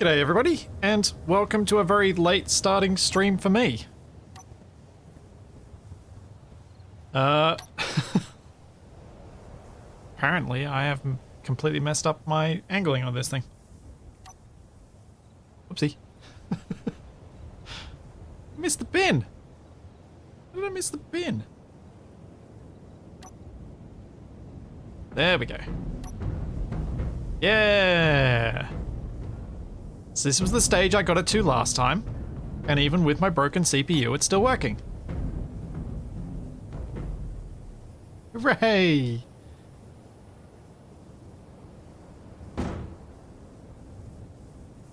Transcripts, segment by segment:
G'day everybody, and welcome to a very late starting stream for me. Apparently I have completely messed up my angling on this thing. Oopsie. Missed the bin! How did I miss the bin? There we go. Yeah! So this was the stage I got it to last time, and even with my broken CPU, it's still working. Hooray!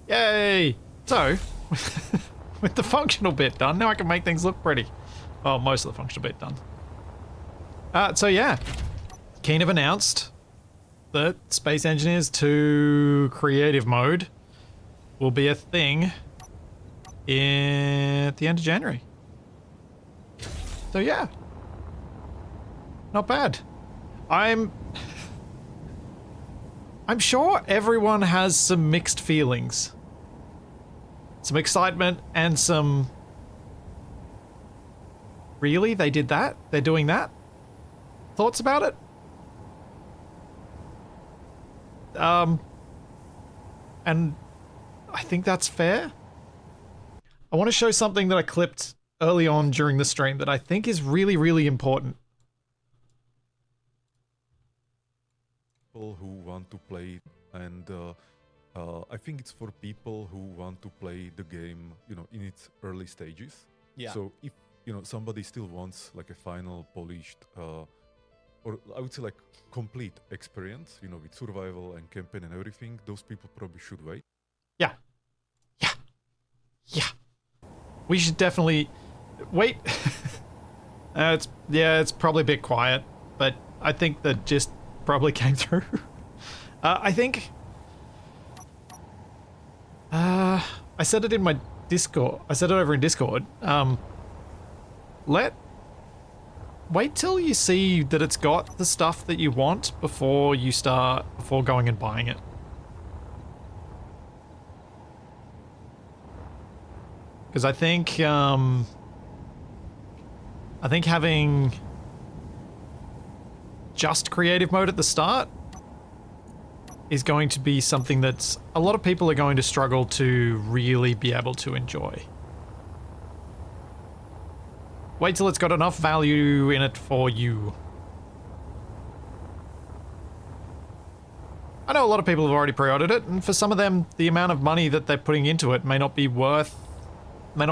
Yay! So, with the functional bit done, now I can make things look pretty. Well, most of the functional bit done. So yeah, Keen have announced that Space Engineers 2 creative mode will be a thing at the end of January. So yeah, not bad. I'm sure everyone has some mixed feelings. Some excitement and some... Really? They did that? They're doing that? Thoughts about it? And I think that's fair. I want to show something that I clipped early on during the stream that I think is really, really important. People who want to play, and I think it's for people who want to play the game, you know, in its early stages. Yeah. So if, you know, somebody still wants like a final polished, or I would say like complete experience, you know, with survival and campaign and everything, those people probably should wait. Yeah. Yeah. Yeah. We should definitely wait. It's probably a bit quiet, but I think the gist probably came through. I think I said it in my Discord. I said it over in Discord. Wait till you see that it's got the stuff that you want before going and buying it. Because I think having just creative mode at the start is going to be something that's a lot of people are going to struggle to really be able to enjoy. Wait till it's got enough value in it for you. I know a lot of people have already pre-ordered it, and for some of them, the amount of money that they're putting into it may not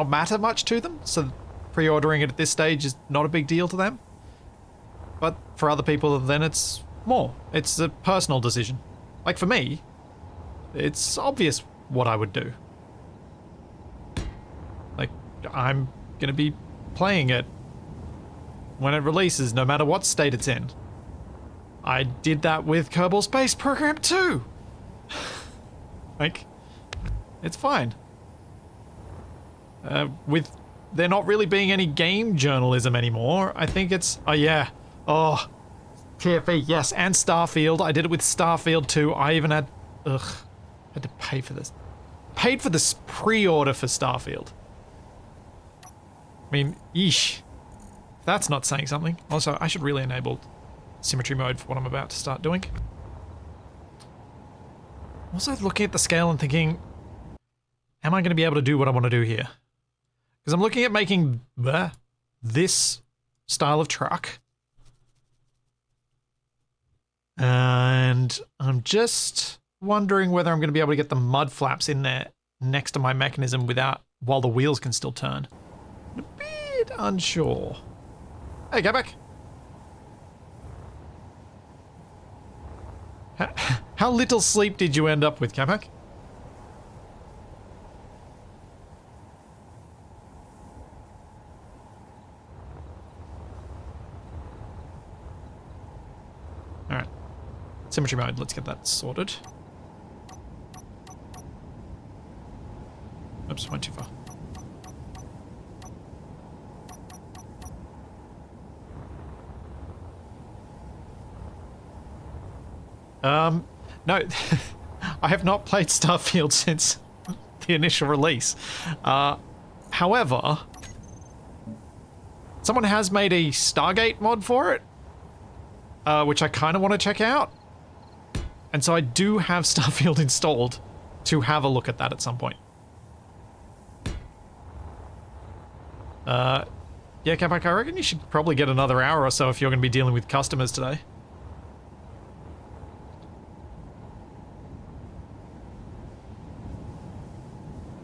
matter much to them, so pre-ordering it at this stage is not a big deal to them. But for other people, then it's more. It's a personal decision. Like for me, it's obvious what I would do. Like, I'm gonna be playing it when it releases, no matter what state it's in. I did that with Kerbal Space Program 2. Like, it's fine. With there not really being any game journalism anymore, I think it's... Oh, yeah. Oh, TFE, yes, and Starfield. I did it with Starfield too. I even had... had to pay for this. Paid for this pre-order for Starfield. I mean, yeesh. That's not saying something. Also, I should really enable symmetry mode for what I'm about to start doing. Also looking at the scale and thinking, am I going to be able to do what I want to do here? Because I'm looking at making this style of truck. And I'm just wondering whether I'm going to be able to get the mud flaps in there next to my mechanism while the wheels can still turn. A bit unsure. Hey, get back. How little sleep did you end up with, Capac? Alright. Symmetry mode, let's get that sorted. Oops, went too far. No, I have not played Starfield since the initial release. However, someone has made a Stargate mod for it, which I kind of want to check out. And so I do have Starfield installed to have a look at that at some point. Yeah, Jetpack, I reckon you should probably get another hour or so if you're going to be dealing with customers today.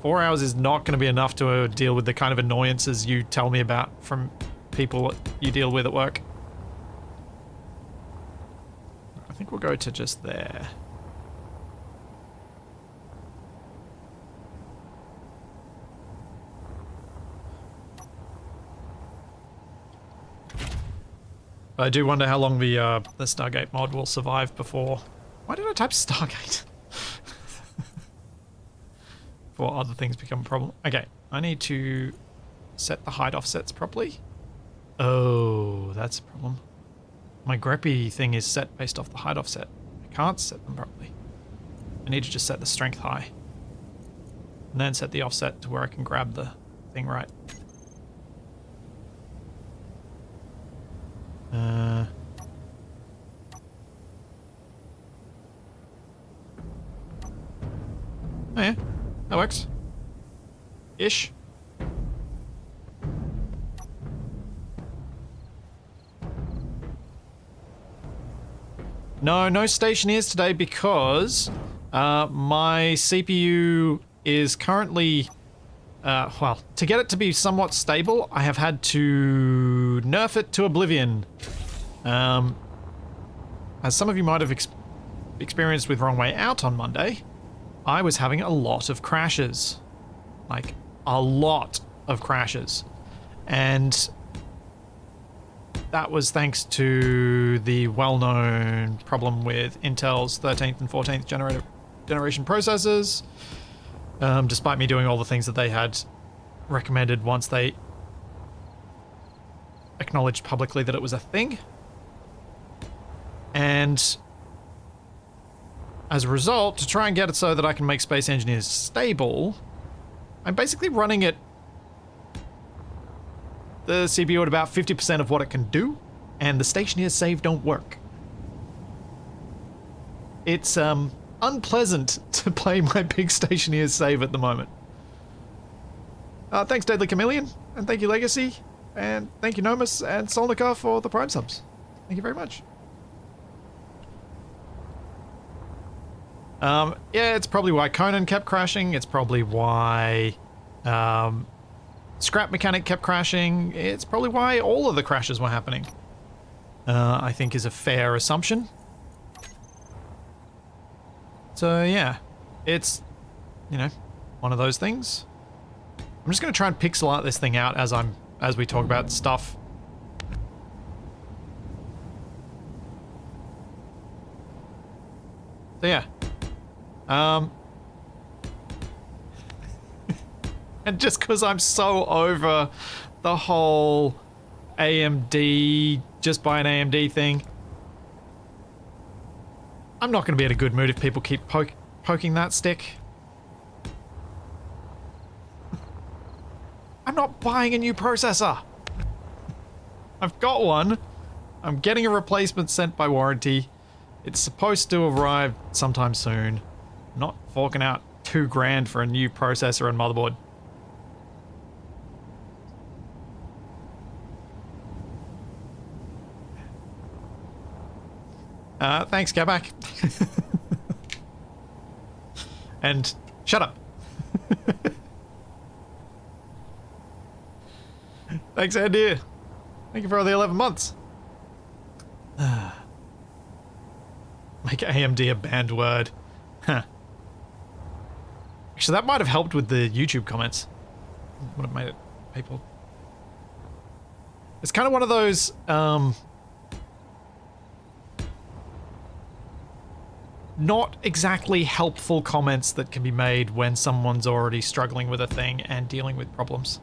Four hours is not going to be enough to deal with the kind of annoyances you tell me about from people you deal with at work. I think we'll go to just there. I do wonder how long the Stargate mod will survive before... Why did I type Stargate? Before other things become a problem. Okay, I need to set the height offsets properly. Oh, that's a problem. My Grabby thing is set based off the height offset. I can't set them properly. I need to just set the strength high. And then set the offset to where I can grab the thing right. Oh yeah, that works. Ish. No stationeers today because my CPU is currently, well, to get it to be somewhat stable, I have had to nerf it to oblivion. As some of you might have experienced with Wrong Way Out on Monday, I was having a lot of crashes. Like, a lot of crashes. And that was thanks to the well-known problem with Intel's 13th and 14th generation processors. Despite me doing all the things that they had recommended once they acknowledged publicly that it was a thing. And as a result, to try and get it so that I can make Space Engineers stable, I'm basically running it, the CPU at about 50% of what it can do, and the Stationeers save don't work. It's unpleasant to play my big Stationeers save at the moment. Thanks Deadly Chameleon, and thank you Legacy, and thank you Nomus and Solnika for the Prime subs. Thank you very much. Yeah, it's probably why Conan kept crashing. It's probably why Scrap Mechanic kept crashing. It's probably why all of the crashes were happening. I think is a fair assumption. So yeah, it's, you know, one of those things. I'm just going to try and pixel art this thing out as we talk about stuff. So yeah. And just because I'm so over the whole AMD, just buy an AMD thing, I'm not going to be in a good mood if people keep poking that stick. I'm not buying a new processor. I've got one. I'm getting a replacement sent by warranty. It's supposed to arrive sometime soon. I'm not forking out $2 grand for a new processor and motherboard. Thanks, Jetpack. And shut up. Thanks, Andy. Thank you for all the 11 months. Make AMD a banned word. Huh. Actually, that might have helped with the YouTube comments. Would have made it people. It's kind of one of those, not exactly helpful comments that can be made when someone's already struggling with a thing and dealing with problems.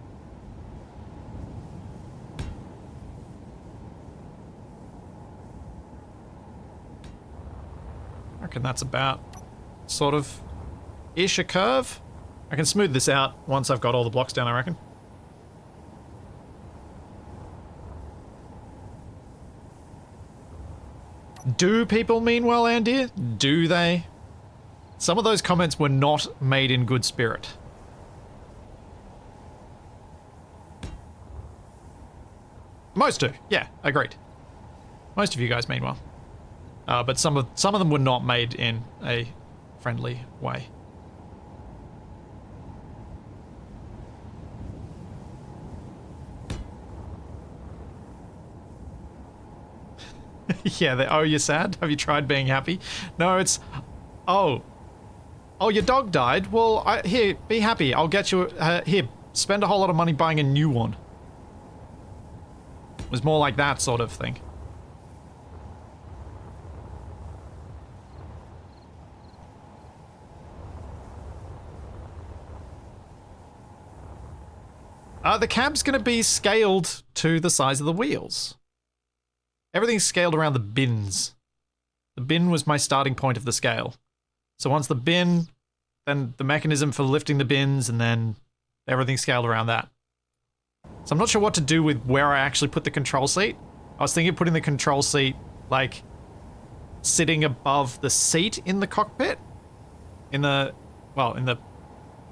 I reckon that's about sort of ish a curve. I can smooth this out once I've got all the blocks down, I reckon. Do people mean well, Andy? Do they? Some of those comments were not made in good spirit. Most do. Yeah, agreed. Most of you guys mean well. But some of them were not made in a friendly way. Yeah, oh, you're sad? Have you tried being happy? No, it's... Oh. Oh, your dog died? Well, here, be happy. I'll get you... here, spend a whole lot of money buying a new one. It was more like that sort of thing. The cab's going to be scaled to the size of the wheels. Everything's scaled around the bins. The bin was my starting point of the scale. So once the bin, then the mechanism for lifting the bins, and then everything's scaled around that. So I'm not sure what to do with where I actually put the control seat. I was thinking of putting the control seat, like, sitting above the seat in the cockpit. In the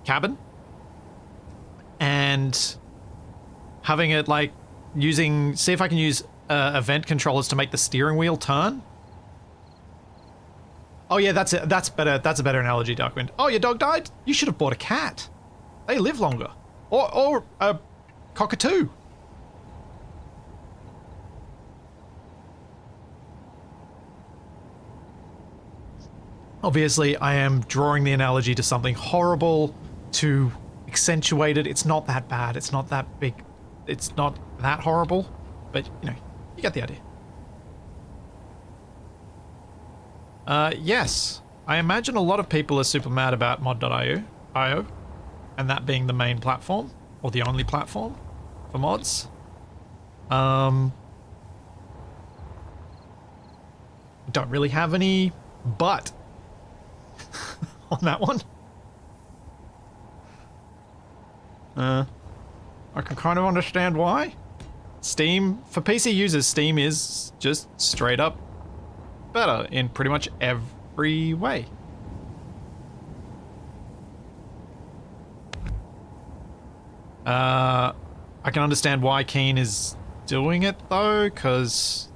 cabin. And having it, like, see if I can use event controllers to make the steering wheel turn. Oh yeah, that's it. That's better. That's a better analogy, Darkwind. Oh, your dog died? You should have bought a cat. They live longer. Or a cockatoo. Obviously, I am drawing the analogy to something horrible to accentuate it. It's not that bad. It's not that big. It's not that horrible. But, you know, you get the idea. Yes. I imagine a lot of people are super mad about mod.io, and that being the main platform, or the only platform for mods. Don't really have any but on that one. I can kind of understand why. Steam, for PC users, Steam is just straight up better in pretty much every way. I can understand why Keen is doing it though, because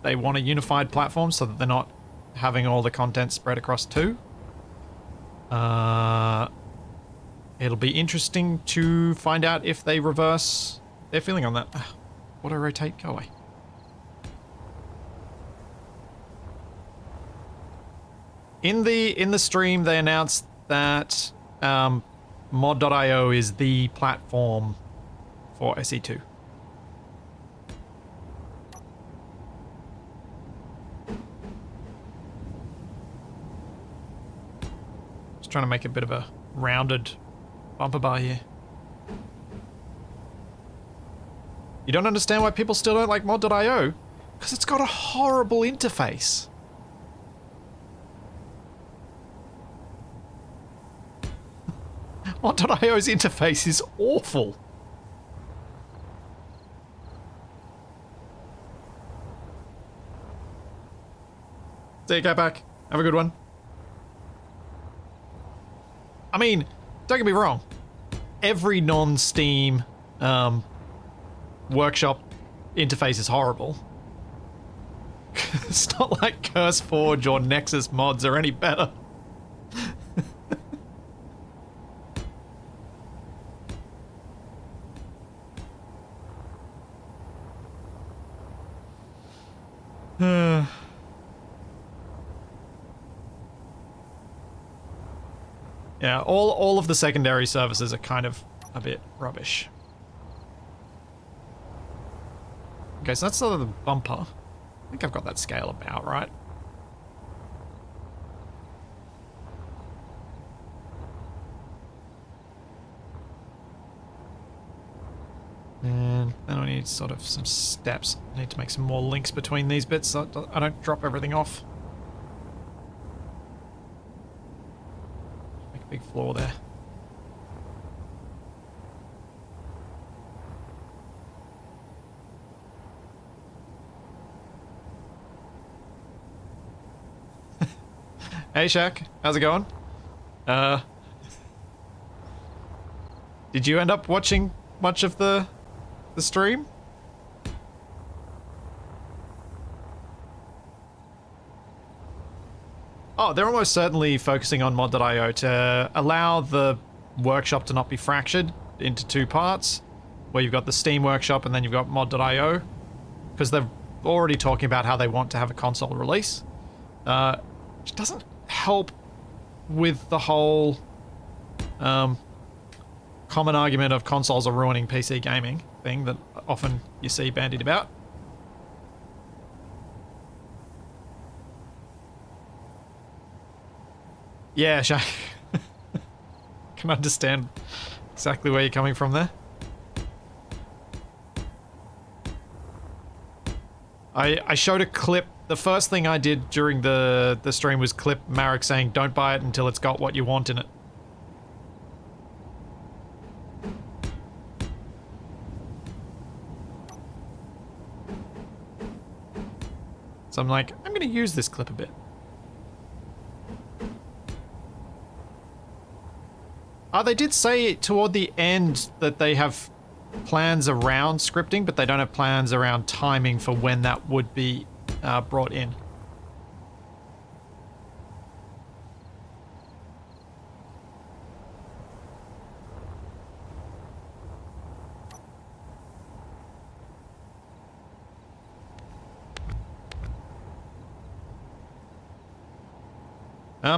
they want a unified platform so that they're not having all the content spread across two. It'll be interesting to find out if they reverse their feeling on that. Auto rotate, go away. In the stream, they announced that mod.io is the platform for SE2. Just trying to make a bit of a rounded bumper bar here. You don't understand why people still don't like mod.io? Because it's got a horrible interface. Mod.io's interface is awful. See you, Jetpack. Have a good one. I mean, don't get me wrong. Every non-Steam workshop interface is horrible. It's not like CurseForge or Nexus mods are any better. Yeah, all of the secondary services are kind of a bit rubbish. Okay, so that's sort of the bumper. I think I've got that scale about right. And then I need sort of some steps. I need to make some more links between these bits so I don't drop everything off. Make a big floor there. Hey Shaq, how's it going? Did you end up watching much of the stream? Oh, they're almost certainly focusing on mod.io to allow the workshop to not be fractured into two parts, where you've got the Steam workshop and then you've got mod.io, because they're already talking about how they want to have a console release. Which doesn't help with the whole common argument of consoles are ruining PC gaming thing that often you see bandied about. Yeah, Shaq. Can understand exactly where you're coming from there. I showed a clip. The first thing I did during the stream was clip Marek saying, "Don't buy it until it's got what you want in it." So I'm like, I'm going to use this clip a bit. They did say toward the end that they have plans around scripting, but they don't have plans around timing for when that would be brought in.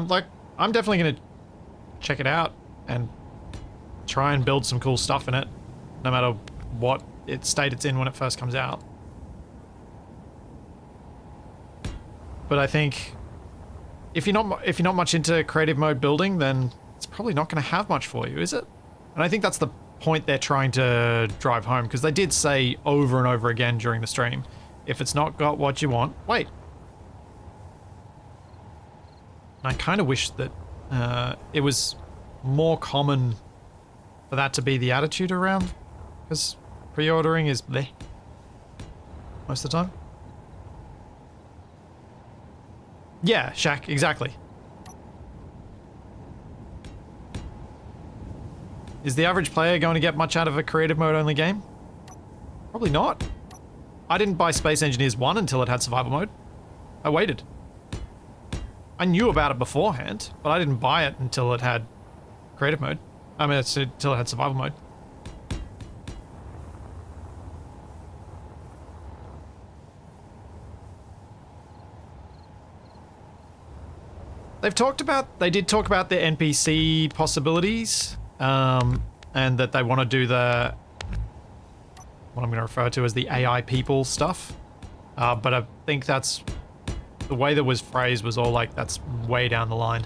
Like, I'm definitely going to check it out and try and build some cool stuff in it, no matter what state it's in when it first comes out. But I think if you're not much into creative mode building, then it's probably not going to have much for you, is it? And I think that's the point they're trying to drive home, because they did say over and over again during the stream, if it's not got what you want, wait. And I kind of wish that it was more common for that to be the attitude around, because pre-ordering is bleh most of the time. Yeah, Shaq, exactly. Is the average player going to get much out of a creative mode only game? Probably not. I didn't buy Space Engineers 1 until it had survival mode. I waited. I knew about it beforehand, but I didn't buy it until it had creative mode. I mean, until it had survival mode. They did talk about the NPC possibilities, and that they want to do what I'm going to refer to as the AI people stuff. But I think that's, the way that was phrased was all like, that's way down the line.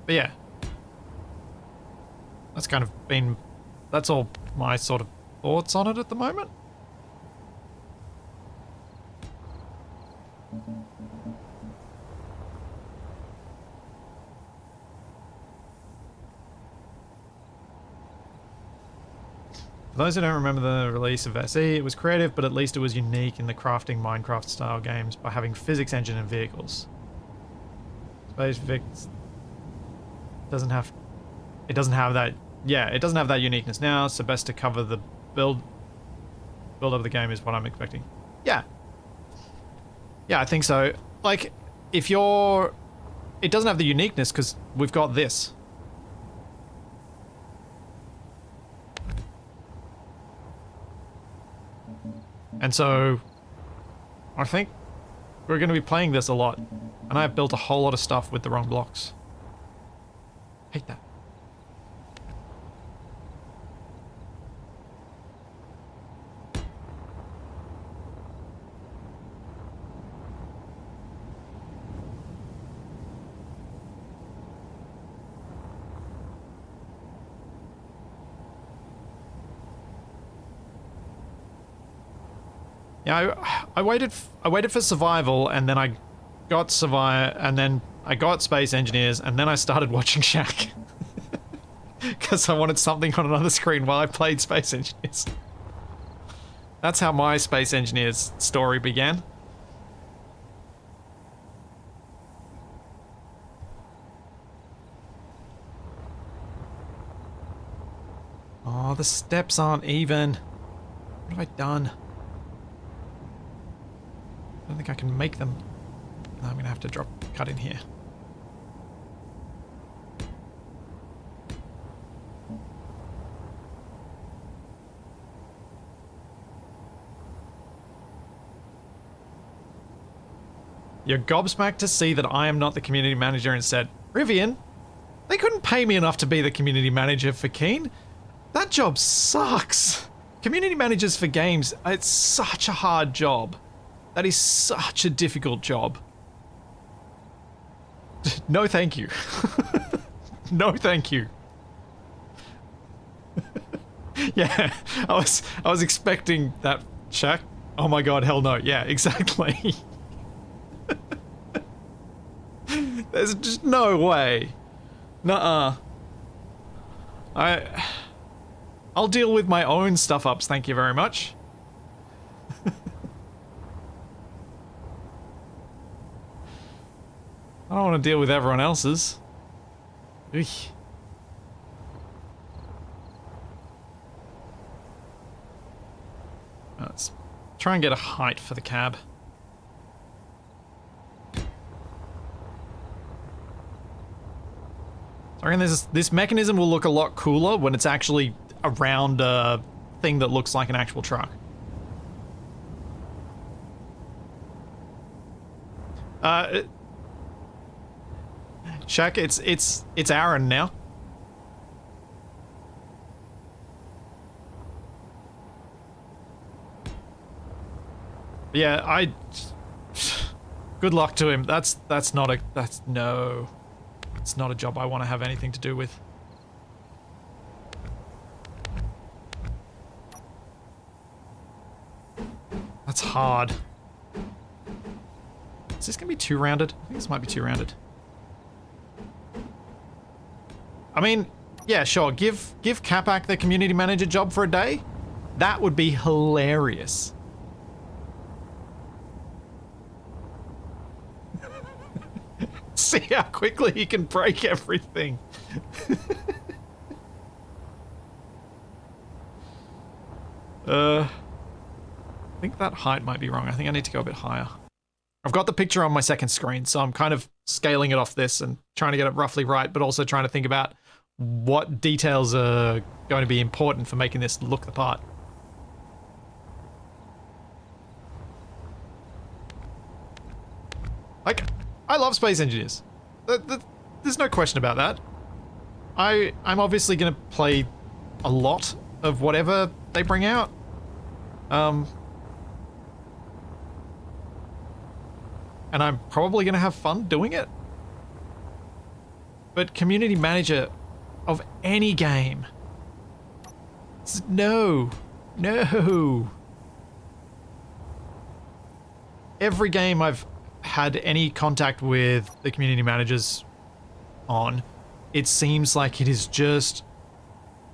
But yeah, that's all my sort of thoughts on it at the moment. For those who don't remember the release of SE, it was creative, but at least it was unique in the crafting Minecraft style games by having physics engine and vehicles. Space Vix doesn't have that. Yeah, it doesn't have that uniqueness now, so best to cover the build of the game is what I'm expecting. Yeah. Yeah, I think so. Like, it doesn't have the uniqueness because we've got this. And so, I think we're going to be playing this a lot. And I have built a whole lot of stuff with the wrong blocks. Hate that. Yeah, I waited for survival, and then I got survival, and then I got Space Engineers, and then I started watching Shaq. Because I wanted something on another screen while I played Space Engineers. That's how my Space Engineers story began. Oh, the steps aren't even. What have I done? I don't think I can make them. No, I'm gonna have to cut in here. You're gobsmacked to see that I am not the community manager and said, Rivian, they couldn't pay me enough to be the community manager for Keen. That job sucks. Community managers for games, it's such a hard job. That is such a difficult job. No thank you. No thank you. Yeah, I was expecting that, Shaq. Oh my god, hell no. Yeah, exactly. There's just no way. Nuh-uh. I'll deal with my own stuff-ups, thank you very much. I don't want to deal with everyone else's. Eesh. Let's try and get a height for the cab. I reckon this mechanism will look a lot cooler when it's actually around a thing that looks like an actual truck. Shaq, it's Aaron now. Yeah, good luck to him. That's not a no. It's not a job I want to have anything to do with. That's hard. Is this gonna be too rounded? I think this might be too rounded. I mean, yeah, sure. Give Capac the community manager job for a day. That would be hilarious. See how quickly he can break everything. I think that height might be wrong. I think I need to go a bit higher. I've got the picture on my second screen, so I'm kind of scaling it off this and trying to get it roughly right, but also trying to think about what details are going to be important for making this look the part. Like, I love Space Engineers. There's no question about that. I'm obviously going to play a lot of whatever they bring out. And I'm probably going to have fun doing it. But community manager of any game. No. No. Every game I've had any contact with the community managers on, it seems like it is just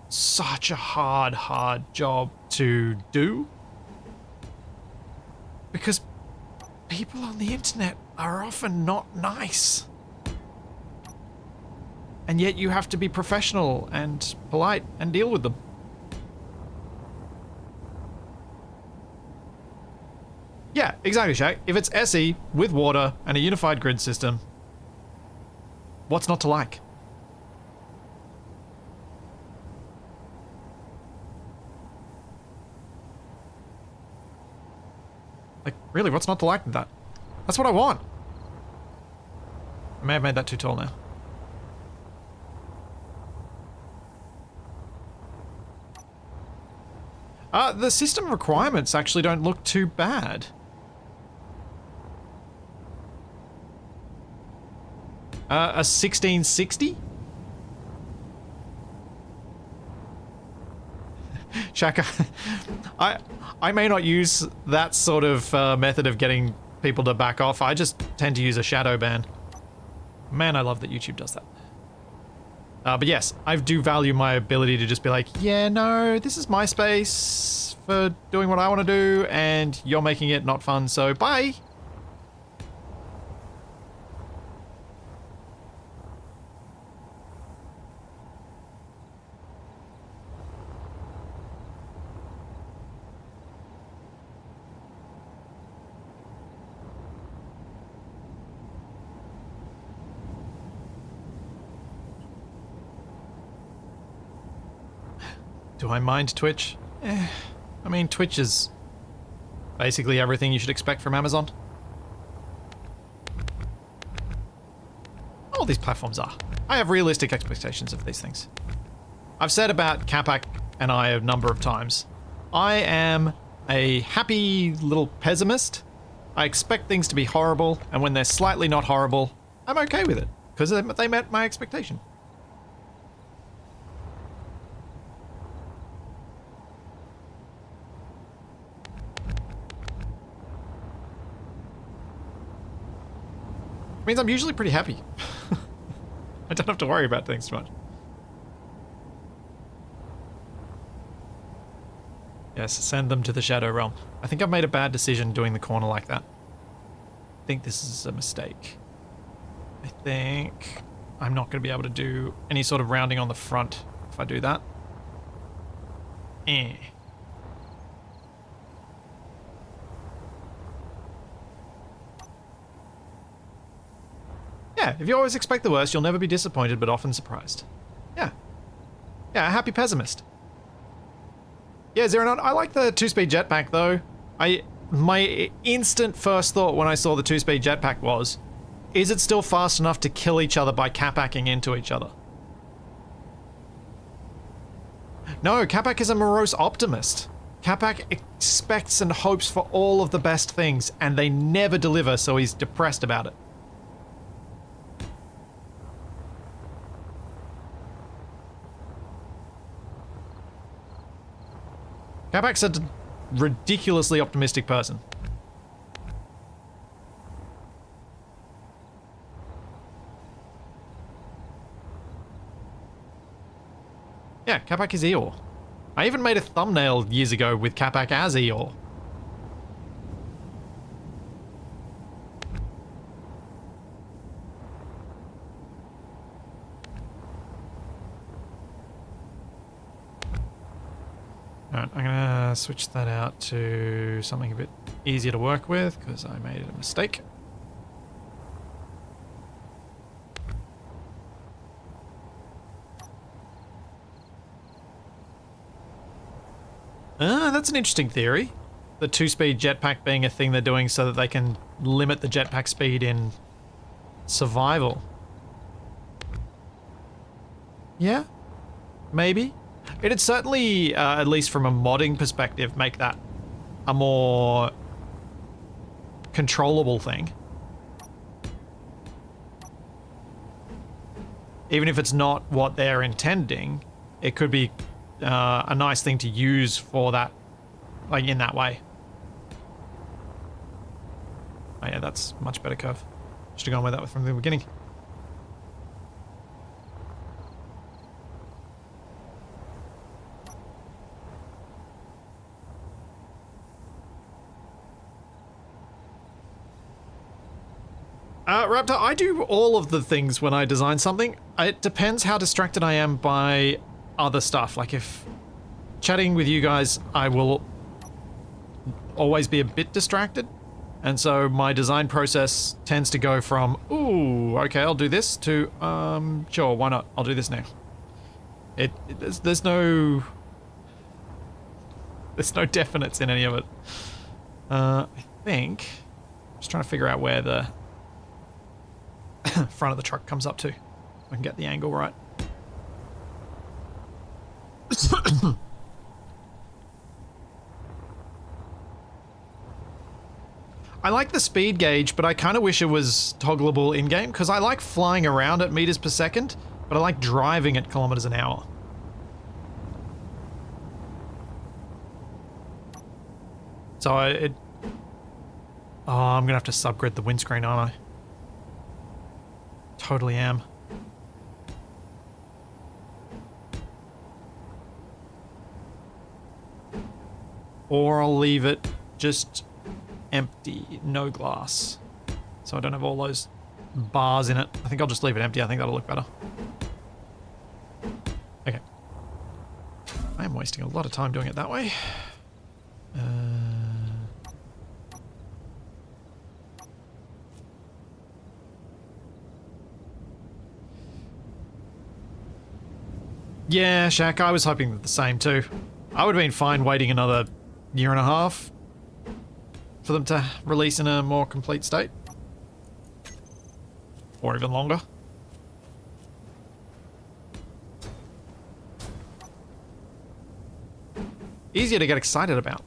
such a hard job to do. Because people on the internet are often not nice. And yet you have to be professional and polite and deal with them. Yeah, exactly, Shaq. If it's SE with water and a unified grid system, what's not to like? Like, really, what's not to like with that? That's what I want. I may have made that too tall now. The system requirements actually don't look too bad. A 1660? Shaka, I may not use that sort of method of getting people to back off. I just tend to use a shadow ban. Man, I love that YouTube does that. But yes, I do value my ability to just be like, yeah, no, this is my space for doing what I want to do, and you're making it not fun, so bye! Do I mind Twitch? I mean, Twitch is basically everything you should expect from Amazon. All these platforms are. I have realistic expectations of these things. I've said about Capac and I a number of times, I am a happy little pessimist. I expect things to be horrible, and when they're slightly not horrible, I'm okay with it, because they met my expectation. Means I'm usually pretty happy. I don't have to worry about things too much. Yes, send them to the Shadow Realm. I think I've made a bad decision doing the corner like that. I think this is a mistake. I think I'm not going to be able to do any sort of rounding on the front if I do that. Yeah, if you always expect the worst, you'll never be disappointed, but often surprised. Yeah. Yeah, a happy pessimist. Yeah, Zero Knot, I like the 2-speed jetpack, though. My instant first thought when I saw the 2-speed jetpack was, is it still fast enough to kill each other by Capacking into each other? No, Capac is a morose optimist. Capac expects and hopes for all of the best things, and they never deliver, so he's depressed about it. Capac's a ridiculously optimistic person. Yeah, Capac is Eeyore. I even made a thumbnail years ago with Capac as Eeyore. Alright, I'm gonna switch that out to something a bit easier to work with because I made a mistake. That's an interesting theory. The 2-speed jetpack being a thing they're doing so that they can limit the jetpack speed in survival. Yeah, maybe. It'd certainly, at least from a modding perspective, make that a more controllable thing. Even if it's not what they're intending, it could be a nice thing to use for that, like in that way. Oh yeah, that's much better curve. Should have gone with that from the beginning. Raptor, I do all of the things when I design something. It depends how distracted I am by other stuff. Like if chatting with you guys, I will always be a bit distracted. And so my design process tends to go from, ooh, okay, I'll do this, to, sure, why not? I'll do this now. There's no definites in any of it. I think, I'm just trying to figure out where the front of the truck comes up to. I can get the angle right. I like the speed gauge, but I kind of wish it was toggleable in-game, because I like flying around at meters per second, but I like driving at kilometers an hour. So oh, I'm gonna have to subgrid the windscreen, aren't I? totally am. Or I'll leave it just empty, no glass. So I don't have all those bars in it. I think I'll just leave it empty. I think that'll look better. Okay. I am wasting a lot of time doing it that way. Yeah, Shaq, I was hoping the same too. I would have been fine waiting another year and a half for them to release in a more complete state. Or even longer. Easier to get excited about.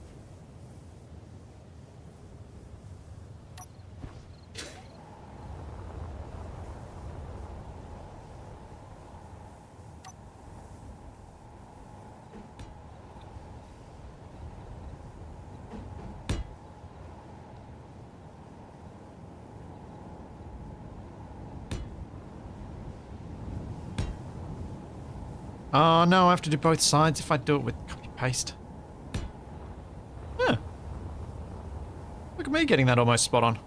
Oh no, I have to do both sides if I do it with copy-paste. Huh. Look at me getting that almost spot on.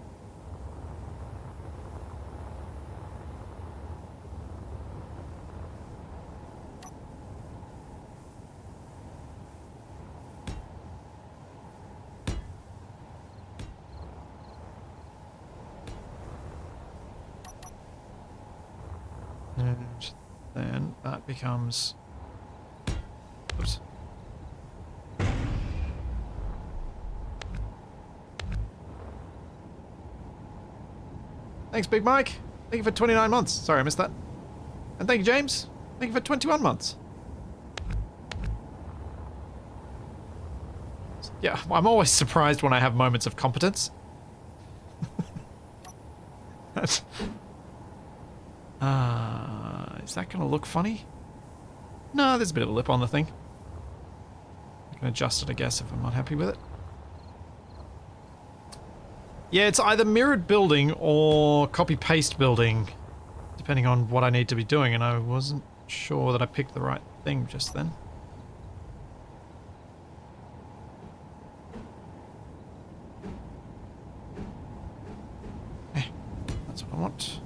And then that becomes... Oops. Thanks, Big Mike. Thank you for 29 months. Sorry, I missed that. And thank you, James. Thank you for 21 months. Yeah, I'm always surprised when I have moments of competence. Is that going to look funny? No, there's a bit of a lip on the thing. I can adjust it, I guess, if I'm not happy with it. Yeah, it's either mirrored building or copy-paste building, depending on what I need to be doing, and I wasn't sure that I picked the right thing just then. That's what I want.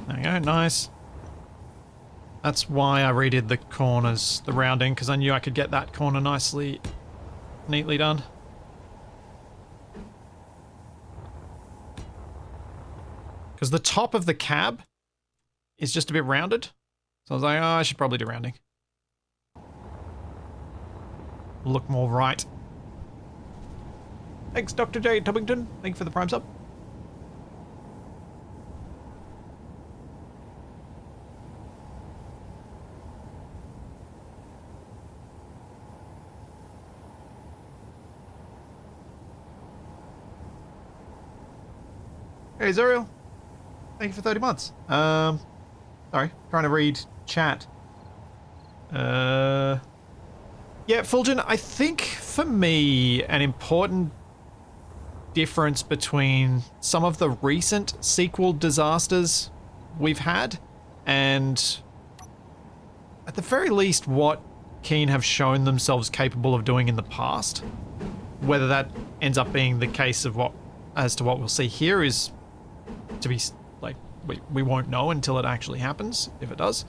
There you go, nice. That's why I redid the corners, the rounding, because I knew I could get that corner nicely, neatly done. Because the top of the cab is just a bit rounded. So I was like, oh, I should probably do rounding. Look more right. Thanks, Dr. J. Tubbington. Thank you for the prime sub. Hey, Zuriel. Thank you for 30 months. Sorry, trying to read chat. Yeah, Fulgen, I think for me, an important difference between some of the recent sequel disasters we've had and at the very least what Keen have shown themselves capable of doing in the past, whether that ends up being the case of what, as to what we'll see here is to be, like, we won't know until it actually happens, if it does.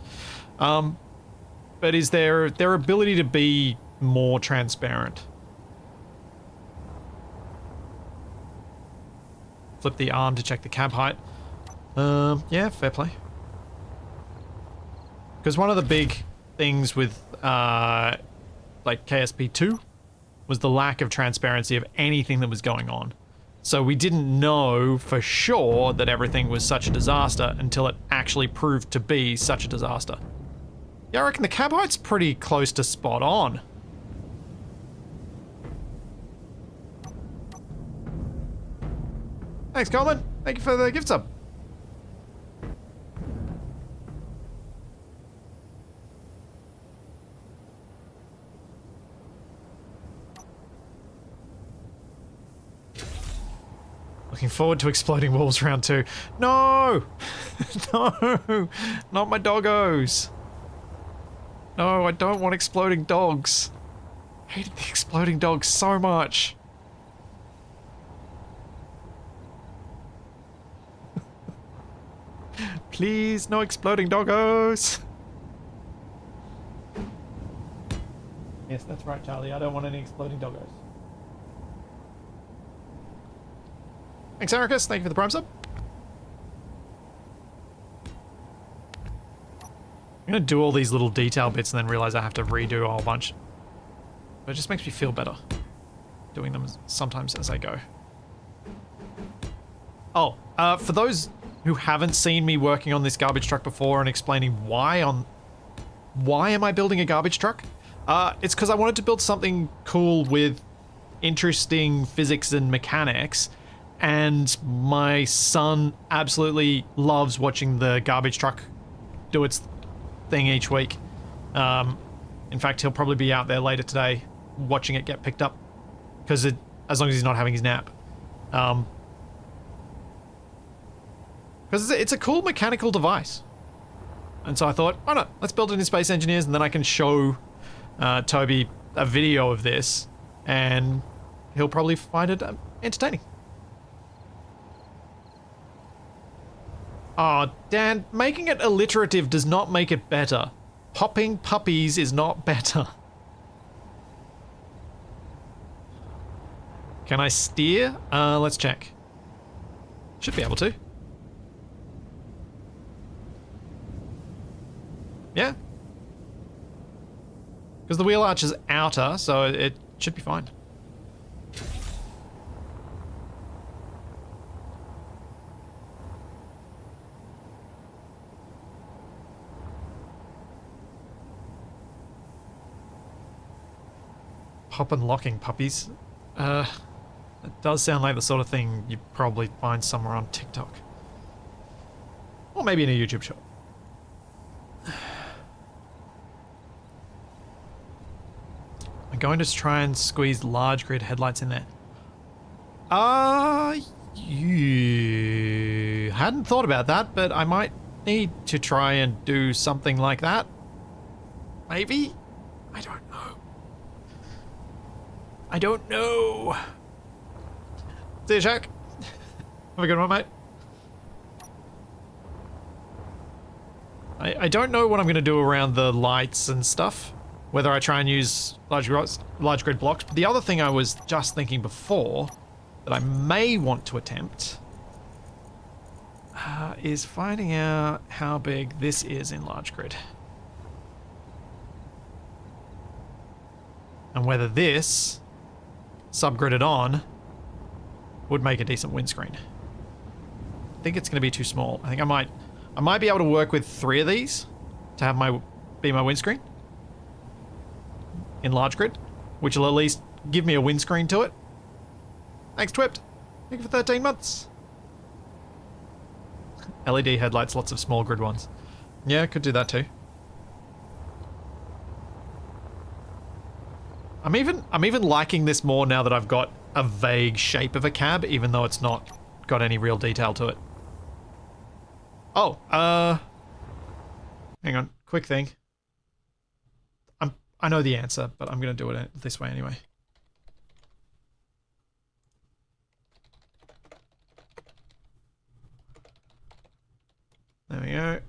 But is their ability to be more transparent. Flip the arm to check the cab height. Yeah, fair play. Because one of the big things with, like, KSP2 was the lack of transparency of anything that was going on. So we didn't know for sure that everything was such a disaster until it actually proved to be such a disaster. Yeah, I reckon the cab height's pretty close to spot on. Thanks, Coleman. Thank you for the gift sub. Looking forward to Exploding Wolves round 2. No! No! Not my doggos! No, I don't want exploding dogs. I hated the exploding dogs so much. Please, no exploding doggos! Yes, that's right, Charlie. I don't want any exploding doggos. Thanks, Ericus. Thank you for the Prime sub. I'm gonna do all these little detail bits and then realize I have to redo a whole bunch. But it just makes me feel better doing them sometimes as I go. Oh, for those who haven't seen me working on this garbage truck before and explaining why am I building a garbage truck? It's because I wanted to build something cool with interesting physics and mechanics, and my son absolutely loves watching the garbage truck do its thing each week. In fact, he'll probably be out there later today watching it get picked up, because as long as he's not having his nap. Because it's a cool mechanical device. And so I thought, why not? Let's build it in Space Engineers, and then I can show Toby a video of this, and he'll probably find it entertaining. Oh, Dan, making it alliterative does not make it better. Popping puppies is not better. Can I steer? Let's check. Should be able to. Yeah. Because the wheel arch is outer, so it should be fine. Pop and locking puppies. It does sound like the sort of thing you probably find somewhere on TikTok. Or maybe in a YouTube shop. I'm going to try and squeeze large grid headlights in there. You hadn't thought about that, but I might need to try and do something like that. Maybe? I don't know. I don't know. See you, Shaq. Have a good one, mate. I don't know what I'm going to do around the lights and stuff. Whether I try and use large grid blocks. But the other thing I was just thinking before that I may want to attempt is finding out how big this is in large grid. And whether this, subgridded on, would make a decent windscreen. I think it's going to be too small. I think I might be able to work with 3 of these to have be my windscreen in large grid, which will at least give me a windscreen to it. Thanks, Twipt. Thank you for 13 months. LED headlights, lots of small grid ones. Yeah, could do that too. I'm even liking this more now that I've got a vague shape of a cab, even though it's not got any real detail to it. Oh, hang on, quick thing. I know the answer, but I'm gonna do it this way anyway. There we go.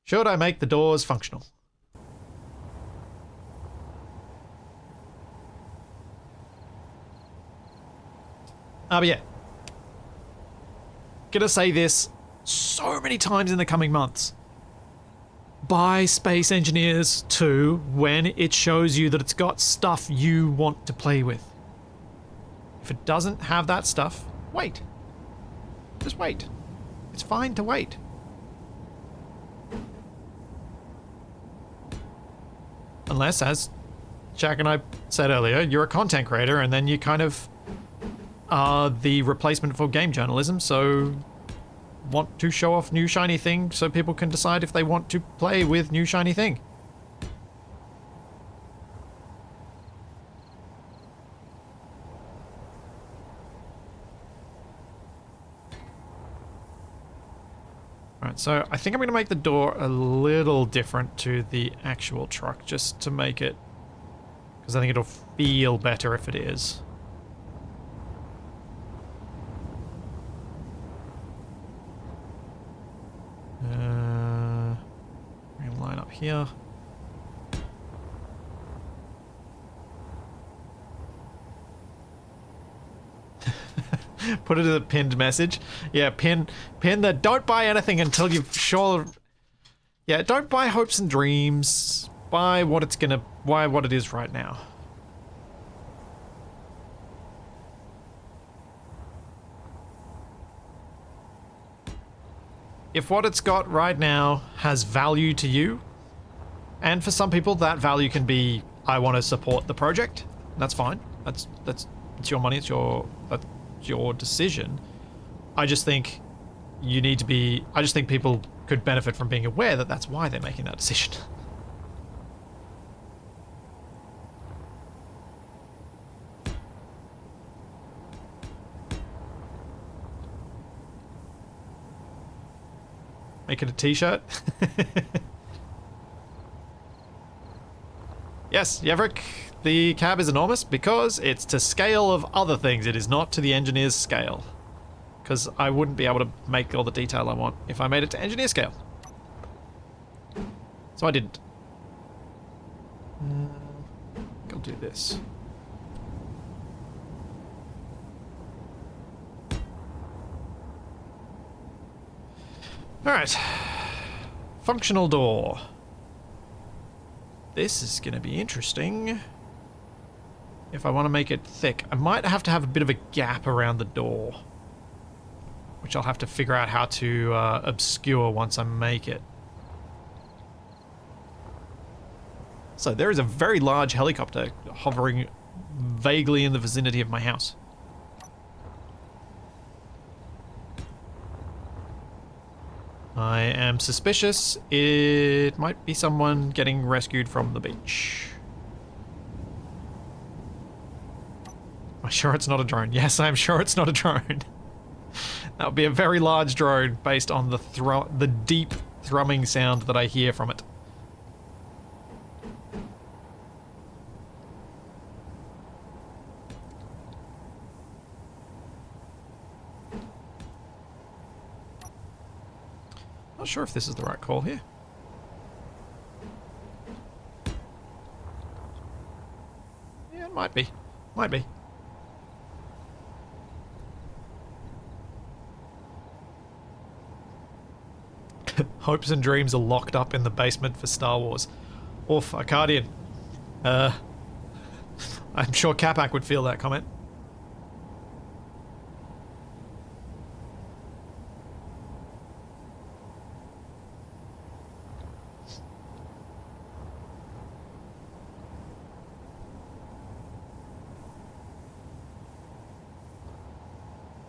Should I make the doors functional? But yeah. Gonna say this so many times in the coming months. Buy Space Engineers 2 when it shows you that it's got stuff you want to play with. If it doesn't have that stuff, wait. Just wait. It's fine to wait. Unless, as Jack and I said earlier, you're a content creator and then you kind of are the replacement for game journalism, so want to show off new shiny thing so people can decide if they want to play with new shiny thing. Alright, so I think I'm going to make the door a little different to the actual truck, just to make it, because I think it'll feel better if it is. We're gonna line up here. Put it as a pinned message. Yeah, pin that don't buy anything until you're sure. Yeah, don't buy hopes and dreams. Buy what it is right now. If what it's got right now has value to you, and for some people that value can be, I want to support the project, that's fine. That's it's your money, it's your decision. I just think you need to be, I just think people could benefit from being aware that that's why they're making that decision. Make it a t-shirt. Yes, Yevrik, the cab is enormous because it's to scale of other things. It is not to the engineer's scale. Because I wouldn't be able to make all the detail I want if I made it to engineer scale. So I didn't. I'll do this. Alright. Functional door. This is going to be interesting. If I want to make it thick, I might have to have a bit of a gap around the door. Which I'll have to figure out how to obscure once I make it. So there is a very large helicopter hovering vaguely in the vicinity of my house. I am suspicious it might be someone getting rescued from the beach. I'm sure it's not a drone. Yes, I'm sure it's not a drone. That would be a very large drone based on the deep thrumming sound that I hear from it. Not sure if this is the right call here. Yeah, it might be. Might be. Hopes and dreams are locked up in the basement for Star Wars. Oof, Arcadian. I'm sure Capac would feel that comment.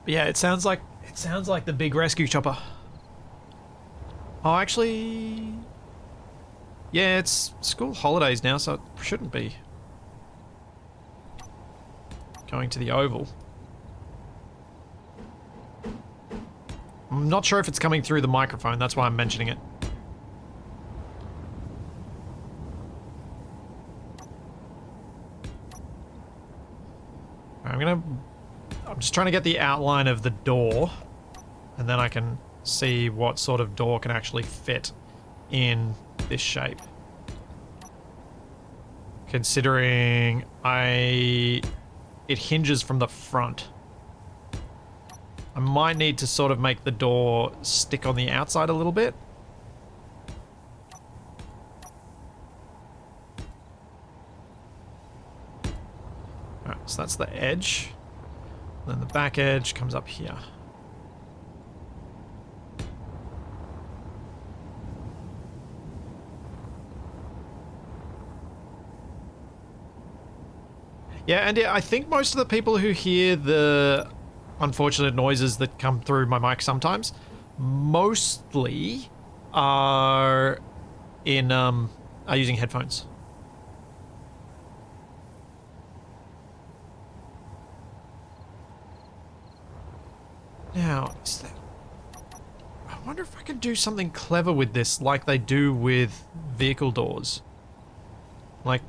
But yeah, it sounds like the big rescue chopper. Oh, actually, yeah, it's school holidays now, so it shouldn't be going to the Oval. I'm not sure if it's coming through the microphone, that's why I'm mentioning it. I'm just trying to get the outline of the door, and then I can see what sort of door can actually fit in this shape. Considering it hinges from the front. I might need to sort of make the door stick on the outside a little bit. Alright, so that's the edge. Then the back edge comes up here. Yeah, and I think most of the people who hear the unfortunate noises that come through my mic sometimes mostly are using headphones. Now, I wonder if I could do something clever with this like they do with vehicle doors. Like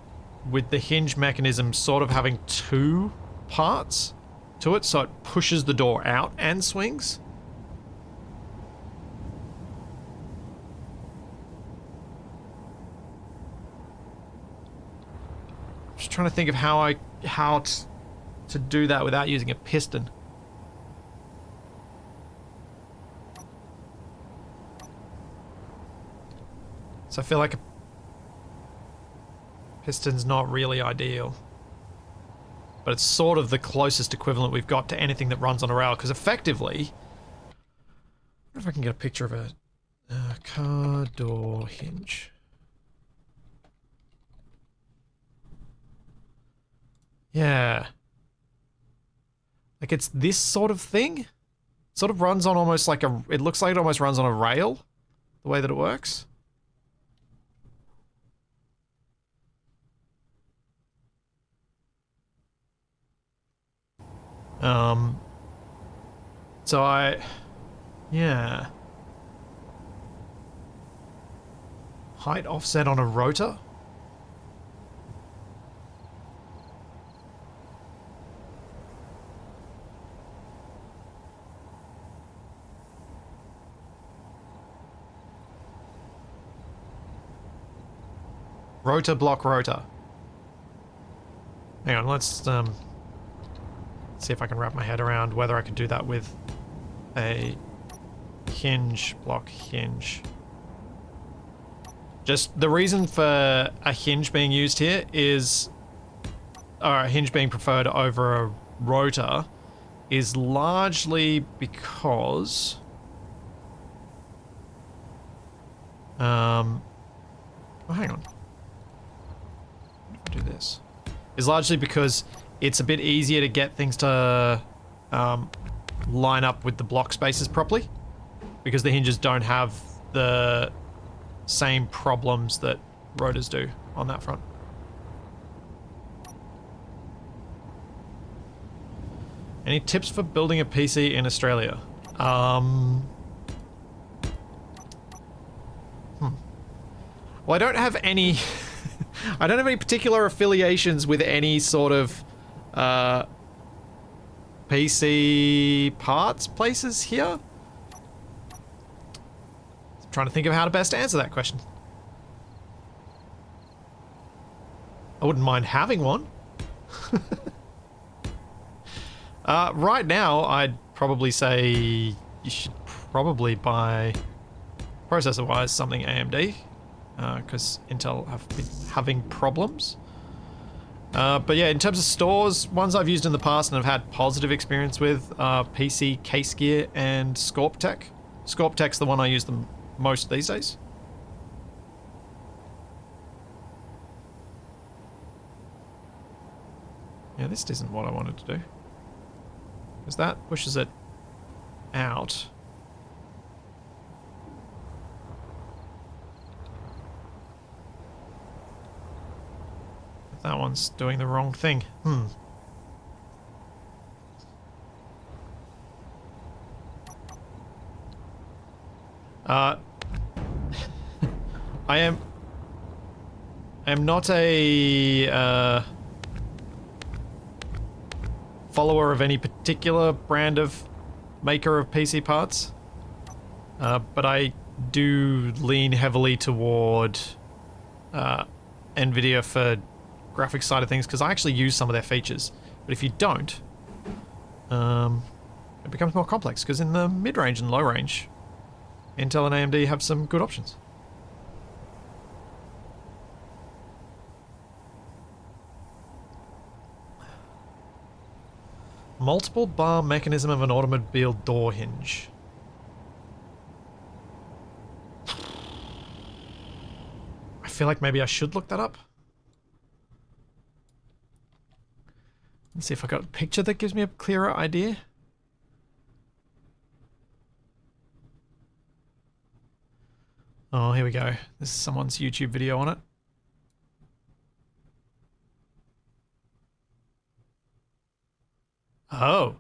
with the hinge mechanism sort of having two parts to it, so it pushes the door out and swings. Just trying to think of how to do that without using a piston. So I feel like a piston's not really ideal. But it's sort of the closest equivalent we've got to anything that runs on a rail, because effectively... I wonder if I can get a picture of a car door hinge. Yeah. Like it's this sort of thing. It sort of runs on almost like a... It looks like it almost runs on a rail, the way that it works. So yeah. Height offset on a rotor? Rotor block rotor. Hang on, let's see if I can wrap my head around whether I can do that with a hinge block hinge. Just the reason for a hinge being used here is, or a hinge being preferred over a rotor, is largely because oh, hang on. Do this. Is largely because it's a bit easier to get things to line up with the block spaces properly, because the hinges don't have the same problems that rotors do on that front. Any tips for building a PC in Australia? Well, I don't have any I don't have any particular affiliations with any sort of PC parts places here. I'm trying to think of how to best answer that question. I wouldn't mind having one. Right now, I'd probably say you should probably buy, processor-wise, something AMD. Because Intel have been having problems. But yeah, in terms of stores, ones I've used in the past and have had positive experience with are PC, Case Gear, and ScorpTech. ScorpTech's the one I use the most these days. Yeah, this isn't what I wanted to do. Because that pushes it out. That one's doing the wrong thing. I am not a follower of any particular brand of maker of PC parts, but I do lean heavily toward NVIDIA for graphics side of things, because I actually use some of their features. But if you don't, it becomes more complex, because in the mid-range and low-range, Intel and AMD have some good options. Multiple bar mechanism of an automobile door hinge. I feel like maybe I should look that up. Let's see if I got a picture that gives me a clearer idea. we go. This is someone's YouTube video on it. Oh.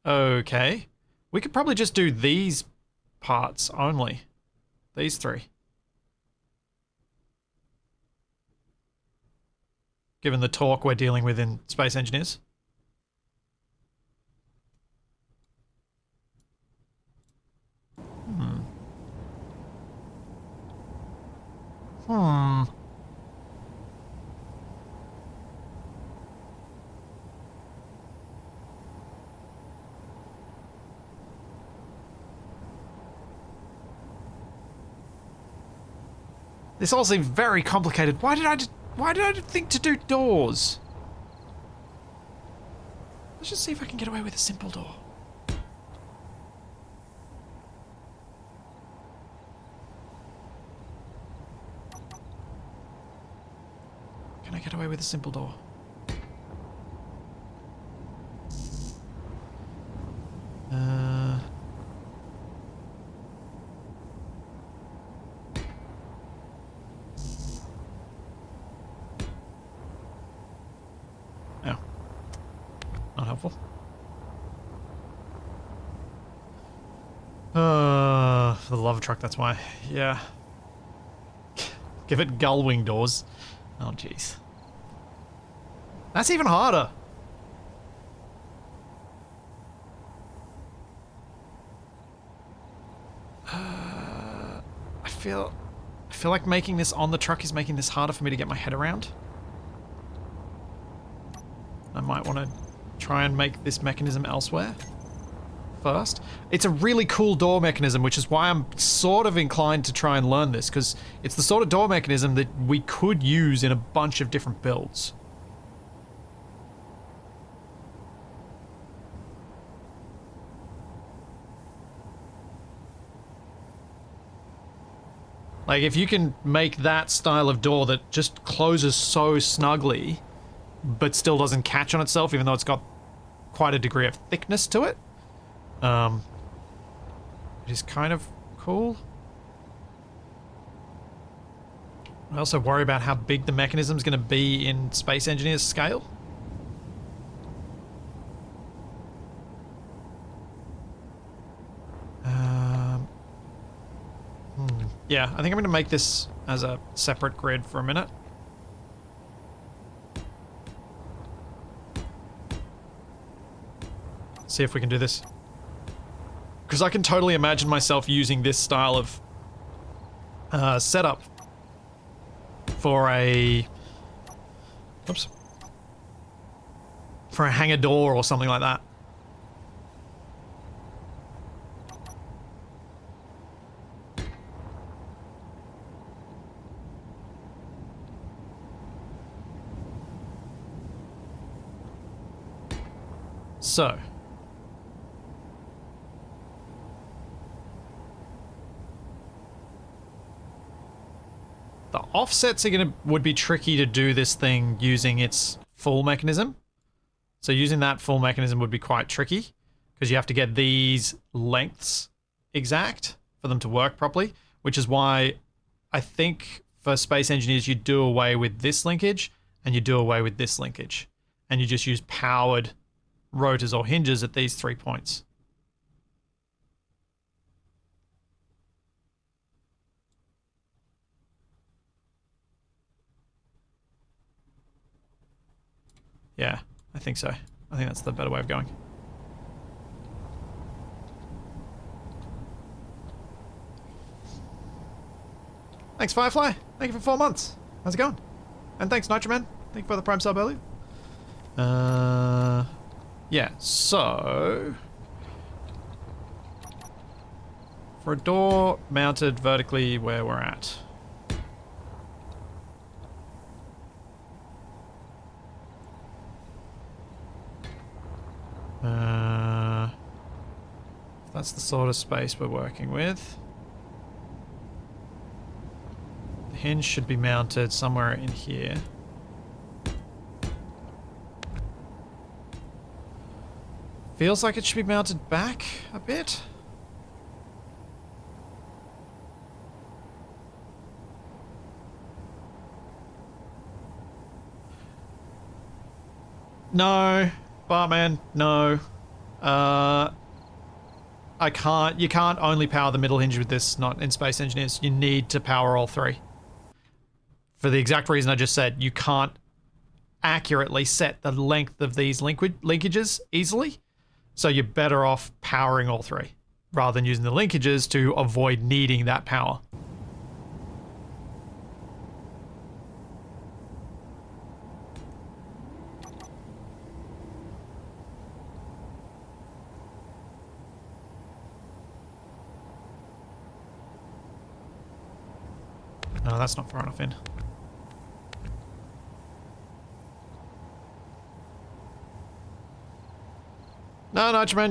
Okay. We could probably just do these parts only. These three. Given the torque we're dealing with in Space Engineers. This all seems very complicated. Why did I think to do doors? Let's just see if I can get away with a simple door. Can I get away with a simple door? No. Not helpful. For the lava truck, that's why. Yeah. Give it gull wing doors. Oh, jeez. That's even harder. I feel like making this on the truck is making this harder for me to get my head around. I might want to try and make this mechanism elsewhere first. It's a really cool door mechanism, which is why I'm sort of inclined to try and learn this, because it's the sort of door mechanism that we could use in a bunch of different builds. Like, if you can make that style of door that just closes so snugly, but still doesn't catch on itself, even though it's got quite a degree of thickness to it, it is kind of cool. I also worry about how big the mechanism is going to be in Space Engineers scale. Yeah, I think I'm going to make this as a separate grid for a minute. See if we can do this. Because I can totally imagine myself using this style of setup for a... Oops. For a hangar door or something like that. So, the offsets would be tricky to do this thing using its full mechanism. So using that full mechanism would be quite tricky because you have to get these lengths exact for them to work properly, which is why I think for Space Engineers you do away with this linkage and you do away with this linkage and you just use powered rotors or hinges at these 3 points. Yeah, I think so. I think that's the better way of going. Thanks, Firefly. Thank you for 4 months. How's it going? And thanks, Nitroman. Thank you for the Prime sub earlier. Yeah, so... for a door mounted vertically where we're at. That's the sort of space we're working with. The hinge should be mounted somewhere in here. Feels like it should be mounted back a bit. No, Bartman, no. I can't, you can't only power the middle hinge with this, not in Space Engineers. You need to power all three. For the exact reason I just said, you can't accurately set the length of these linkages easily. So you're better off powering all three, rather than using the linkages to avoid needing that power. No, that's not far enough in. No, Nitro,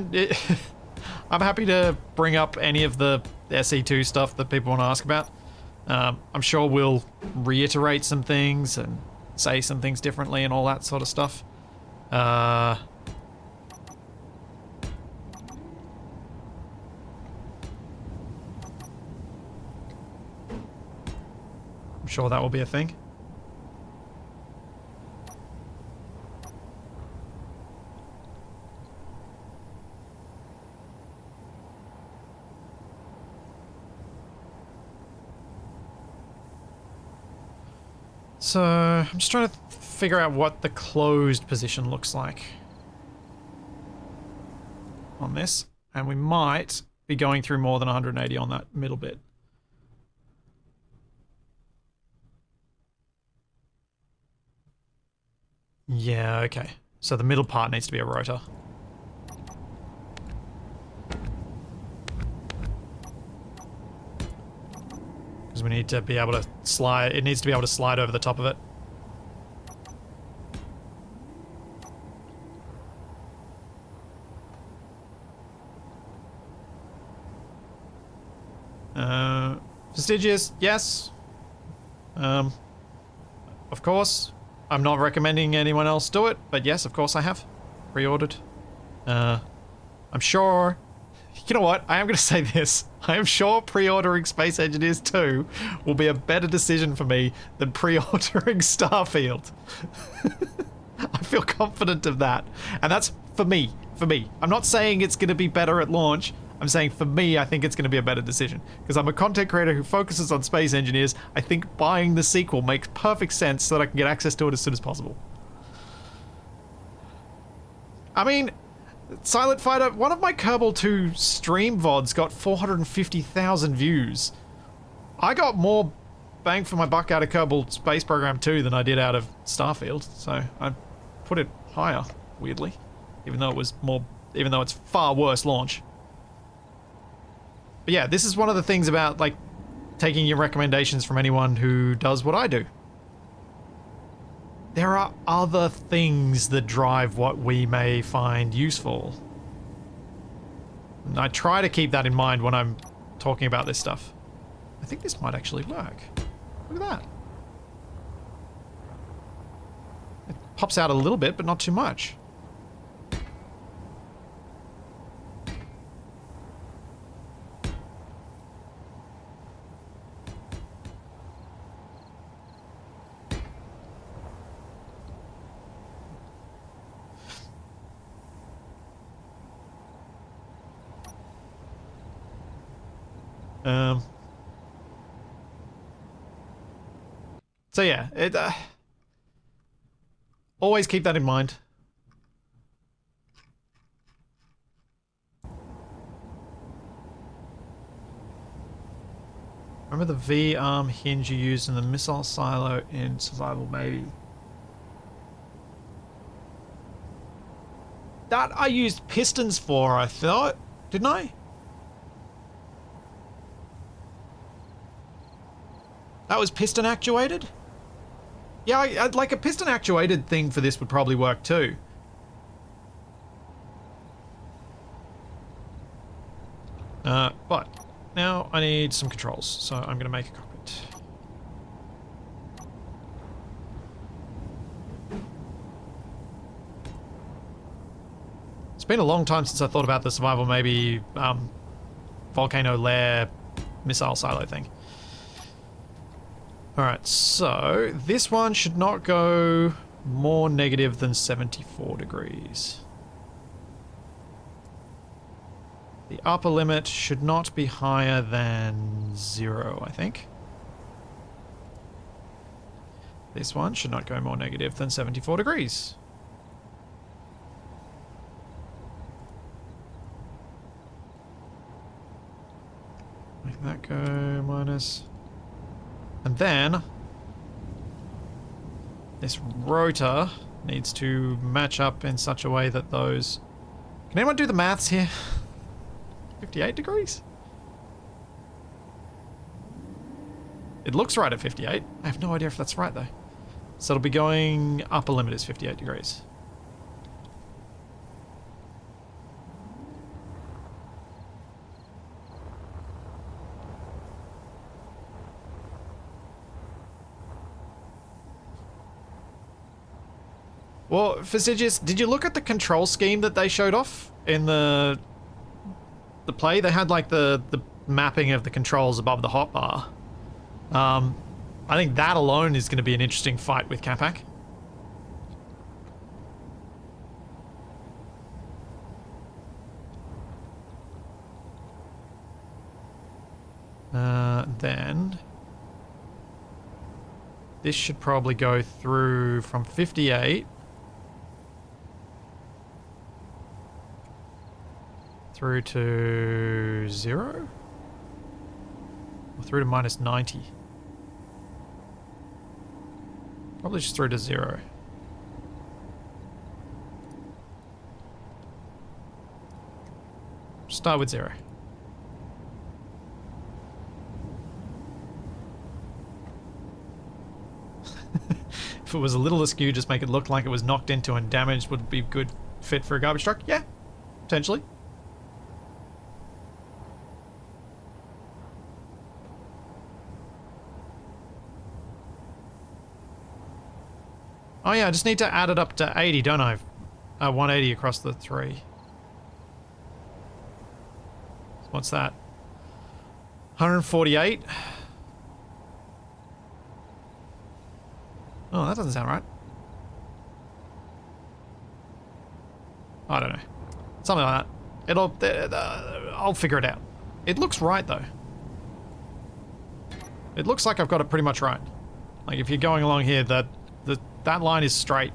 I'm happy to bring up any of the SE2 stuff that people want to ask about. I'm sure we'll reiterate some things and say some things differently and all that sort of stuff. I'm sure that will be a thing. So, I'm just trying to figure out what the closed position looks like on this, and we might be going through more than 180 on that middle bit. Yeah, okay. So the middle part needs to be a rotor. Because we need to be able to slide, it needs to be able to slide over the top of it. Fastidious, yes. Of course. I'm not recommending anyone else do it, but yes, of course I have. Pre-ordered. I'm sure... You know what? I am going to say this. I am sure pre-ordering Space Engineers 2 will be a better decision for me than pre-ordering Starfield. I feel confident of that. And that's for me. For me. I'm not saying it's going to be better at launch. I'm saying for me, I think it's going to be a better decision. Because I'm a content creator who focuses on Space Engineers. I think buying the sequel makes perfect sense so that I can get access to it as soon as possible. I mean... Silent Fighter, one of my Kerbal 2 stream VODs got 450,000 views. I got more bang for my buck out of Kerbal Space Program 2 than I did out of Starfield, so I put it higher, weirdly. Even though it was more, even though it's far worse launch. But yeah, this is one of the things about, like, taking your recommendations from anyone who does what I do. There are other things that drive what we may find useful. And I try to keep that in mind when I'm talking about this stuff. I think this might actually work. Look at that. It pops out a little bit, but not too much. So yeah, it always keep that in mind. Remember the V-arm hinge you used in the missile silo in Survival Maybe? That I used pistons for, I thought, didn't I? That was piston actuated? Yeah, I'd like a piston actuated thing for this would probably work too. But now I need some controls, so I'm gonna make a cockpit. been a long time since I thought about the survival, maybe volcano lair missile silo thing. Alright, so this one should not go more negative than 74 degrees. The upper limit should not be higher than 0, I think. This one should not go more negative than 74 degrees. Make that go minus. And then this rotor needs to match up in such a way that those... Can anyone do the maths here? 58 degrees? It looks right at 58. I have no idea if that's right though. So it'll be going, upper limit is 58 degrees. Well, Fastidious, did you look at the control scheme that they showed off in the play? They had like the mapping of the controls above the hotbar. I think that alone is going to be an interesting fight with Capac. Then this should probably go through from 58 through to 0? Or through to minus 90? Probably just through to 0. Start with 0. If it was a little askew, just make it look like it was knocked into and damaged would be a good fit for a garbage truck. Yeah, potentially. Oh yeah, I just need to add it up to 80, don't I? 180 across the 3. What's that? 148? Oh, that doesn't sound right. I don't know. Something like that. I'll figure it out. It looks right, though. It looks like I've got it pretty much right. Like, if you're going along here, that line is straight.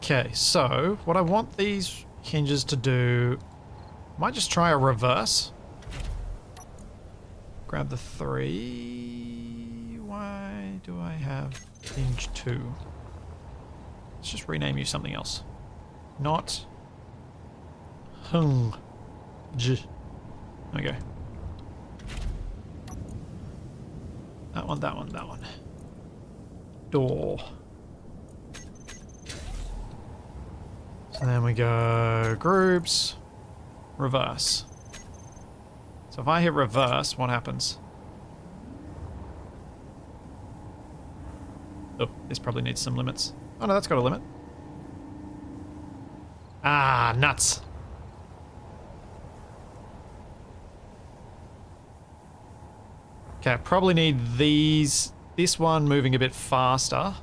Okay, so what I want these hinges to do, might just try a reverse. Grab the 3. Why do I have hinge 2? Let's just rename you something else. Not hung. Okay. That one, that one, that one. Door. So then we go groups, reverse. So if I hit reverse, what happens? Oh, this probably needs some limits. Oh no, that's got a limit. Ah, nuts. Okay, I probably need this one moving a bit faster.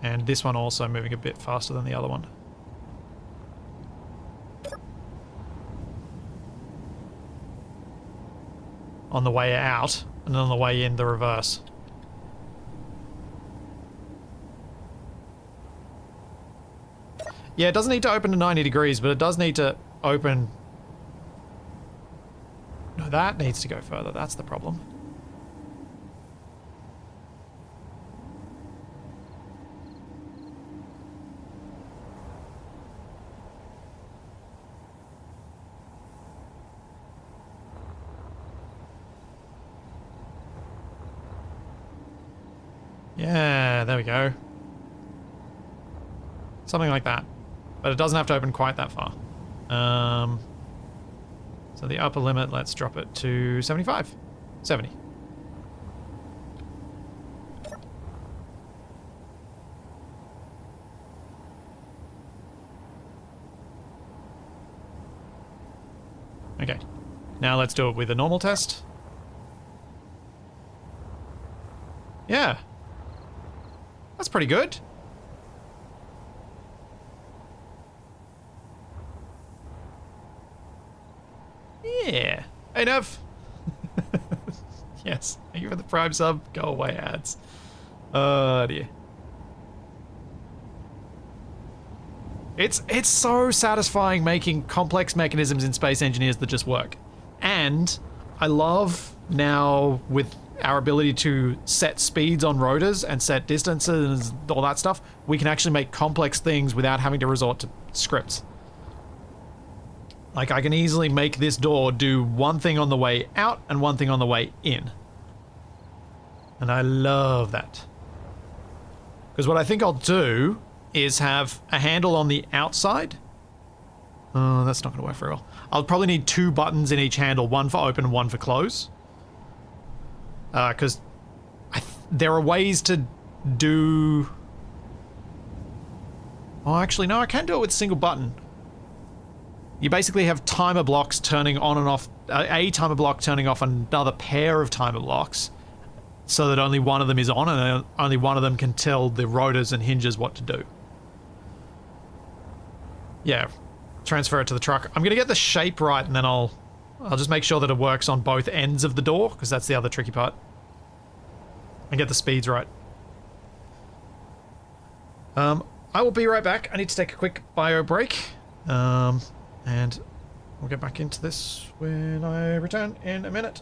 And this one also moving a bit faster than the other one. On the way out, and on the way in, the reverse. Yeah, it doesn't need to open to 90 degrees, but it does need to open... No, that needs to go further. That's the problem. Yeah, there we go. Something like that. But it doesn't have to open quite that far. So the upper limit, let's drop it to 75. 70. Okay. Now let's do it with a normal test. Yeah. That's pretty good. Yeah. Hey, Nev. Yes. Thank you for the Prime sub. Go away, ads. Oh, dear. It's so satisfying making complex mechanisms in Space Engineers that just work. And I love now with our ability to set speeds on rotors and set distances and all that stuff, we can actually make complex things without having to resort to scripts. Like I can easily make this door do one thing on the way out and one thing on the way in. And I love that. Because what I think I'll do is have a handle on the outside. Oh, that's not going to work very well. I'll probably need 2 buttons in each handle, one for open and one for close. Because there are ways to do... Oh, actually, no, I can do it with a single button. You basically have timer blocks turning on and off, a timer block turning off another pair of timer blocks, so that only one of them is on and only one of them can tell the rotors and hinges what to do. Yeah, transfer it to the truck. I'm going to get the shape right and then I'll just make sure that it works on both ends of the door, because that's the other tricky part. And get the speeds right. I will be right back. I need to take a quick bio break. And we'll get back into this when I return in a minute.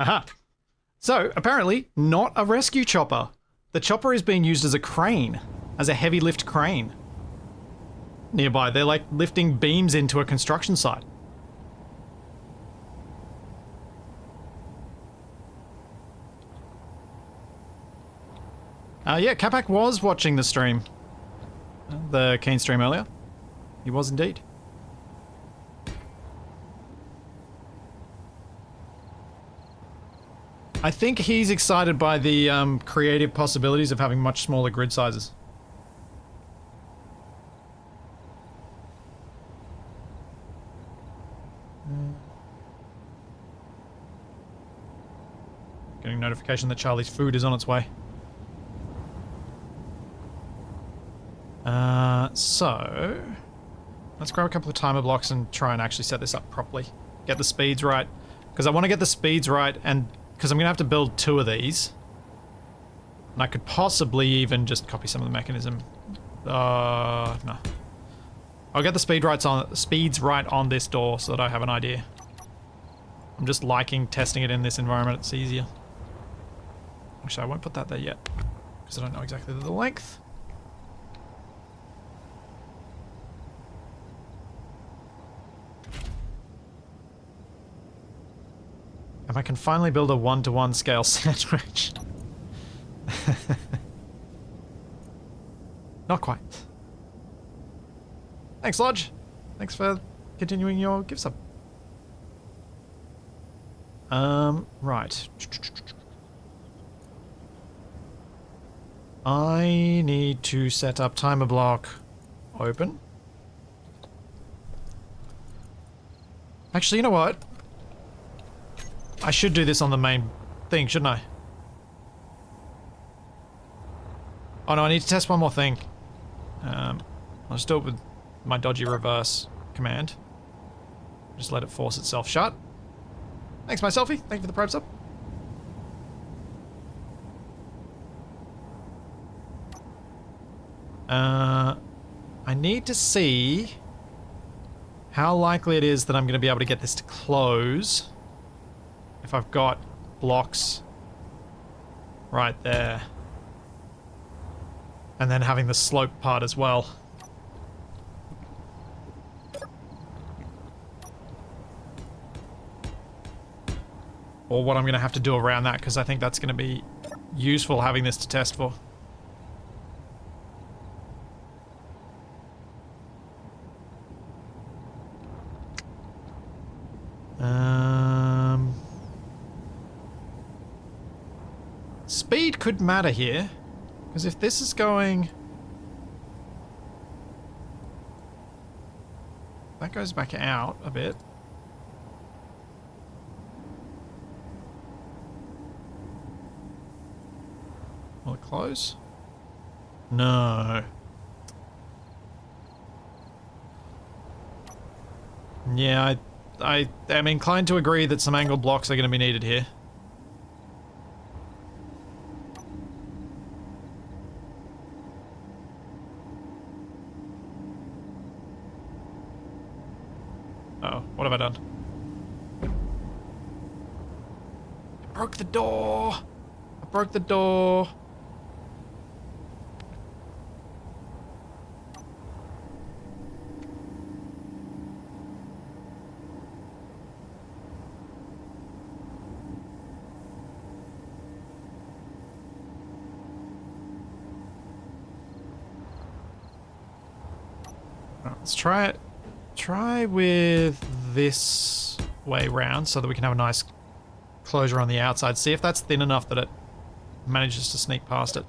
Aha. So, apparently, not a rescue chopper. The chopper is being used as a crane, as a heavy lift crane. Nearby, they're like lifting beams into a construction site. Yeah, Capac was watching the stream. The Keen stream earlier. He was indeed. I think he's excited by the creative possibilities of having much smaller grid sizes. Getting notification that Charlie's food is on its way. So let's grab a couple of timer blocks and try and actually set this up properly. Get the speeds right. Because I want to get the speeds right, and because I'm going to have to build 2 of these. And I could possibly even just copy some of the mechanism. No. I'll get the speeds right on this door so that I have an idea. I'm just liking testing it in this environment, it's easier. Actually, I won't put that there yet, because I don't know exactly the length. If I can finally build a 1-to-1 scale sandwich. Not quite. Thanks, Lodge. Thanks for continuing your gift sub. Right. I need to set up timer block open. Actually, you know what? I should do this on the main thing, shouldn't I? Oh no, I need to test one more thing. I'll just do it with my dodgy reverse command. Just let it force itself shut. Thanks, my selfie. Thank you for the probe sub. I need to see how likely it is that I'm going to be able to get this to close if I've got blocks right there. And then having the slope part as well. Or what I'm going to have to do around that, because I think that's going to be useful having this to test for. Speed could matter here, because if this is going... That goes back out a bit. Will it close? No. Yeah, I am inclined to agree that some angled blocks are going to be needed here. Uh-oh, what have I done? I broke the door! I broke the door! Let's try it. Try with this way round so that we can have a nice closure on the outside. See if that's thin enough that it manages to sneak past it.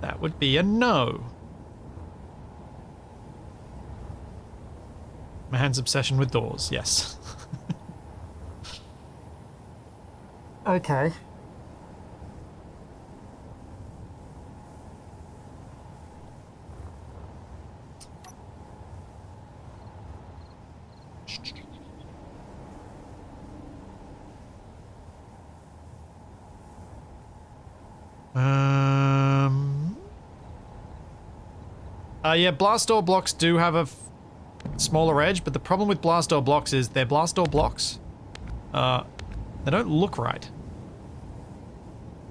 That would be a no. Man's obsession with doors, yes. Okay. Yeah, blast door blocks do have a smaller edge, but the problem with blast door blocks is they're blast door blocks. They don't look right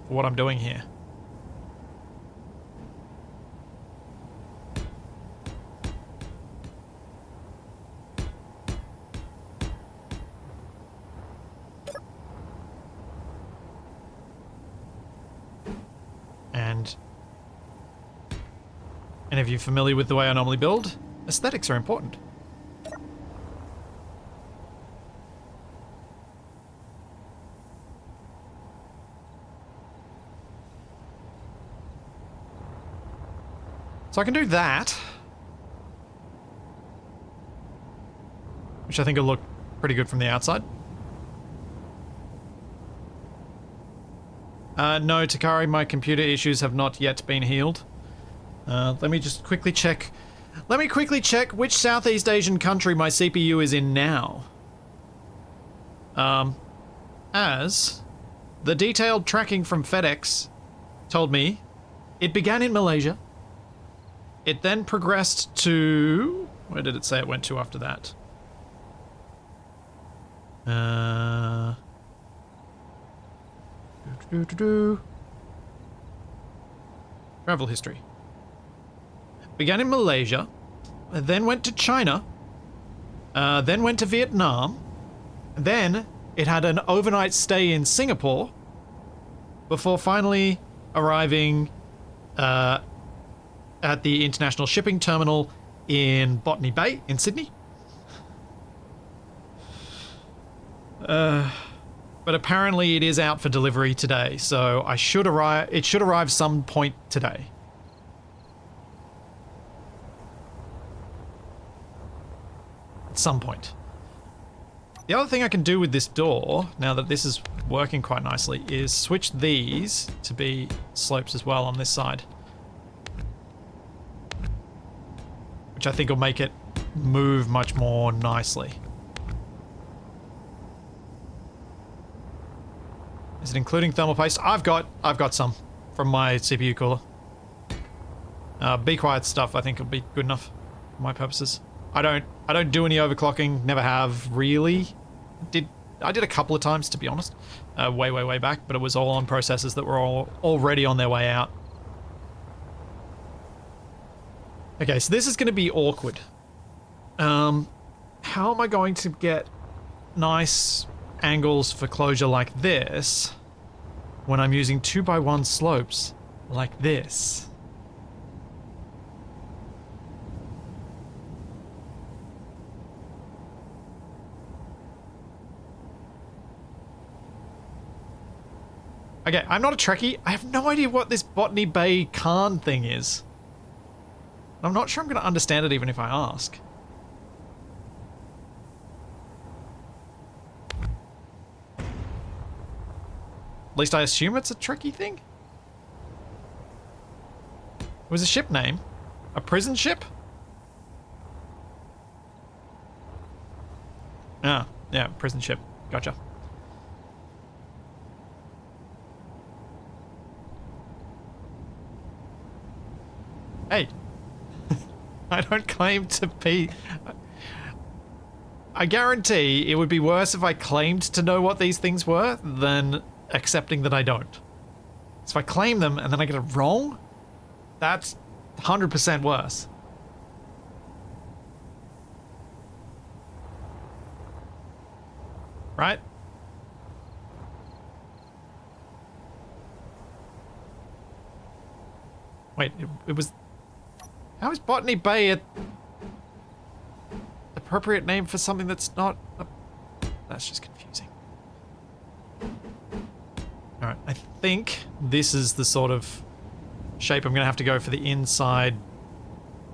for what I'm doing here. And if you're familiar with the way I normally build, aesthetics are important. So I can do that, which I think will look pretty good from the outside. No, Takari, my computer issues have not yet been healed. Let me just quickly check. Let me quickly check which Southeast Asian country my CPU is in now. As the detailed tracking from FedEx told me, it began in Malaysia. It then progressed to... Where did it say it went to after that? Travel history. Began in Malaysia, then went to China, then went to Vietnam, then it had an overnight stay in Singapore, before finally arriving at the International Shipping Terminal in Botany Bay in Sydney. But apparently it is out for delivery today, so it should arrive some point today. At some point. The other thing I can do with this door, now that this is working quite nicely, is switch these to be slopes as well on this side. Which I think will make it move much more nicely. Is it including thermal paste? I've got some from my CPU cooler. Be quiet stuff I think will be good enough for my purposes. I don't do any overclocking, never have really. I did a couple of times to be honest. Way back, but it was all on processors that were already on their way out. Okay, so this is going to be awkward. How am I going to get nice angles for closure like this when I'm using 2x1 slopes like this? Okay, I'm not a Trekkie. I have no idea what this Botany Bay Khan thing is. I'm not sure I'm going to understand it even if I ask. At least I assume it's a Trekkie thing? It was a ship name? A prison ship? Ah, yeah, prison ship. Gotcha. Hey. I don't claim to be... I guarantee it would be worse if I claimed to know what these things were than accepting that I don't. So if I claim them and then I get it wrong, that's 100% worse. Right? Wait, it was... How is Botany Bay an appropriate name for something that's not... That's just confusing. Alright, I think this is the sort of shape I'm going to have to go for the inside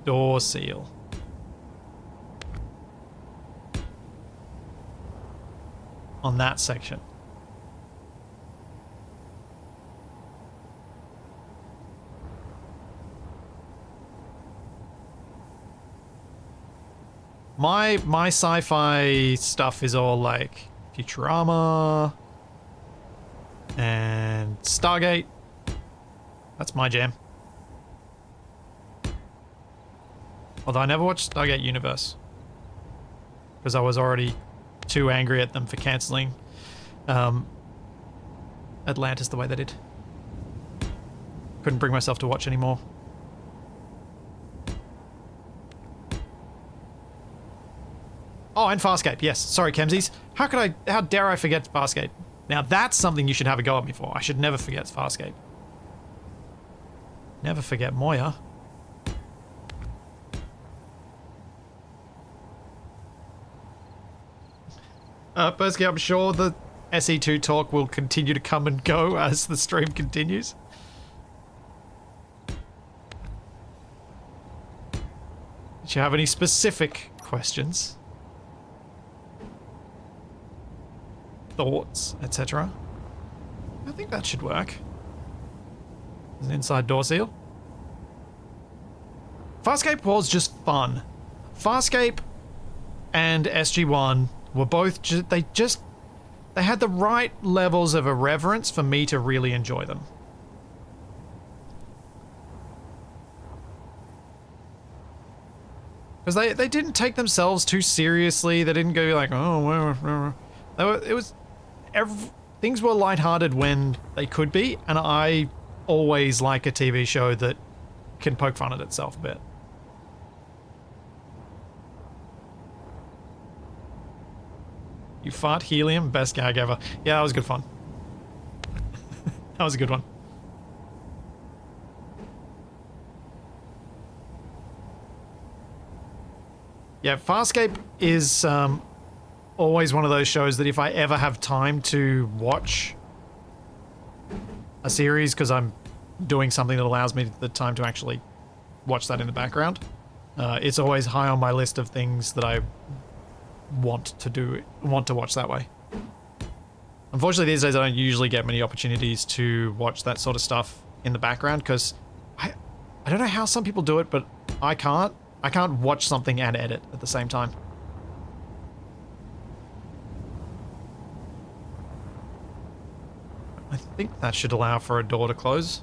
door seal. On that section. My sci-fi stuff is all like Futurama and Stargate. That's my jam. Although I never watched Stargate Universe because I was already too angry at them for cancelling Atlantis the way they did. Couldn't bring myself to watch anymore. Oh, and Farscape, yes. Sorry, Kemsies. How dare I forget Farscape? Now that's something you should have a go at me for. I should never forget Farscape. Never forget Moya. Persky, I'm sure the SE2 talk will continue to come and go as the stream continues. Did you have any specific questions? thoughts, etc. I think that should work. There's an inside door seal. Farscape was just fun. Farscape and SG1 were both they had the right levels of irreverence for me to really enjoy them. Because they didn't take themselves too seriously. They didn't go like, oh, things were lighthearted when they could be, and I always like a TV show that can poke fun at itself a bit. You fart helium, best gag ever. Yeah, that was good fun. That was a good one. Yeah, Farscape is always one of those shows that if I ever have time to watch a series, because I'm doing something that allows me the time to actually watch that in the background, it's always high on my list of things that I want to watch that way. Unfortunately, these days I don't usually get many opportunities to watch that sort of stuff in the background, because I don't know how some people do it, but I can't. I can't watch something and edit at the same time. I think that should allow for a door to close.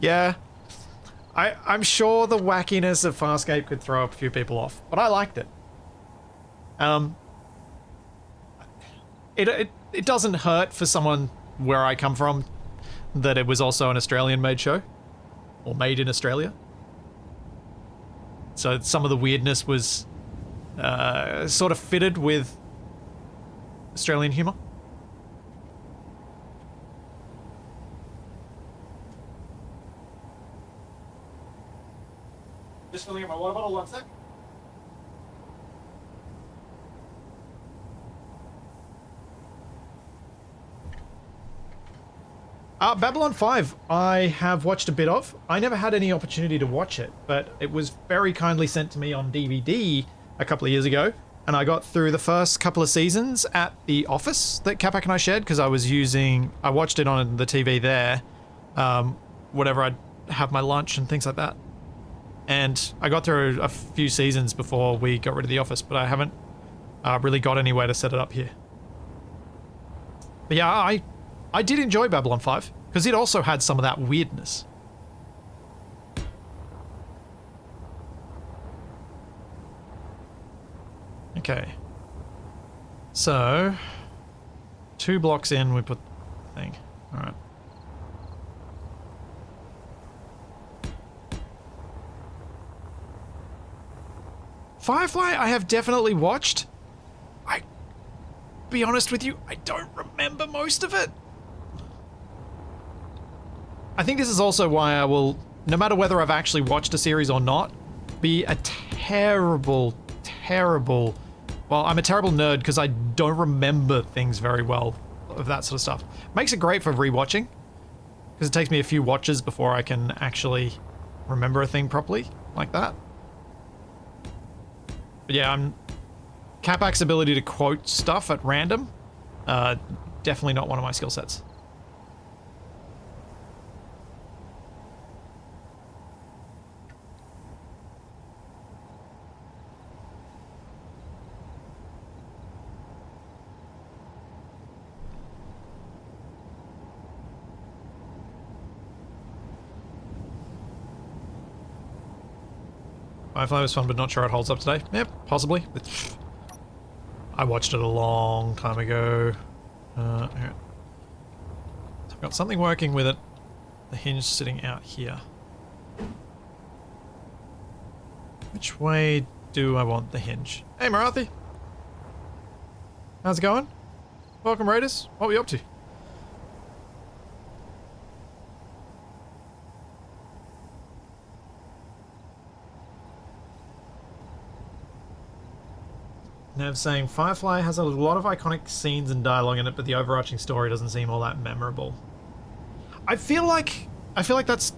Yeah. I'm sure the wackiness of Farscape could throw a few people off, but I liked it. It doesn't hurt for someone where I come from that it was also an Australian-made show, or made in Australia. So some of the weirdness was sort of fitted with Australian humour. Just filling up my water bottle, 1 sec. Babylon 5, I have watched a bit of. I never had any opportunity to watch it, but it was very kindly sent to me on DVD a couple of years ago, and I got through the first couple of seasons at the office that Capac and I shared, because I watched it on the TV there, whenever I'd have my lunch and things like that. And I got through a few seasons before we got rid of the office, but I haven't really got anywhere to set it up here. But yeah, I did enjoy Babylon 5, because it also had some of that weirdness. Okay. So, 2 blocks in, we put the thing. Alright. Firefly, I have definitely watched. Be honest with you, I don't remember most of it. I think this is also why I will, no matter whether I've actually watched a series or not, be a terrible, well, I'm a terrible nerd because I don't remember things very well of that sort of stuff. Makes it great for rewatching, because it takes me a few watches before I can actually remember a thing properly, like that. But yeah, Capac's ability to quote stuff at random, definitely not one of my skill sets. Firefly was fun, but not sure it holds up today. Yep, possibly. I watched it a long time ago. Here. So I've got something working with it. The hinge sitting out here. Which way do I want the hinge? Hey, Marathi! How's it going? Welcome, Raiders. What are we up to? Nev saying Firefly has a lot of iconic scenes and dialogue in it, but the overarching story doesn't seem all that memorable. I feel like that's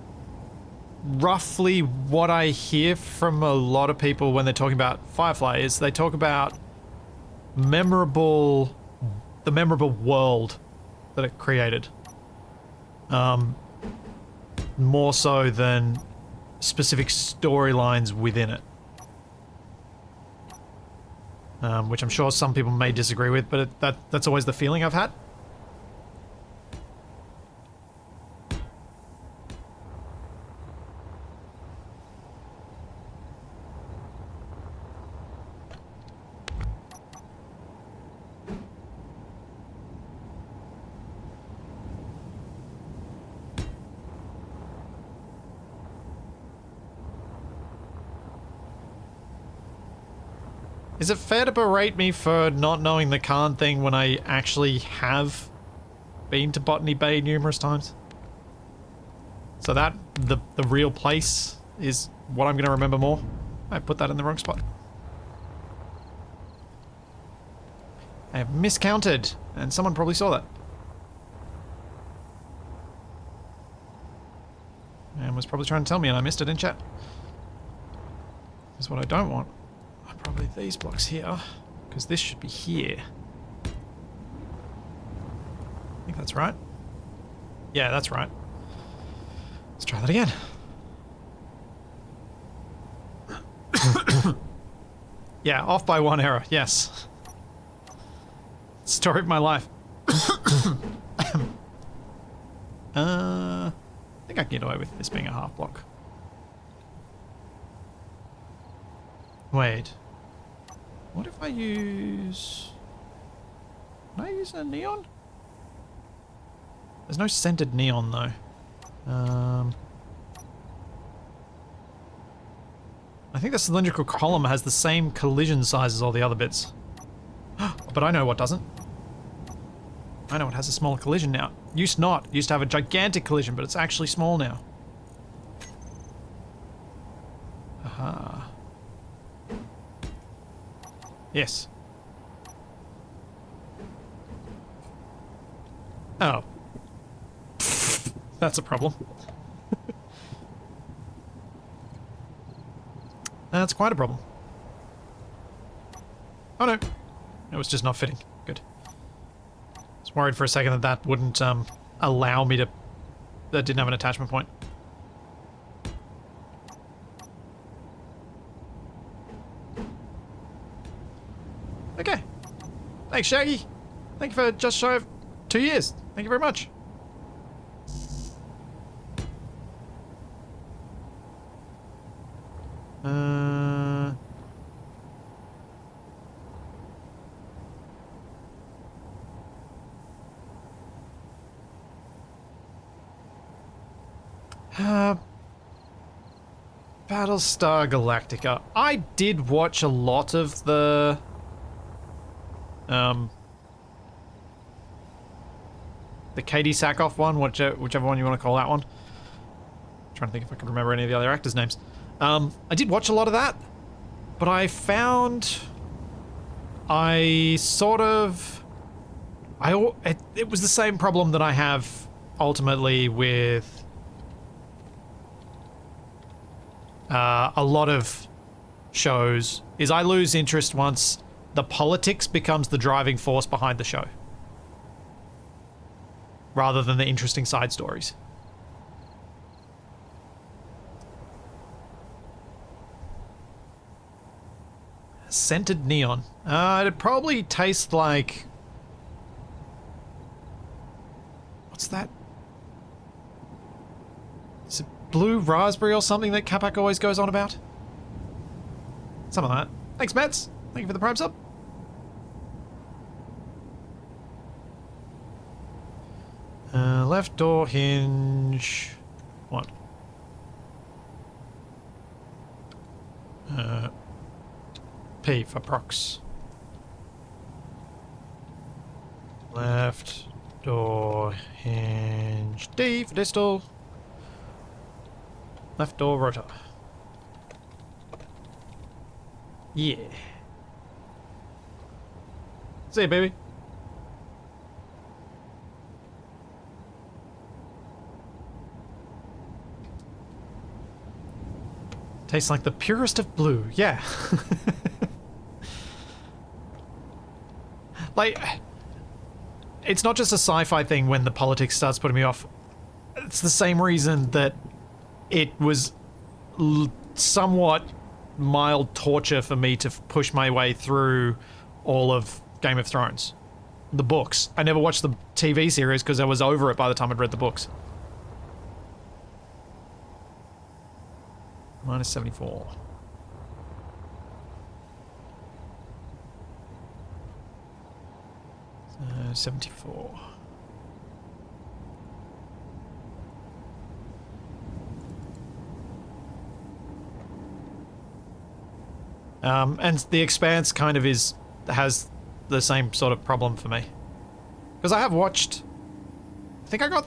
roughly what I hear from a lot of people when they're talking about Firefly. Is they talk about the memorable world that it created, more so than specific storylines within it. Which I'm sure some people may disagree with, but that's always the feeling I've had. Is it fair to berate me for not knowing the Khan thing when I actually have been to Botany Bay numerous times? So that, the real place, is what I'm going to remember more? I put that in the wrong spot. I have miscounted, and someone probably saw that. And was probably trying to tell me, and I missed it in chat. Because what I don't want are probably these blocks here, because this should be here. I think that's right. Yeah, that's right. Let's try that again. Yeah, off by one error, yes. Story of my life. I think I can get away with this being a half block. Wait. What if I use... Can I use a neon? There's no centered neon though. I think the cylindrical column has the same collision size as all the other bits. But I know what doesn't. I know it has a smaller collision now. Used not. Used to have a gigantic collision, but it's actually small now. Aha. Yes. Oh. That's a problem. That's quite a problem. Oh no. It was just not fitting. Good. I was worried for a second that that wouldn't allow me to... That didn't have an attachment point. Okay. Thanks, Shaggy. Thank you for just shy of 2 years. Thank you very much. Battlestar Galactica. I did watch a lot of the Katie Sackhoff one, whichever one you want to call that one. I'm trying to think if I can remember any of the other actors' names. I did watch a lot of that, but I found it was the same problem that I have ultimately with a lot of shows, is I lose interest once the politics becomes the driving force behind the show, rather than the interesting side stories. Scented neon. It'd probably taste like... What's that? Is it blue raspberry or something that Capac always goes on about? Something like that. Thanks, Mets. Thank you for the prime sub. Left door hinge. What? P for prox. Left door hinge. D for distal. Left door rotor. See you, baby. Tastes like the purest of blue. Yeah. Like, it's not just a sci-fi thing when the politics starts putting me off. It's the same reason that it was somewhat mild torture for me to push my way through all of Game of Thrones. The books. I never watched the TV series because I was over it by the time I'd read the books. Minus 74. 74. And the Expanse kind of has the same sort of problem for me. Because I have watched, I think I got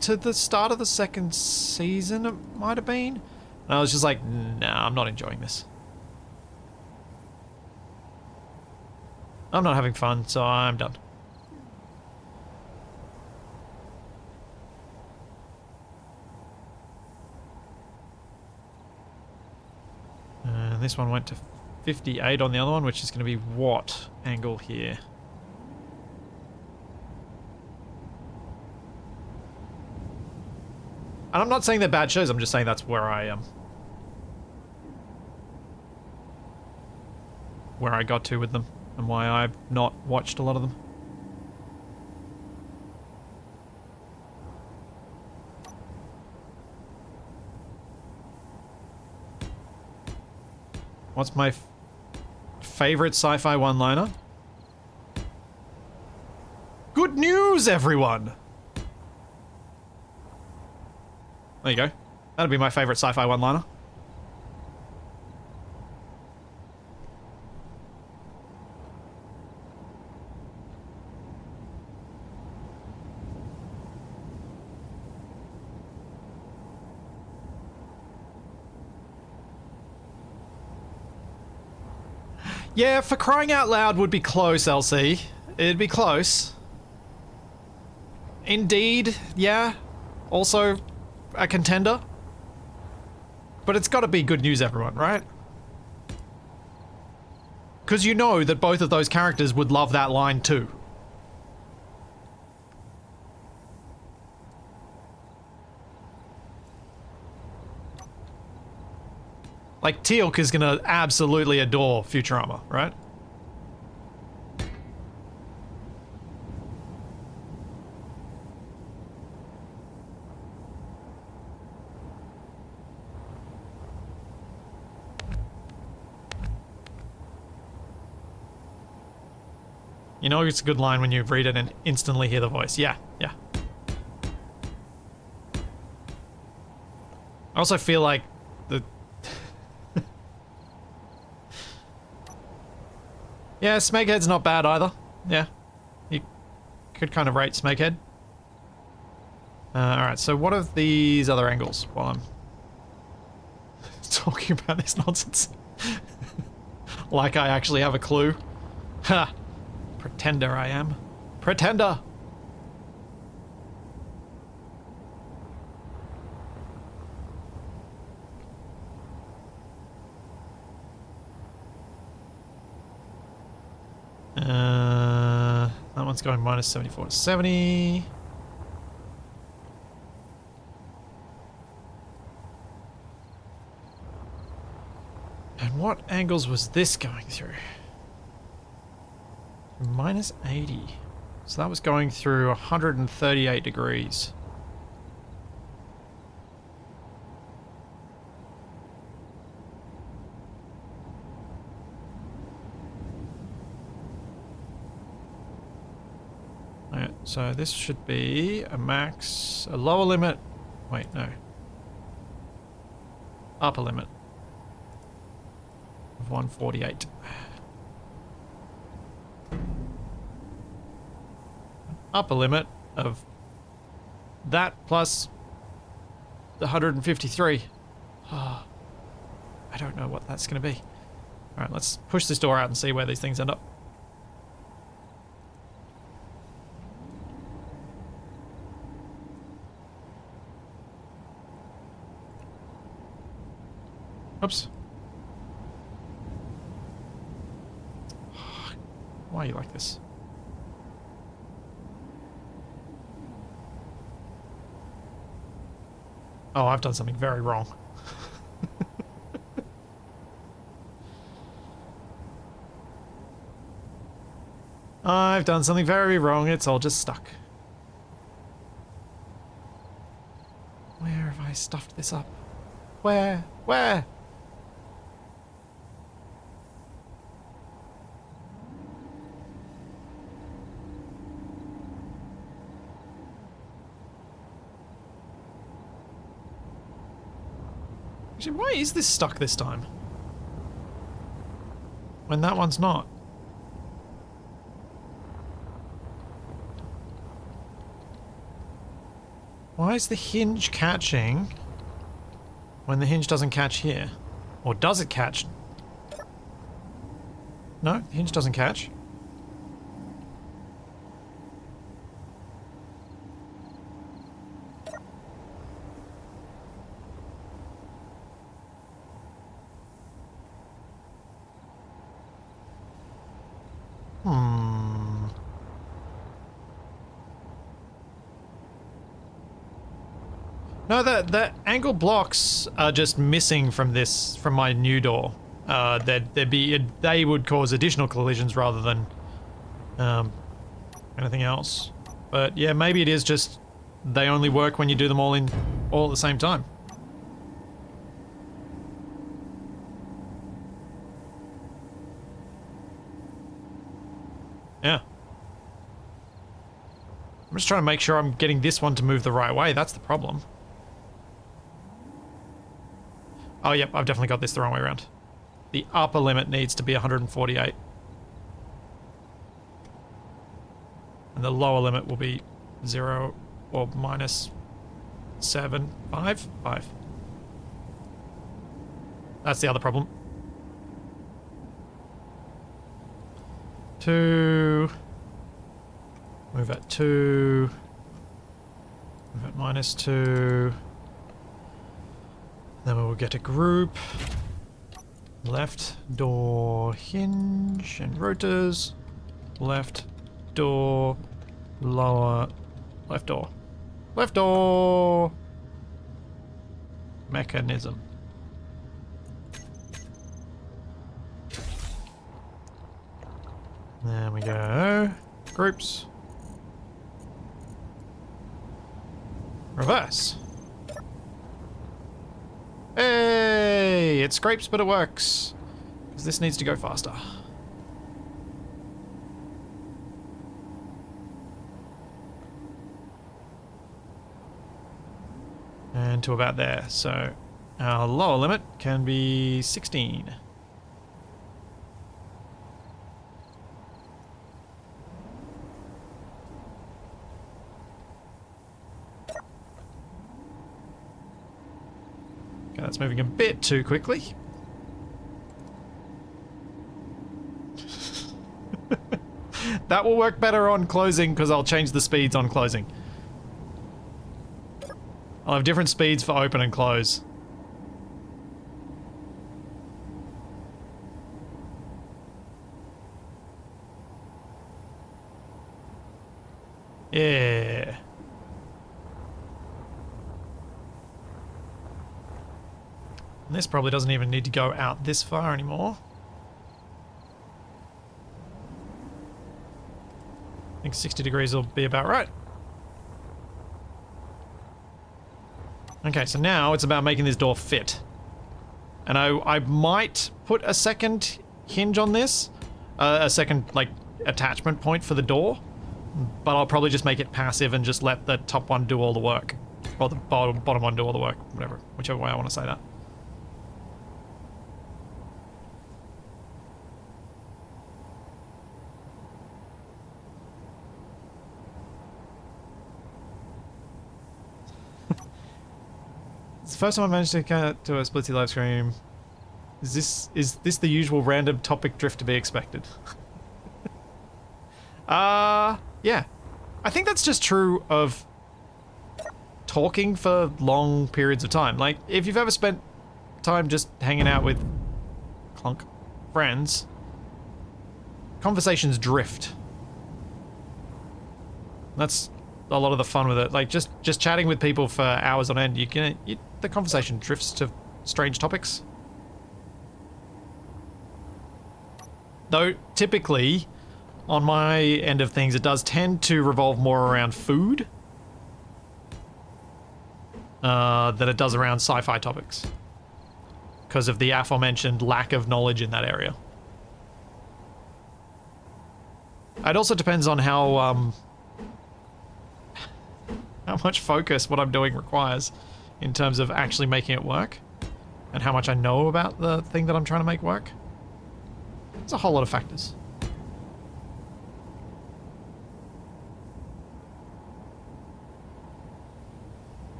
to the start of the second season, it might have been. And I was just like, nah, I'm not enjoying this. I'm not having fun, so I'm done. And this one went to 58 on the other one, which is going to be what angle here? And I'm not saying they're bad shows, I'm just saying that's where I am. Where I got to with them, and why I've not watched a lot of them. What's my favorite sci-fi one-liner? Good news, everyone! There you go. That'd be my favorite sci-fi one-liner. Yeah, for crying out loud would be close, LC. It'd be close. Indeed, yeah. Also a contender. But it's got to be good news, everyone, right? Because you know that both of those characters would love that line too. Like, Teal'c is gonna absolutely adore Futurama, right? You know it's a good line when you read it and instantly hear the voice. Yeah, yeah. I also feel like the... Yeah, Smeghead's not bad either. Yeah. You could kind of rate Smeghead. Alright, so what are these other angles while I'm talking about this nonsense? Like I actually have a clue. Ha! Pretender I am. Pretender! That one's going minus 74 to 70. And what angles was this going through? Minus 80. So that was going through 138 degrees. Alright, so this should be a max, a lower limit. Wait, no. Upper limit of 148. Upper limit of that plus the 153. Oh, I don't know what that's going to be. Alright, let's push this door out and see where these things end up. Oops. Why are you like this? Oh, I've done something very wrong. I've done something very wrong. It's all just stuck. Where have I stuffed this up? Where? Where? Actually, why is this stuck this time? When that one's not. Why is the hinge catching when the hinge doesn't catch here? Or does it catch? No, the hinge doesn't catch. No, the angle blocks are just missing from this, from my new door. They would cause additional collisions rather than anything else. But yeah, maybe it is just they only work when you do them all at the same time. Yeah. I'm just trying to make sure I'm getting this one to move the right way. That's the problem. Oh, yep, I've definitely got this the wrong way around. The upper limit needs to be 148. And the lower limit will be 0 or minus 7, 5? 5. That's the other problem. 2. Move at 2. Move at minus 2. Then we will get a group. Left door hinge and rotors. Left door lower. Left door. Left door mechanism. There we go. Groups. Reverse. Hey! It scrapes, but it works. Because this needs to go faster. And to about there. So our lower limit can be 16. Okay, that's moving a bit too quickly. That will work better on closing because I'll change the speeds on closing. I'll have different speeds for open and close. Yeah. And this probably doesn't even need to go out this far anymore. I think 60 degrees will be about right. Okay, so now it's about making this door fit. And I might put a second hinge on this. A second, like, attachment point for the door. But I'll probably just make it passive and just let the top one do all the work. Or the bottom one do all the work. Whatever. Whichever way I want to say that. It's the first time I managed to get to a splitsy live stream. Is this the usual random topic drift to be expected? Yeah. I think that's just true of talking for long periods of time. Like, if you've ever spent time just hanging out with clunk friends, conversations drift. That's a lot of the fun with it. Like just chatting with people for hours on end, the conversation drifts to strange topics. Though typically, on my end of things, it does tend to revolve more around food than it does around sci-fi topics, because of the aforementioned lack of knowledge in that area. It also depends on how much focus what I'm doing requires in terms of actually making it work, and how much I know about the thing that I'm trying to make work. It's a whole lot of factors.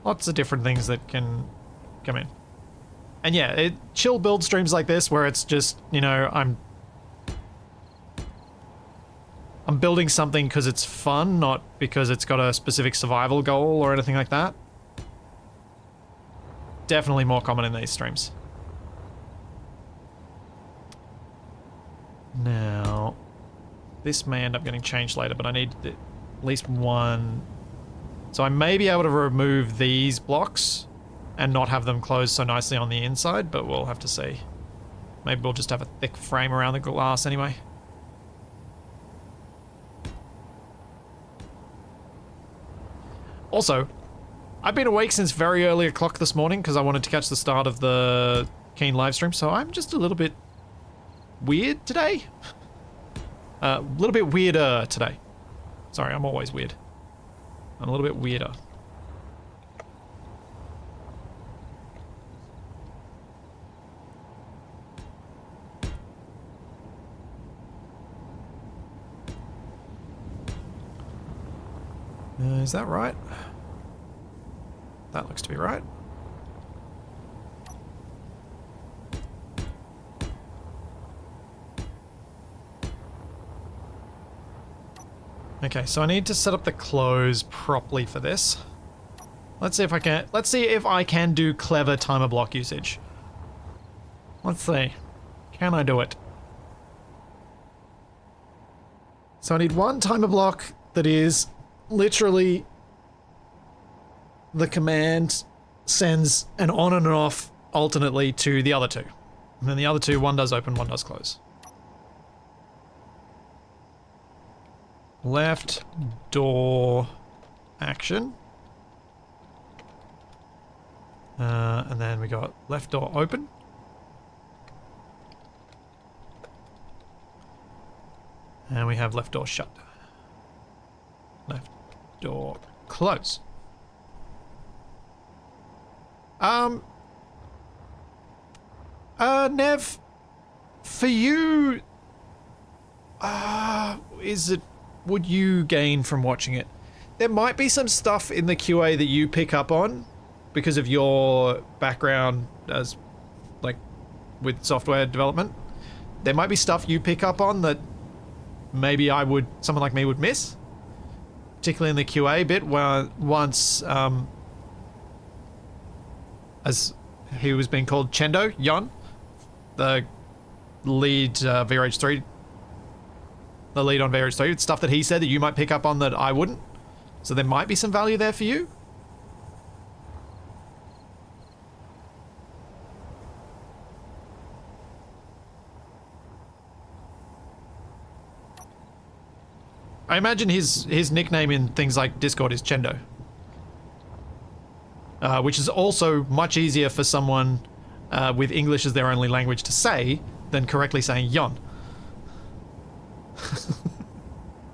Lots of different things that can come in. And yeah, chill build streams like this where it's just, you know, I'm building something because it's fun, not because it's got a specific survival goal or anything like that. Definitely more common in these streams. Now, this may end up getting changed later, but I need at least one. So I may be able to remove these blocks and not have them closed so nicely on the inside, but we'll have to see. Maybe we'll just have a thick frame around the glass anyway. Also, I've been awake since very early o'clock this morning because I wanted to catch the start of the Keen live stream, so I'm just a little bit weird today. A little bit weirder today. Sorry, I'm always weird. I'm a little bit weirder. Is that right? That looks to be right. Okay, so I need to set up the close properly for this. Let's see if I can do clever timer block usage. Let's see. Can I do it? So I need one timer block that is literally the command sends an on and an off alternately to the other two. And then the other two, one does open, one does close. Left door action. And then we got left door open. And we have left door shut. Left door close. Nev, for you, would you gain from watching it? There might be some stuff in the QA that you pick up on because of your background as, like, with software development. There might be stuff you pick up on that maybe someone like me would miss. Particularly in the QA bit, where once, as he was being called, Chendo, Yon, the lead VRH3, the lead on VRH3, it's stuff that he said that you might pick up on that I wouldn't. So there might be some value there for you. I imagine his nickname in things like Discord is Chendo. Which is also much easier for someone with English as their only language to say than correctly saying Yon.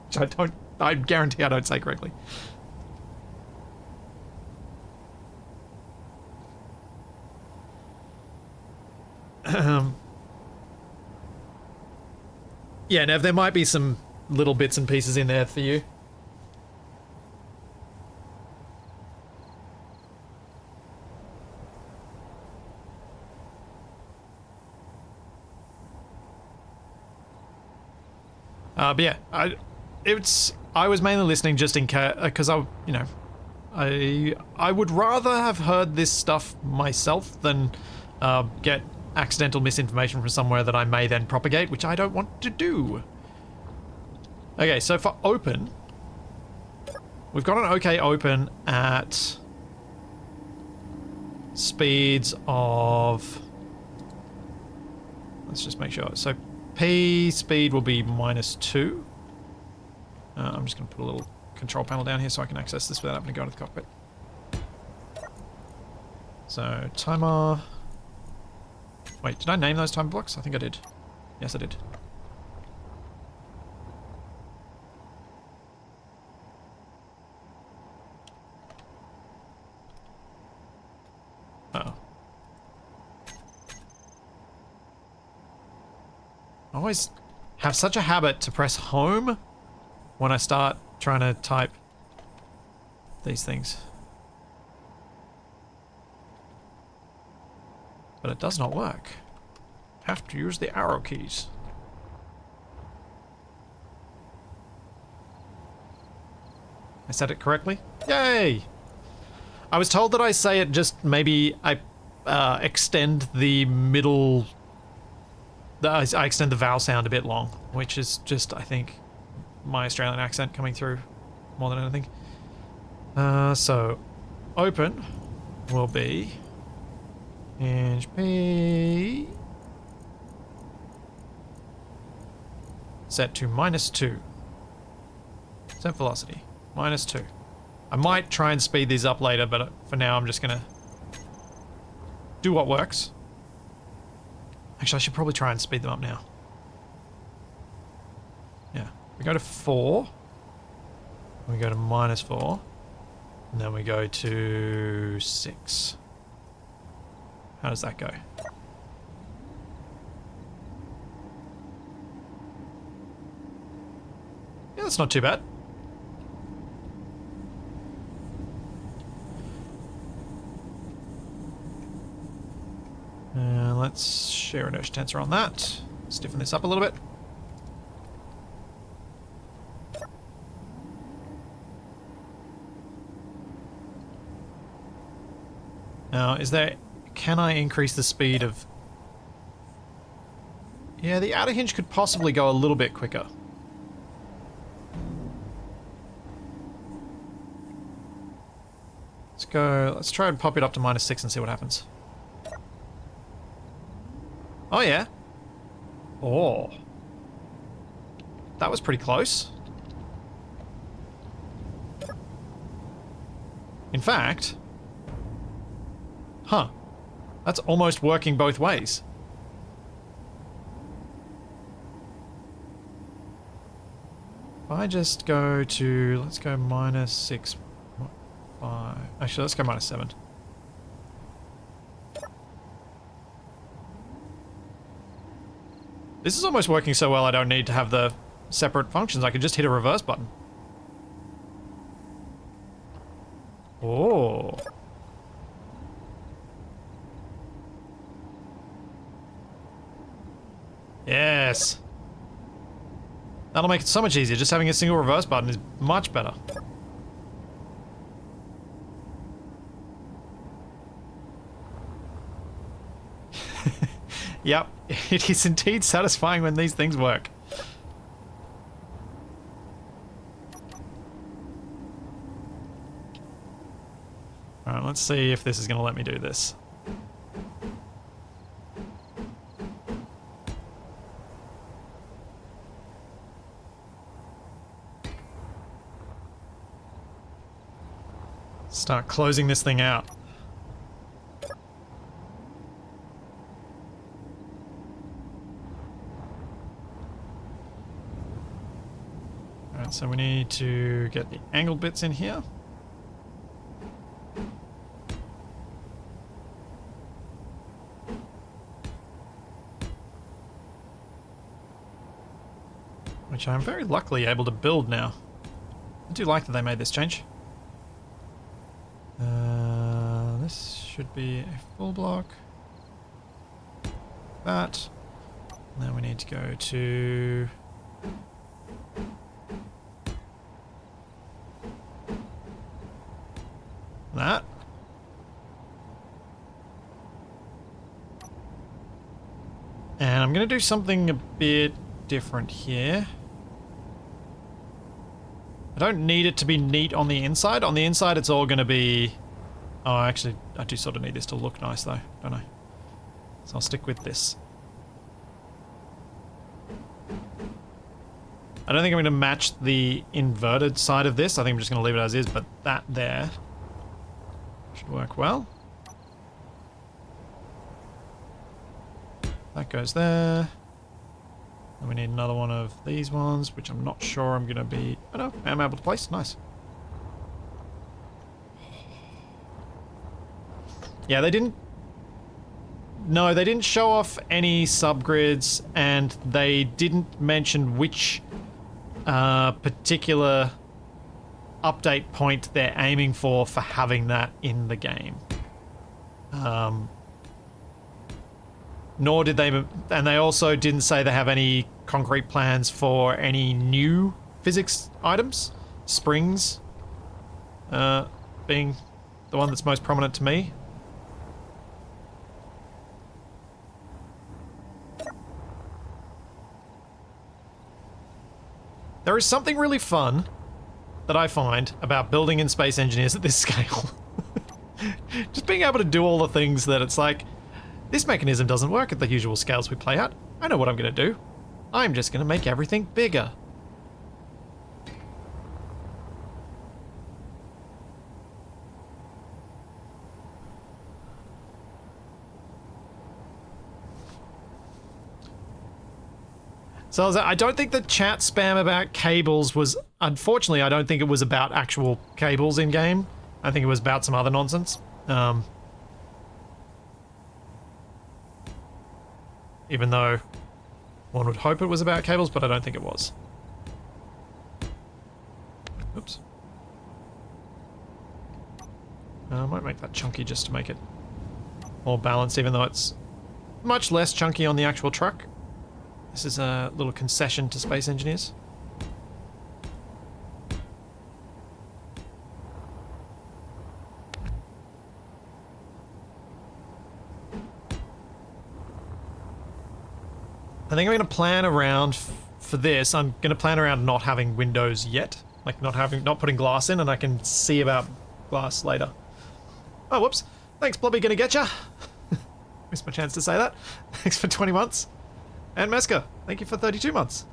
Which I guarantee I don't say correctly. Yeah, Nev, there might be some little bits and pieces in there for you. But yeah, I was mainly listening just in case, because I would rather have heard this stuff myself than get accidental misinformation from somewhere that I may then propagate, which I don't want to do. Okay, so for open, we've got an okay open at speeds of, let's just make sure. So P speed will be -2. I'm just going to put a little control panel down here so I can access this without having to go into the cockpit. So timer. Wait, did I name those time blocks? I think I did. Yes, I did. Uh-oh. I always have such a habit to press home when I start trying to type these things. But it does not work. Have to use the arrow keys. I said it correctly? Yay! I was told that I say it just maybe I extend the middle... I extend the vowel sound a bit long, which is just, I think, my Australian accent coming through more than anything. So, open will be hinge P set to -2. Set velocity -2. I might try and speed these up later, but for now I'm just gonna do what works. Actually, I should probably try and speed them up now. Yeah, we go to 4. We go to -4. And then we go to 6. How does that go? Yeah, that's not too bad. Let's share inertia tensor on that. Stiffen this up a little bit. Now, can I increase the speed of... Yeah, the outer hinge could possibly go a little bit quicker. Let's try and pop it up to -6 and see what happens. Oh yeah. Oh. That was pretty close. In fact... Huh. That's almost working both ways. If I just go to... Let's go -6... 5... Actually, let's go -7. This is almost working so well I don't need to have the separate functions. I can just hit a reverse button. Oh. Yes. That'll make it so much easier. Just having a single reverse button is much better. Yep, it is indeed satisfying when these things work. Alright, let's see if this is going to let me do this. Start closing this thing out. Alright, so we need to get the angled bits in here. Which I'm very luckily able to build now. I do like that they made this change. This should be a full block. That. Now we need to go to And I'm going to do something a bit different here. I don't need it to be neat on the inside. On the inside, it's all going to be... Oh, actually, I do sort of need this to look nice, though, don't I? So I'll stick with this. I don't think I'm going to match the inverted side of this. I think I'm just going to leave it as is, but that there should work well. That goes there. And we need another one of these ones, which I'm not sure I'm going to be... Oh no, I am able to place. Nice. Yeah, they didn't... No, they didn't show off any subgrids, and they didn't mention which particular update point they're aiming for having that in the game. Nor did they... And they also didn't say they have any concrete plans for any new physics items. Springs being the one that's most prominent to me. There is something really fun that I find about building in Space Engineers at this scale. Just being able to do all the things that it's like, this mechanism doesn't work at the usual scales we play at. I know what I'm going to do. I'm just going to make everything bigger. So I don't think the chat spam about cables was... Unfortunately, I don't think it was about actual cables in-game. I think it was about some other nonsense. Even though one would hope it was about cables, but I don't think it was. Oops. I might make that chunky just to make it more balanced, even though it's much less chunky on the actual truck. This is a little concession to Space Engineers. I think I'm going to plan around for this. I'm going to plan around not having windows yet, like not putting glass in, and I can see about glass later. Oh, whoops! Thanks, Blobby. Gonna get ya. Missed my chance to say that. Thanks for 20 months. And Meska, thank you for 32 months.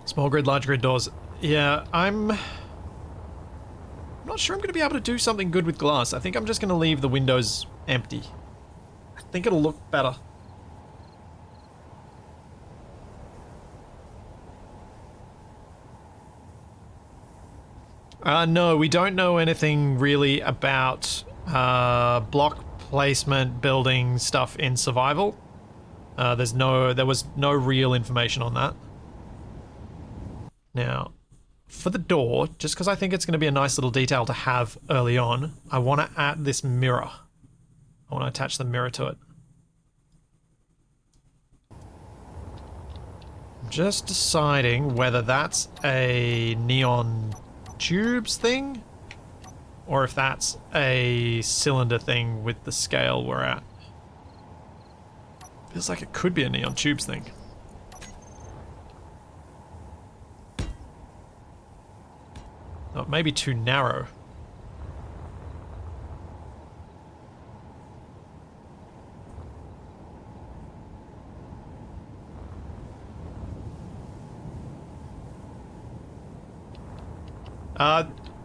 Small grid, large grid doors. Yeah, I'm not sure I'm going to be able to do something good with glass. I think I'm just going to leave the windows empty. I think it'll look better. No, we don't know anything really about block placement, building stuff in survival. There was no real information on that. Now, for the door, just because I think it's going to be a nice little detail to have early on, I want to add this mirror. I want to attach the mirror to it. I'm just deciding whether that's a neon tubes thing, or if that's a cylinder thing with the scale we're at. Feels like it could be a neon tubes thing. Oh, it may be too narrow.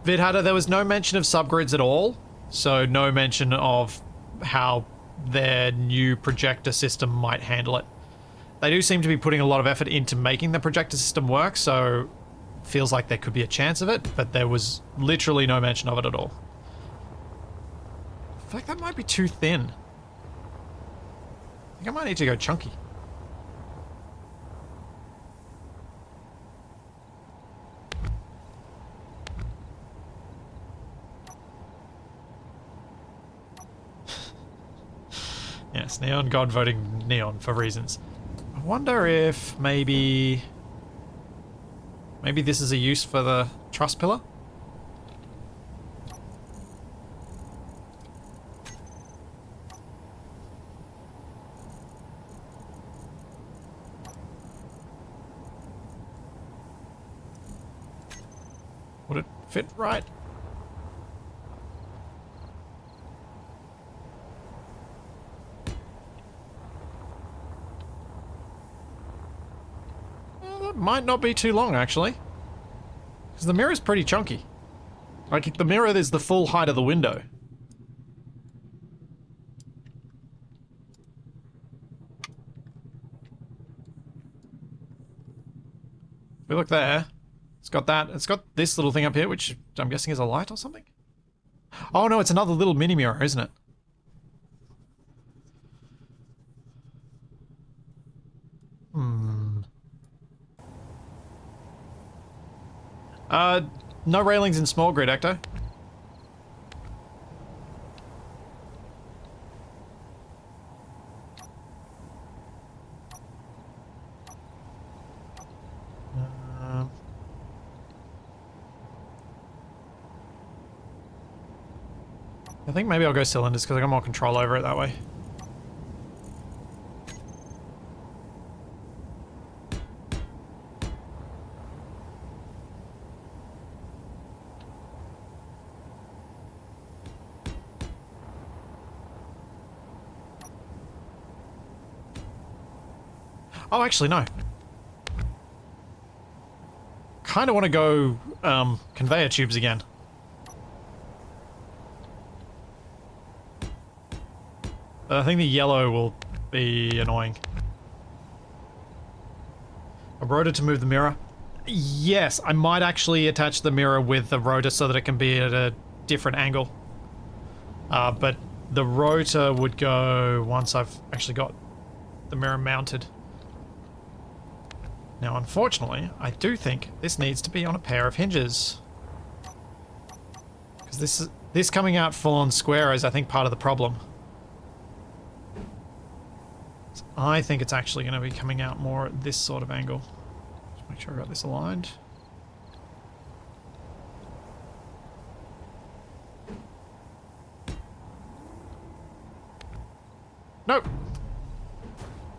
Vidhadder, there was no mention of subgrids at all, so no mention of how their new projector system might handle it. They do seem to be putting a lot of effort into making the projector system work, so feels like there could be a chance of it, but there was literally no mention of it at all. I feel like that might be too thin. I think I might need to go chunky. Yes, Neon God voting Neon for reasons. I wonder if maybe this is a use for the truss pillar? Would it fit right? That might not be too long, actually. Because the mirror's pretty chunky. Like, the mirror is the full height of the window. If we look there, it's got that. It's got this little thing up here, which I'm guessing is a light or something? Oh no, it's another little mini mirror, isn't it? No railings in small grid, Ecto. I think maybe I'll go cylinders because I got more control over it that way. Oh, actually, no. Kind of want to go conveyor tubes again. But I think the yellow will be annoying. A rotor to move the mirror. Yes, I might actually attach the mirror with the rotor so that it can be at a different angle. But the rotor would go once I've actually got the mirror mounted. Now, unfortunately, I do think this needs to be on a pair of hinges. Because this coming out full on square is, I think, part of the problem. So I think it's actually going to be coming out more at this sort of angle. Just make sure I got this aligned. Nope.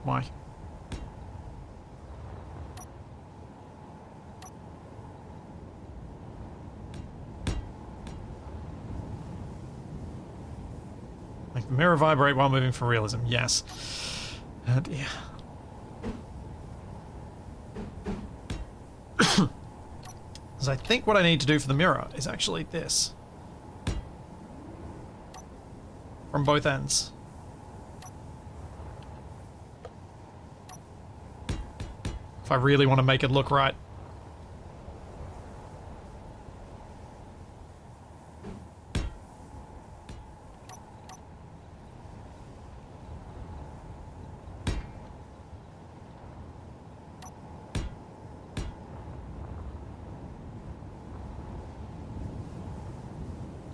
Why? Make the mirror vibrate while moving for realism. Yes. Oh dear. Because I think what I need to do for the mirror is actually this. From both ends. If I really want to make it look right.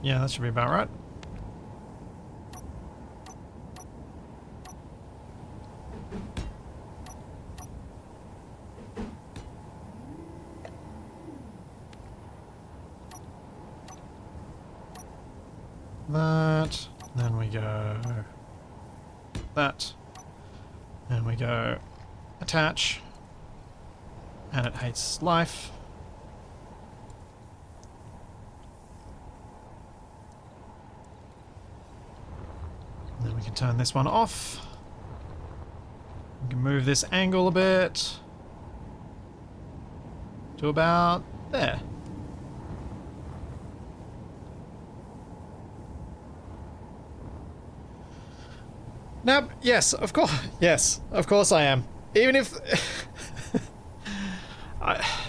Yeah, that should be about right. That, then we go that, and we go attach, and it hates life. And then we can turn this one off. We can move this angle a bit to about there. Now, yes, of course. Yes, of course I am. Even if...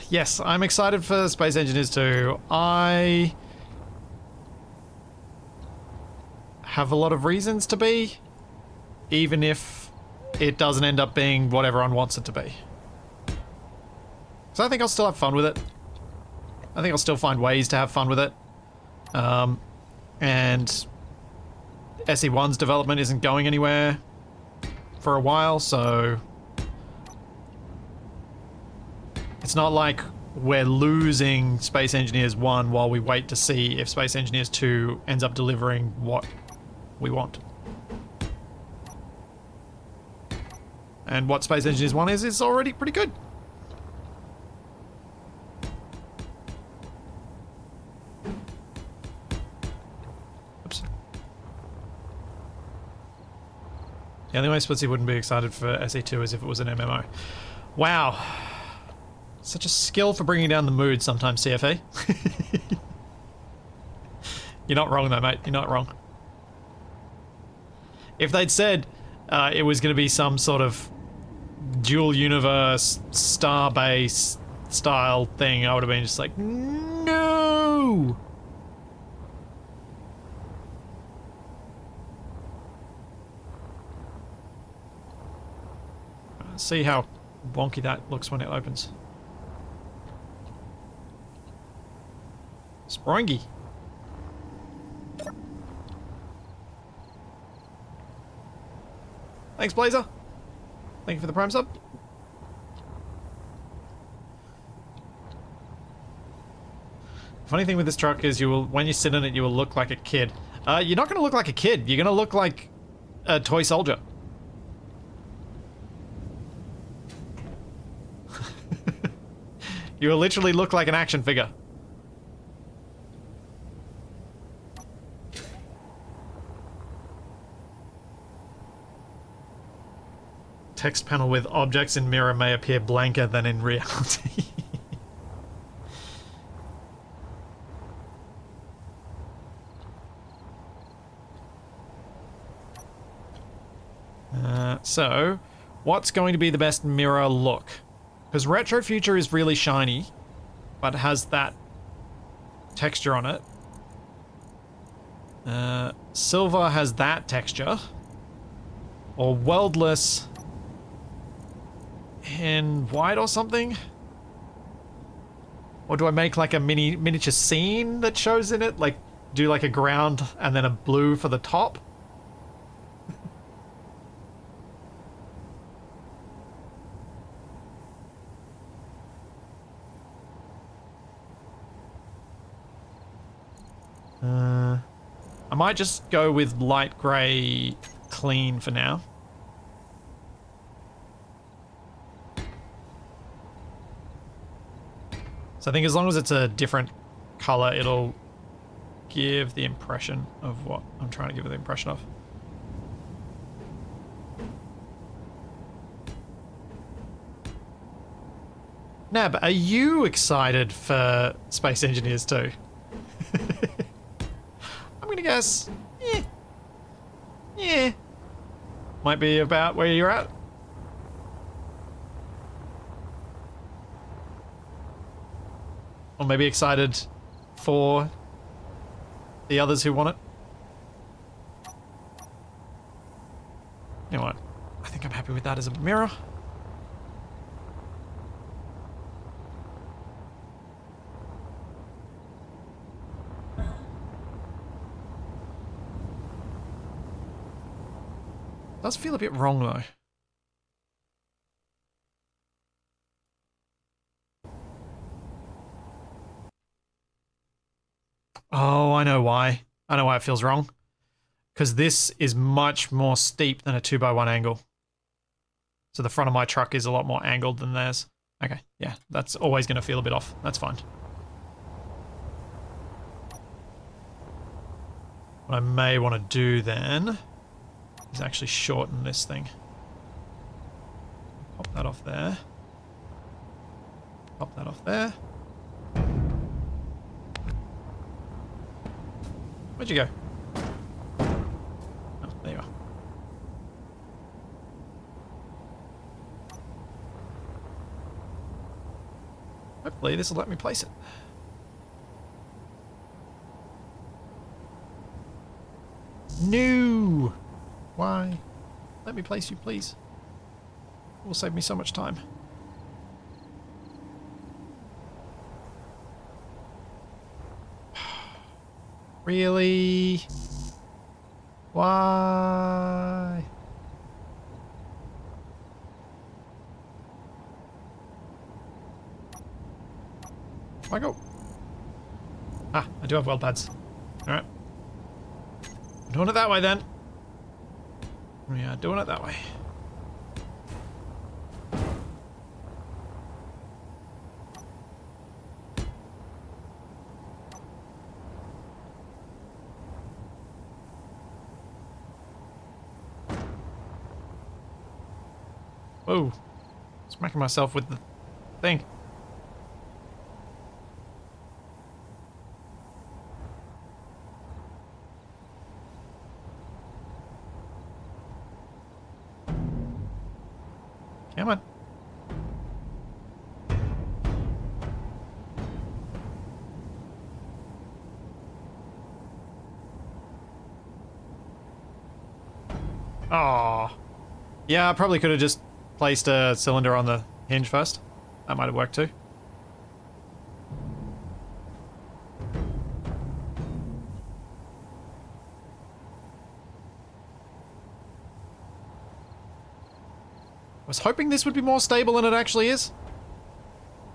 yes, I'm excited for Space Engineers 2. I have a lot of reasons to be, even if it doesn't end up being what everyone wants it to be. So I think I'll still have fun with it. I think I'll still find ways to have fun with it. And SE1's development isn't going anywhere. for a while, so it's not like we're losing Space Engineers 1 while we wait to see if Space Engineers 2 ends up delivering what we want. And what Space Engineers 1 is already pretty good. Oops. The only way Splitsy wouldn't be excited for SE2 is if it was an MMO. Wow. Such a skill for bringing down the mood sometimes, CFA. You're not wrong though, mate. You're not wrong. If they'd said it was going to be some sort of dual universe, Starbase style thing, I would have been just like, no! See how wonky that looks when it opens. Springy. Thanks, Blazer. Thank you for the Prime sub. Funny thing with this truck is you will, when you sit in it, you will look like a kid. You're not going to look like a kid. You're going to look like a toy soldier. You will literally look like an action figure. Text panel with objects in mirror may appear blanker than in reality. So, what's going to be the best mirror look? Because Retro Future is really shiny, but has that texture on it. Silver has that texture. Or Weldless in white or something? Or do I make like a miniature scene that shows in it? Like, do like a ground and then a blue for the top? I might just go with light grey clean for now. So I think as long as it's a different color, it'll give the impression of what I'm trying to give it the impression of. Nab, are you excited for Space Engineers 2? I'm gonna guess, yeah. Might be about where you're at. Or maybe excited for the others who want it. You know what? I think I'm happy with that as a mirror. Does feel a bit wrong though. Oh, I know why. I know why it feels wrong. Because this is much more steep than a 2x1 angle. So the front of my truck is a lot more angled than theirs. Okay, yeah, that's always going to feel a bit off. That's fine. What I may want to do then is actually shorten this thing. Pop that off there. Pop that off there. Where'd you go? Oh, there you are. Hopefully this will let me place it. No! Why? Let me place you, please. It will save me so much time. Really? Why? If I go... Ah, I do have weld pads. Alright. Doing it that way then. Yeah, doing it that way. Whoa. Smacking myself with the thing. Come on. Oh. Yeah, I probably could have just placed a cylinder on the hinge first. That might have worked too. I was hoping this would be more stable than it actually is.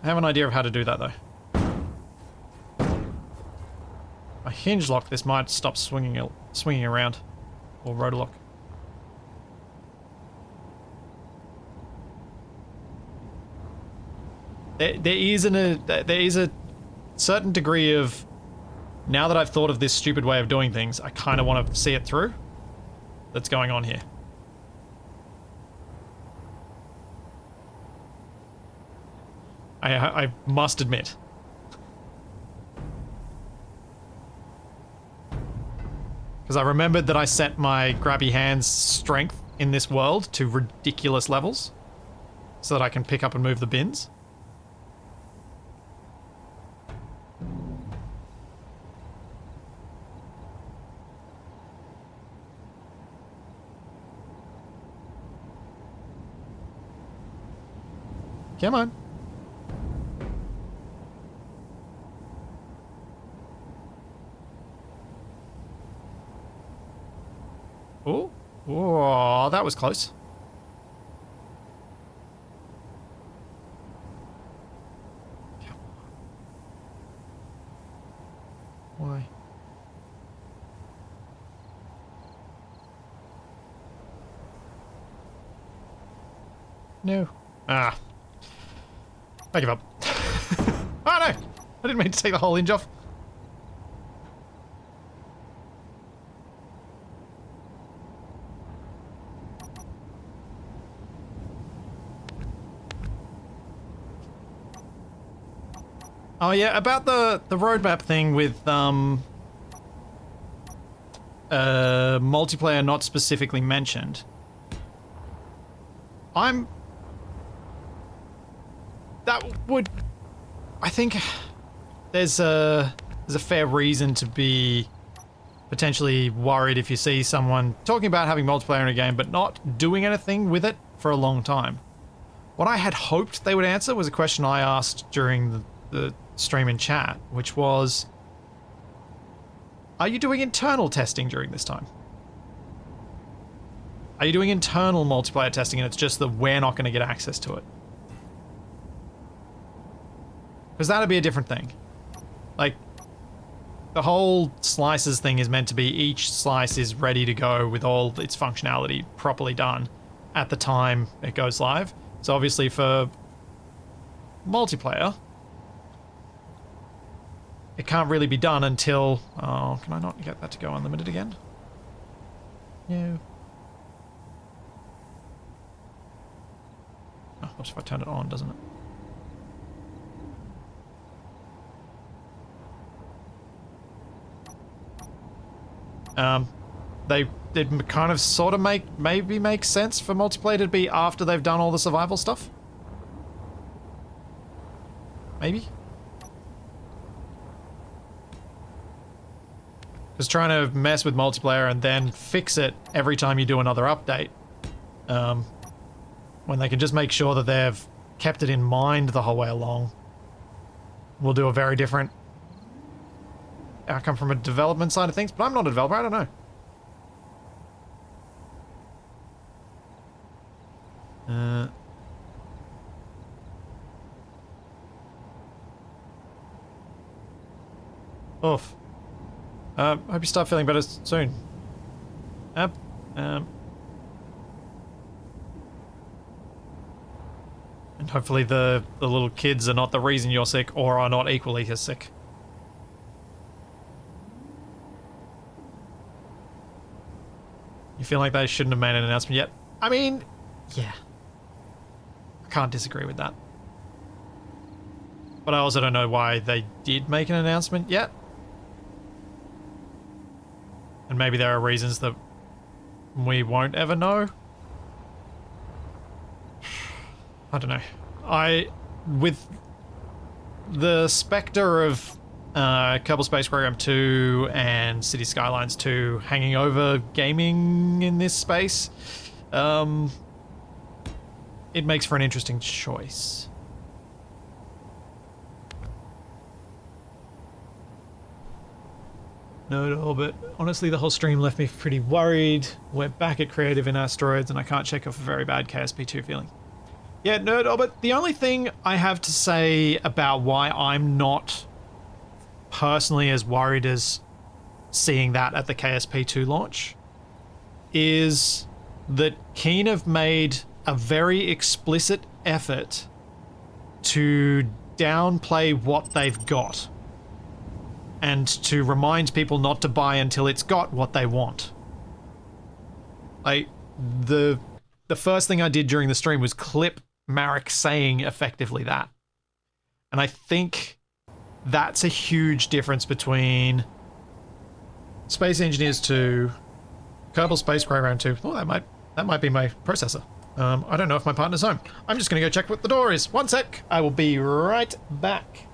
I have an idea of how to do that though. A hinge lock, this might stop swinging around. Or rotor lock. There is a certain degree of, now that I've thought of this stupid way of doing things, I kind of want to see it through. That's going on here. I must admit. Because I remembered that I set my grabby hands strength in this world to ridiculous levels so that I can pick up and move the bins. Come on. Oh, oh, that was close. Why? No. Ah. I give up. Oh no! I didn't mean to take the whole hinge off. Oh yeah, about the roadmap thing with multiplayer not specifically mentioned. I think there's a fair reason to be potentially worried if you see someone talking about having multiplayer in a game but not doing anything with it for a long time. What I had hoped they would answer was a question I asked during the stream in chat, which was, are you doing internal testing during this time? Are you doing internal multiplayer testing and it's just that we're not going to get access to it? Because that'd be a different thing. Like, the whole slices thing is meant to be each slice is ready to go with all its functionality properly done at the time it goes live. So obviously for multiplayer, it can't really be done until... Oh, can I not get that to go unlimited again? No. Oh, helps if I turn it on, doesn't it? It kind of sort of maybe makes sense for multiplayer to be after they've done all the survival stuff. Maybe? Because trying to mess with multiplayer and then fix it every time you do another update, when they can just make sure that they've kept it in mind the whole way along, will do a very different outcome from a development side of things. But I'm not a developer, I don't know. Oof. Hope you start feeling better soon. Yep. And hopefully the little kids are not the reason you're sick or are not equally as sick. You feel like they shouldn't have made an announcement yet? I mean, yeah. I can't disagree with that. But I also don't know why they did make an announcement yet. And maybe there are reasons that we won't ever know. I don't know. With the spectre of Kerbal Space Program 2 and City Skylines 2 hanging over gaming in this space, it makes for an interesting choice. No, at all, but honestly the whole stream left me pretty worried. We're back at creative in asteroids and I can't shake off a very bad KSP2 feeling. Yeah, Nerd Orbit, the only thing I have to say about why I'm not personally as worried as seeing that at the KSP2 launch is that Keen have made a very explicit effort to downplay what they've got and to remind people not to buy until it's got what they want. Like, the first thing I did during the stream was clip Marek saying effectively that. And I think that's a huge difference between Space Engineers 2, Kerbal Space Program 2. Oh, that might be my processor. I don't know if my partner's home. I'm just gonna go check what the door is. One sec. I will be right back.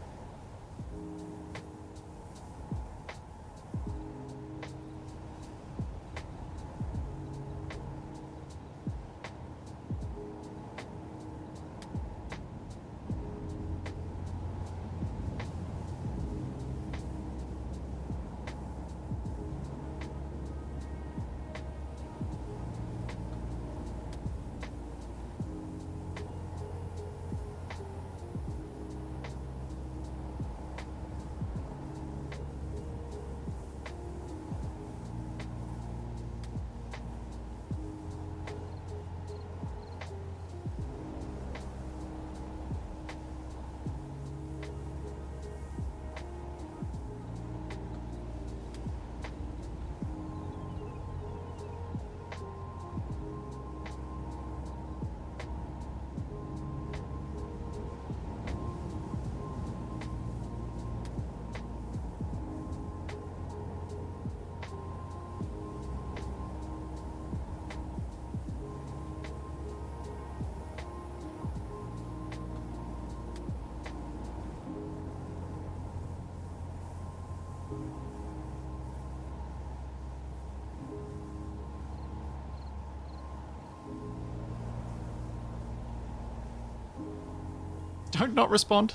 Don't not respond.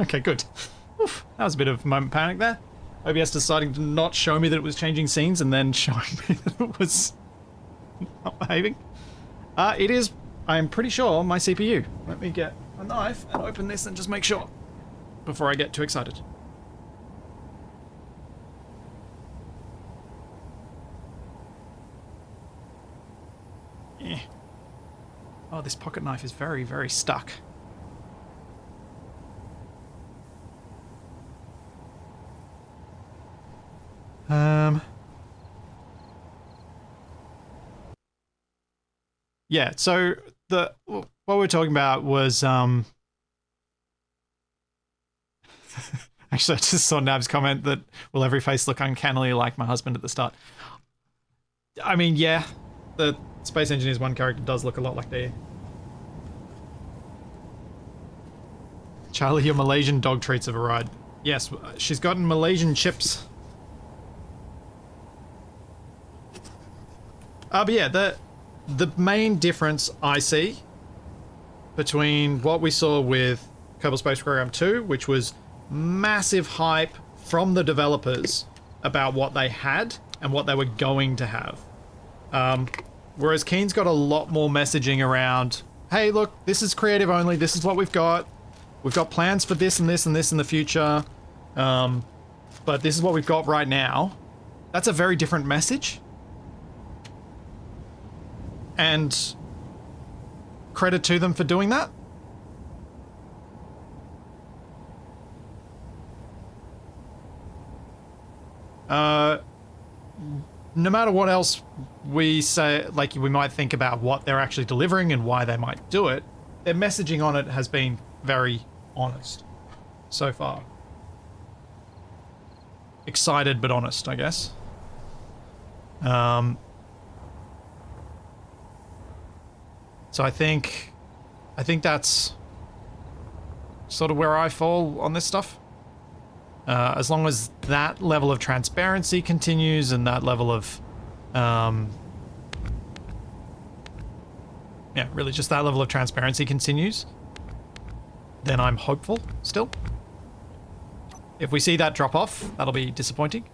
Okay, good. Oof, that was a bit of moment panic there. OBS deciding to not show me that it was changing scenes and then showing me that it was not behaving. It is, I'm pretty sure, my CPU. Let me get a knife and open this and just make sure before I get too excited. Oh, this pocket knife is very, very stuck. Yeah, so what we're talking about was actually I just saw Nab's comment that will every face look uncannily like my husband at the start. I mean, yeah, the Space Engineers 1 character does look a lot like the Charlie, your Malaysian dog treats have arrived. Yes, she's gotten Malaysian chips. But yeah, the main difference I see between what we saw with Kerbal Space Program 2, which was massive hype from the developers about what they had and what they were going to have. Whereas Keen's got a lot more messaging around, hey, look, this is creative only, this is what we've got. We've got plans for this and this and this in the future. but this is what we've got right now. That's a very different message. And credit to them for doing that. No matter what else we say, like we might think about what they're actually delivering and why they might do it, their messaging on it has been very honest so far. Excited but honest, I guess. So I think that's sort of where I fall on this stuff. As long as that level of transparency continues and that level of, yeah, really just that level of transparency continues, then I'm hopeful still. If we see that drop off, that'll be disappointing.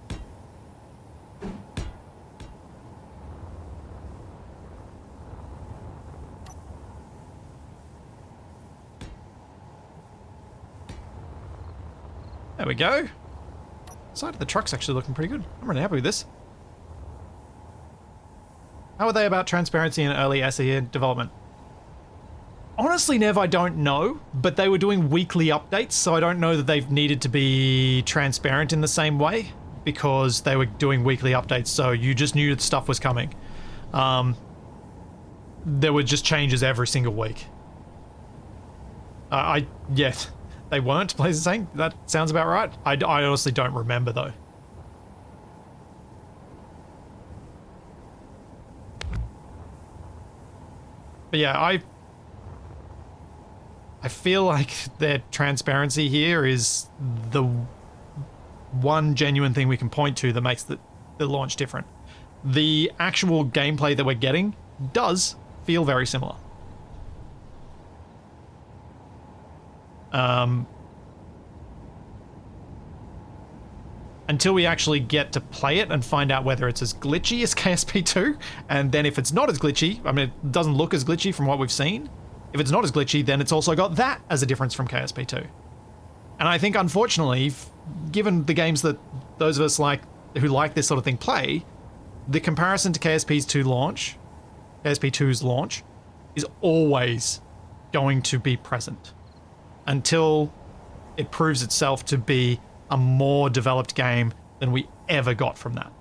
There we go. Side of the truck's actually looking pretty good. I'm really happy with this. How are they about transparency in early SE development? Honestly, Nev, I don't know, but they were doing weekly updates, so I don't know that they've needed to be transparent in the same way, because they were doing weekly updates, so you just knew that stuff was coming. There were just changes every single week. Yes. They weren't, Blaze is saying? That sounds about right. I honestly don't remember, though. But yeah, I feel like their transparency here is the one genuine thing we can point to that makes the launch different. The actual gameplay that we're getting does feel very similar. Until we actually get to play it and find out whether it's as glitchy as KSP2, and then if it's not as glitchy, I mean, it doesn't look as glitchy from what we've seen. If it's not as glitchy, then it's also got that as a difference from KSP2. And I think, unfortunately, given the games that those of us who like this sort of thing play, the comparison to KSP's launch, KSP2's launch, is always going to be present until it proves itself to be a more developed game than we ever got from that.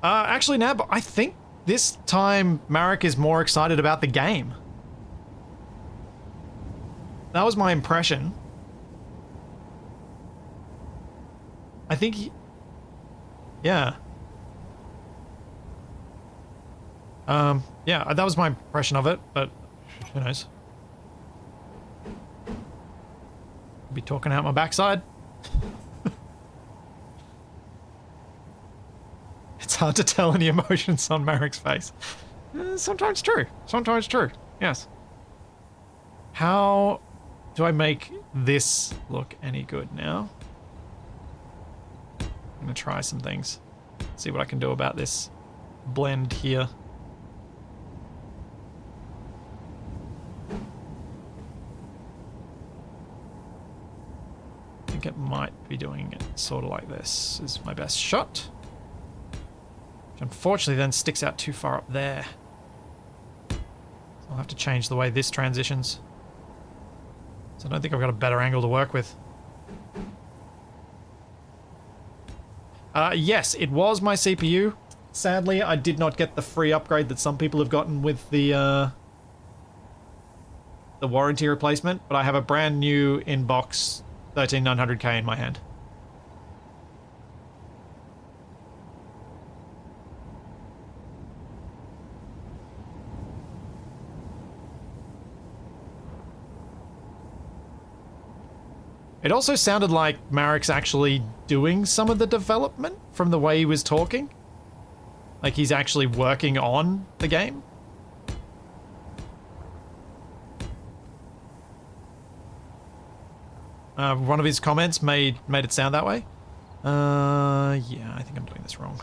Actually, Nab, I think this time Marek is more excited about the game. That was my impression. I think yeah. Yeah, that was my impression of it, but who knows? Be talking out my backside. It's hard to tell any emotions on Marek's face. Sometimes true. Sometimes true. Yes. How do I make this look any good now? I'm gonna try some things. See what I can do about this blend here. I think it might be doing it sort of like this is my best shot. Which unfortunately then sticks out too far up there. So I'll have to change the way this transitions. So I don't think I've got a better angle to work with. Yes, it was my CPU. Sadly, I did not get the free upgrade that some people have gotten with the warranty replacement, but I have a brand new in-box 13900K in my hand. It also sounded like Marek's actually doing some of the development from the way he was talking. Like he's actually working on the game. One of his comments made it sound that way. Yeah, I think I'm doing this wrong.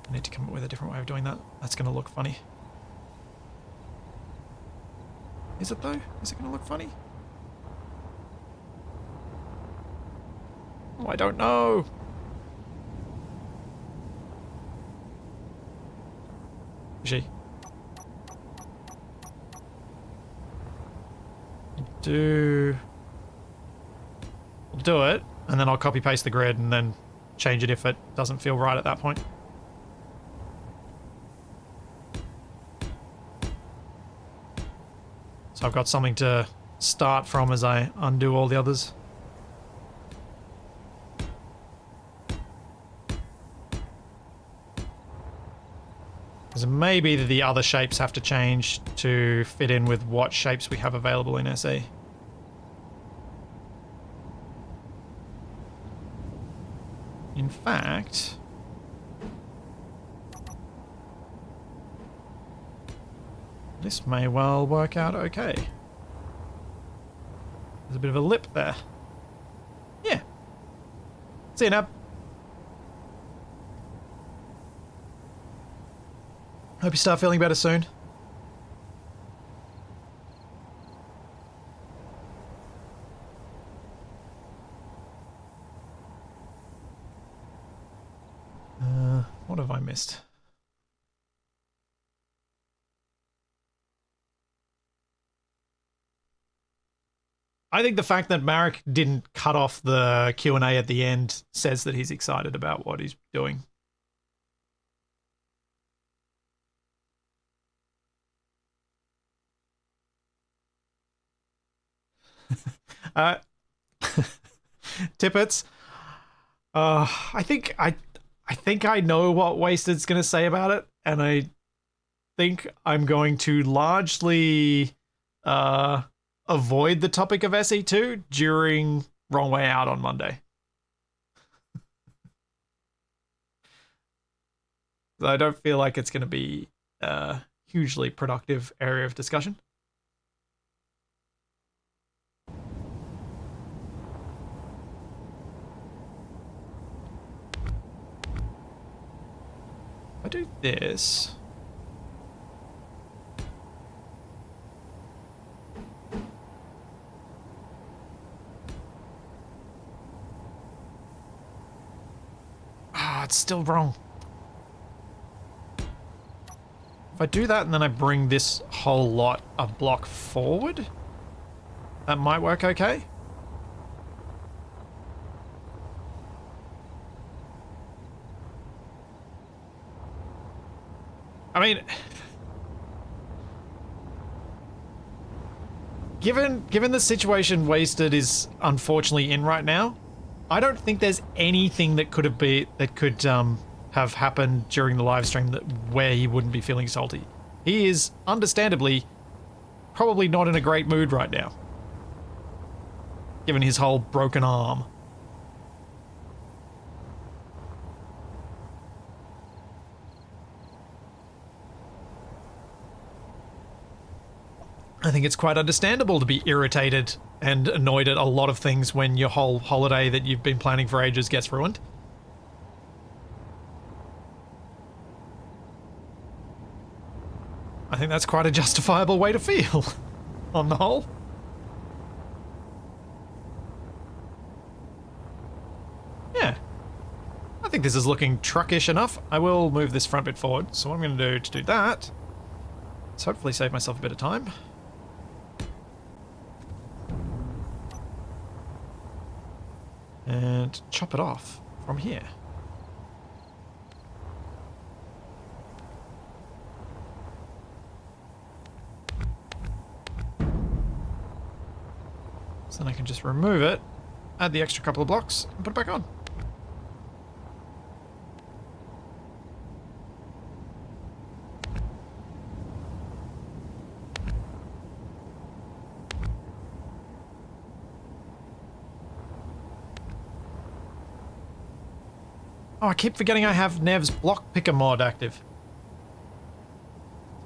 I need to come up with a different way of doing that. That's going to look funny. Is it though? Is it going to look funny? Oh, I don't know. Is she? I'll do it, and then I'll copy paste the grid and then change it if it doesn't feel right at that point. So I've got something to start from as I undo all the others. Because maybe the other shapes have to change to fit in with what shapes we have available in SE. In fact, this may well work out okay. There's a bit of a lip there. Yeah. See you now. Hope you start feeling better soon. What have I missed? I think the fact that Marek didn't cut off the Q&A at the end says that he's excited about what he's doing. Tippets. I think I know what Wasted's going to say about it, and I think I'm going to largely avoid the topic of SE2 during Wrong Way Out on Monday. I don't feel like it's going to be a hugely productive area of discussion. If I do this... it's still wrong. If I do that and then I bring this whole lot a block forward, that might work okay. I mean, given the situation Wasted is unfortunately in right now, I don't think there's anything that could have happened during the live stream where he wouldn't be feeling salty. He is understandably probably not in a great mood right now, given his whole broken arm. I think it's quite understandable to be irritated and annoyed at a lot of things when your whole holiday that you've been planning for ages gets ruined. I think that's quite a justifiable way to feel, on the whole. Yeah. I think this is looking truckish enough. I will move this front bit forward, so what I'm going to do that is hopefully save myself a bit of time. And chop it off from here. So then I can just remove it, add the extra couple of blocks, and put it back on. Oh, I keep forgetting I have Nev's block picker mod active.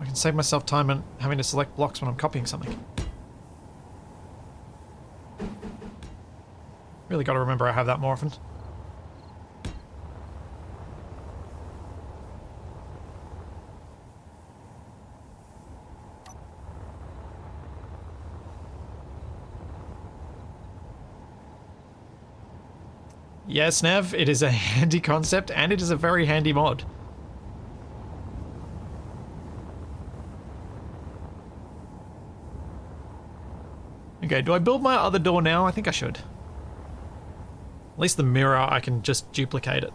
I can save myself time and having to select blocks when I'm copying something. Really got to remember I have that more often. Yes, Nev, it is a handy concept and it is a very handy mod. Okay, do I build my other door now? I think I should. At least the mirror, I can just duplicate it.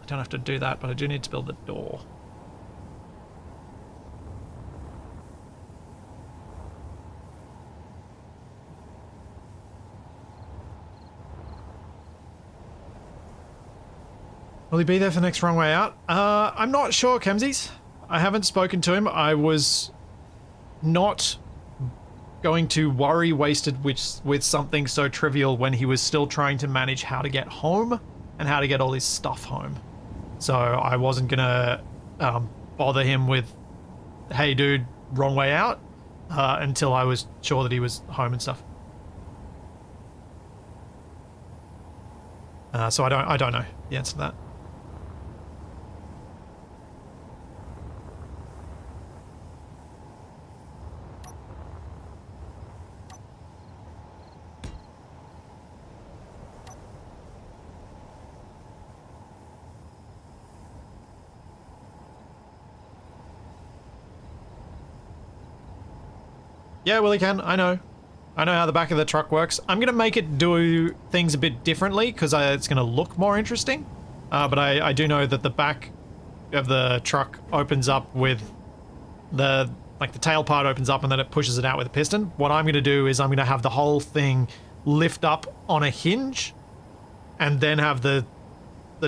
I don't have to do that, but I do need to build the door. Will he be there for the next wrong way out? I'm not sure, Kemsies. I haven't spoken to him. I was not going to worry wasted with something so trivial when he was still trying to manage how to get home and how to get all his stuff home. So I wasn't gonna bother him with, hey dude, wrong way out, until I was sure that he was home and stuff. So I don't know the answer to that. Yeah, Willie can. I know. I know how the back of the truck works. I'm going to make it do things a bit differently because it's going to look more interesting. But I do know that the back of the truck opens up with the tail part opens up and then it pushes it out with a piston. What I'm going to do is I'm going to have the whole thing lift up on a hinge and then have the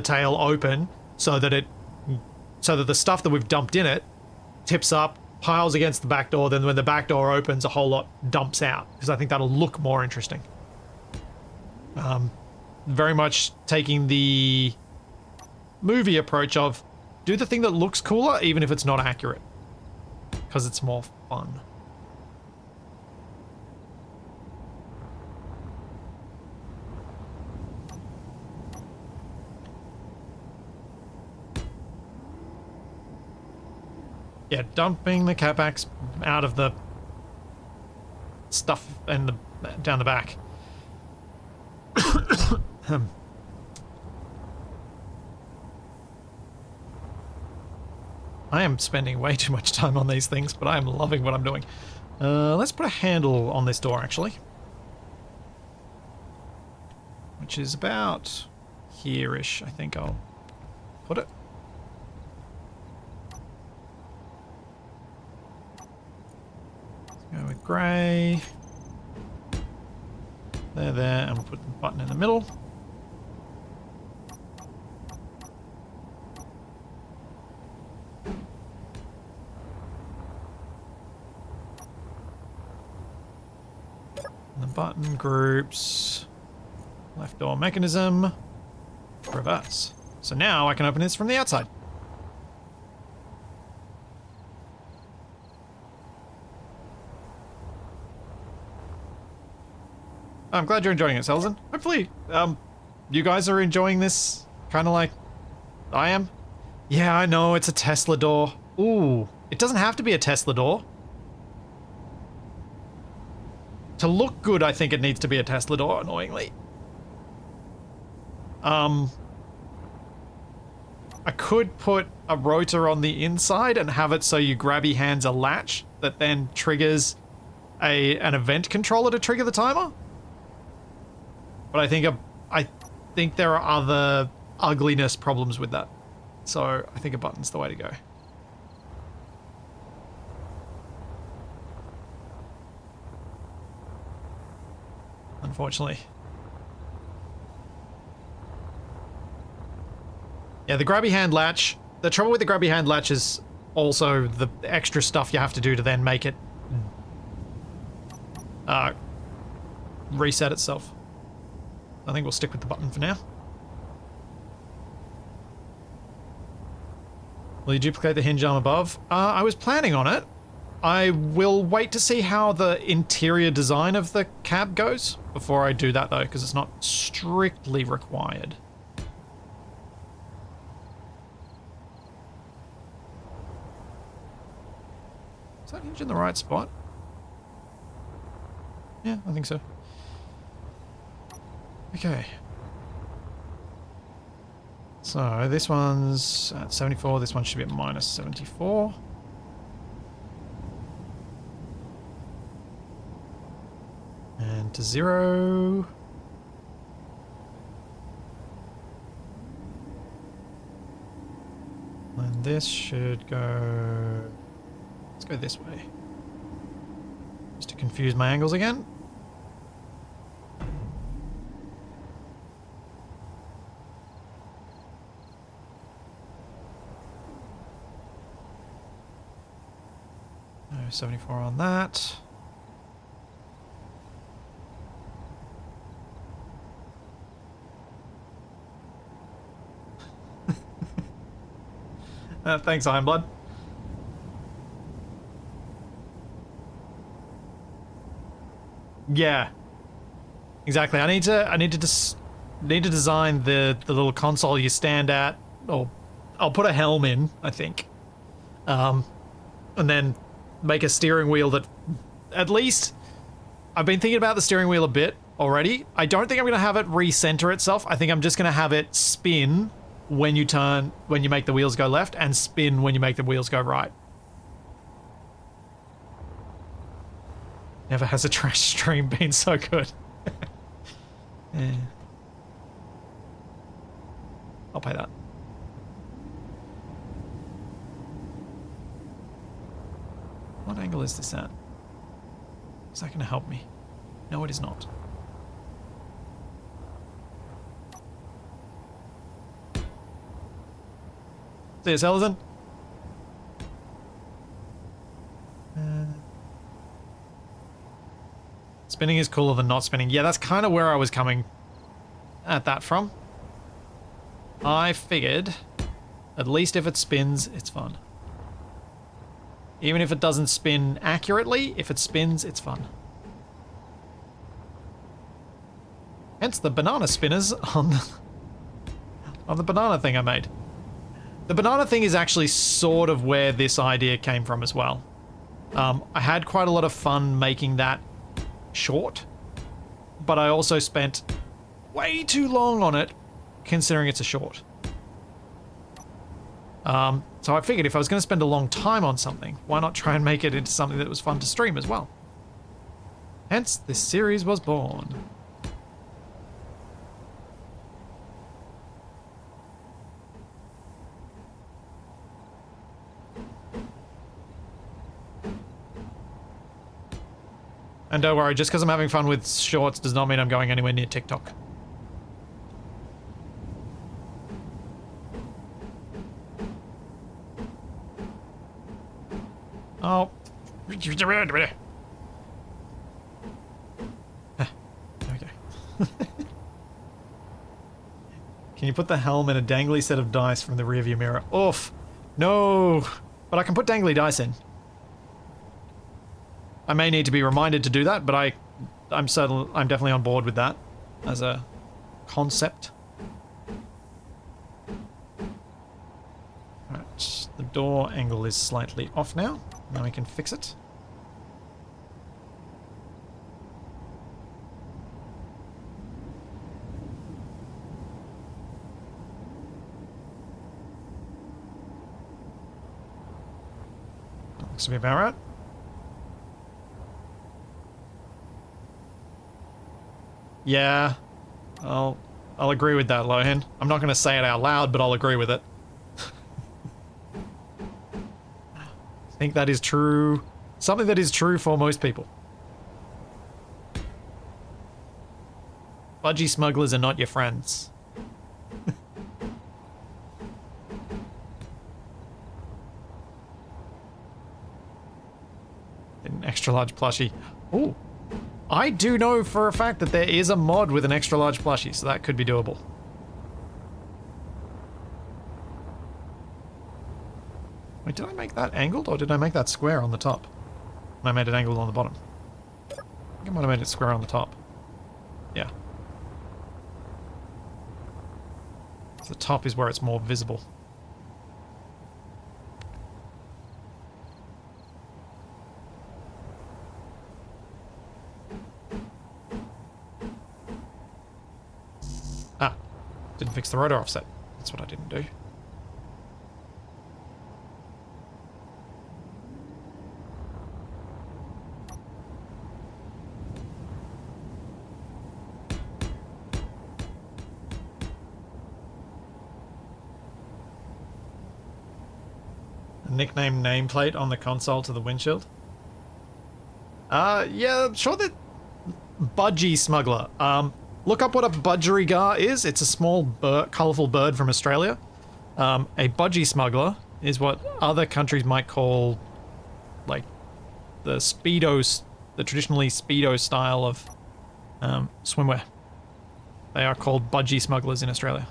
tail open so that the stuff that we've dumped in it tips up, piles against the back door, then when the back door opens, a whole lot dumps out, because I think that'll look more interesting. Very much taking the movie approach of do the thing that looks cooler even if it's not accurate, because it's more fun. Yeah, dumping the capax out of the stuff and down the back. I am spending way too much time on these things, but I am loving what I'm doing. Let's put a handle on this door, actually. Which is about here-ish, I think I'll put it. Go with grey. There, and we'll put the button in the middle. And the button groups, left door mechanism, reverse. So now I can open this from the outside. I'm glad you're enjoying it, Selzen. Hopefully, you guys are enjoying this kind of like I am. Yeah, I know, it's a Tesla door. Ooh, it doesn't have to be a Tesla door. To look good, I think it needs to be a Tesla door, annoyingly. I could put a rotor on the inside and have it so you grabby hands a latch that then triggers an event controller to trigger the timer. But I think there are other ugliness problems with that. So I think a button's the way to go. Unfortunately. Yeah, the grabby hand latch. The trouble with the grabby hand latch is also the extra stuff you have to do to then make it reset itself. I think we'll stick with the button for now. Will you duplicate the hinge arm above? I was planning on it. I will wait to see how the interior design of the cab goes before I do that though, because it's not strictly required. Is that hinge in the right spot? Yeah, I think so. Okay. So this one's at 74, this one should be at minus 74. And to 0. And this should go... Let's go this way. Just to confuse my angles again. No, 74 on that. Thanks, Ironblood. Yeah, exactly. I need to design the little console you stand at, or I'll put a helm in, I think, and then make a steering wheel that, at least, I've been thinking about the steering wheel a bit already. I don't think I'm gonna have it recenter itself. I think I'm just gonna have it spin when you turn, when you make the wheels go left, and spin when you make the wheels go right. Never has a trash stream been so good. Yeah. I'll pay that. What angle is this at? Is that going to help me? No, it is not. See you, Salazar. Spinning is cooler than not spinning. Yeah, that's kind of where I was coming at that from. I figured, at least if it spins, it's fun. Even if it doesn't spin accurately, if it spins, it's fun. Hence the banana spinners on the banana thing I made. The banana thing is actually sort of where this idea came from as well. I had quite a lot of fun making that short, but I also spent way too long on it, considering it's a short. So I figured if I was going to spend a long time on something, why not try and make it into something that was fun to stream as well? Hence, this series was born. And don't worry, just because I'm having fun with shorts does not mean I'm going anywhere near TikTok. Oh. There we go. Can you put the helm in a dangly set of dice from the rearview mirror? Oof. No. But I can put dangly dice in. I may need to be reminded to do that, but I'm definitely on board with that as a concept. Right, the door angle is slightly off now. Now we can fix it. That looks to be about right. Yeah, I'll agree with that, Lohan. I'm not going to say it out loud, but I'll agree with it. I think that is true. Something that is true for most people. Budgie smugglers are not your friends. An extra large plushie. Ooh. I do know for a fact that there is a mod with an extra large plushie, so that could be doable. Wait, did I make that angled or did I make that square on the top? And I made it angled on the bottom. I think I might have made it square on the top. Yeah. So the top is where it's more visible. Didn't fix the rotor offset. That's what I didn't do. A nickname nameplate on the console to the windshield. Yeah, I'm sure that budgie smuggler. Look up what a budgerigar is. It's a small colourful bird from Australia. A budgie smuggler is what other countries might call, like, the traditionally Speedo style of swimwear. They are called budgie smugglers in Australia.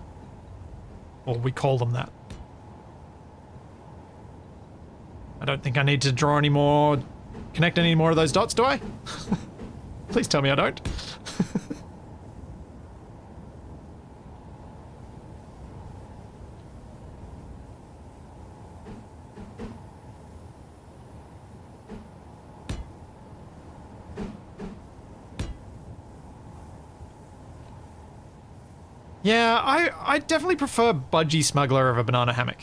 Or we call them that. I don't think I need to connect any more of those dots, do I? Please tell me I don't. Yeah, I definitely prefer budgie smuggler over banana hammock.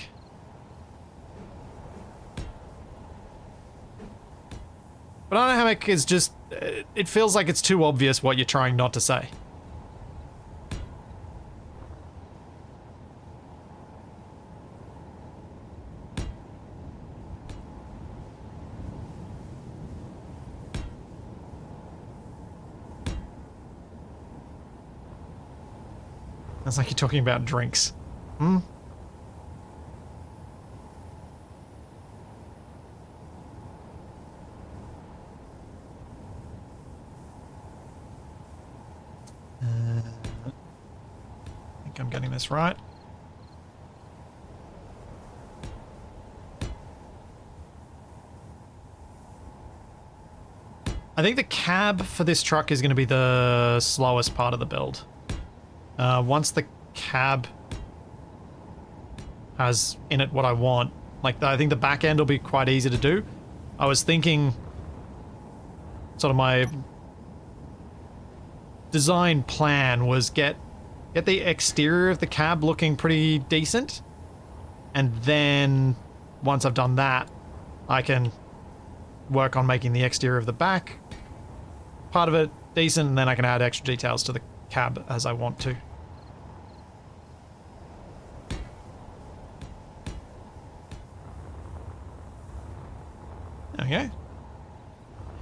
Banana hammock is just, it feels like it's too obvious what you're trying not to say. Sounds like you're talking about drinks. Hmm? I think I'm getting this right. I think the cab for this truck is going to be the slowest part of the build. Once the cab has in it what I want, like I think the back end will be quite easy to do. I was thinking sort of my design plan was get the exterior of the cab looking pretty decent, and then once I've done that, I can work on making the exterior of the back part of it decent, and then I can add extra details to the cab as I want to. Okay.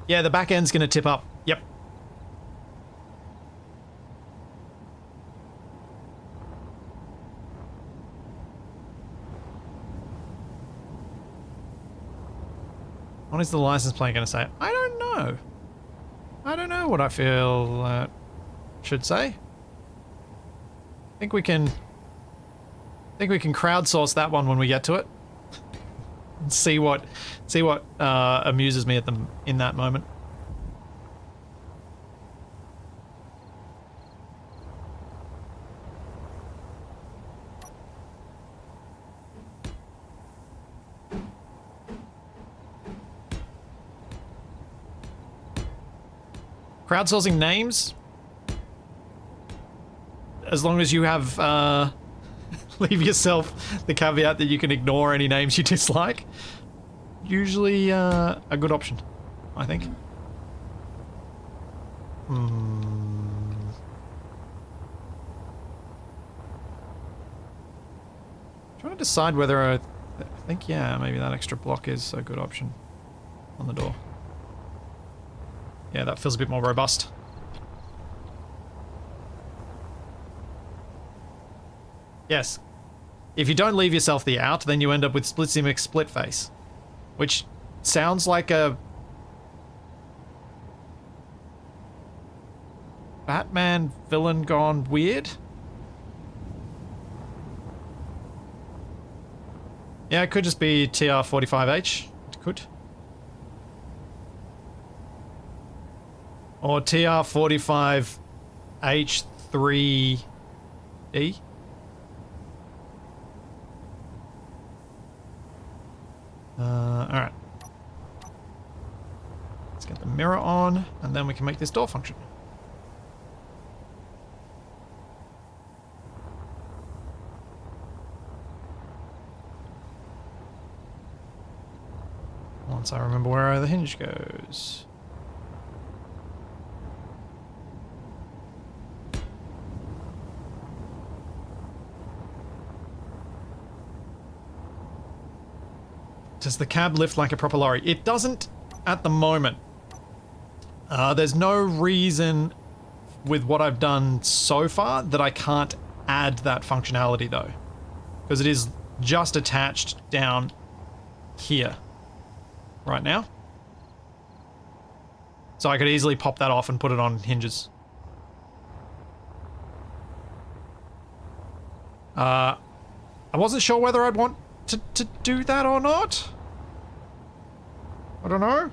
Yeah, the back end's gonna tip up. Yep. What is the license plate gonna say? I don't know. I don't know what I feel should say. I think we can crowdsource that one when we get to it. And see what amuses me in that moment. Crowdsourcing names, as long as you have leave yourself the caveat that you can ignore any names you dislike, usually a good option, I think. Trying to decide whether I think, yeah, maybe that extra block is a good option on the door. Yeah, that feels a bit more robust. Yes. If you don't leave yourself the out, then you end up with split simic split face. Which sounds like a Batman villain gone weird. Yeah, it could just be TR45H. It could. Or TR45H3E. Alright. Let's get the mirror on, and then we can make this door function. once I remember where the hinge goes. Does the cab lift like a proper lorry? It doesn't at the moment. There's no reason with what I've done so far that I can't add that functionality though. Because it is just attached down here right now. So I could easily pop that off and put it on hinges. I wasn't sure whether I'd want to do that or not. I don't know.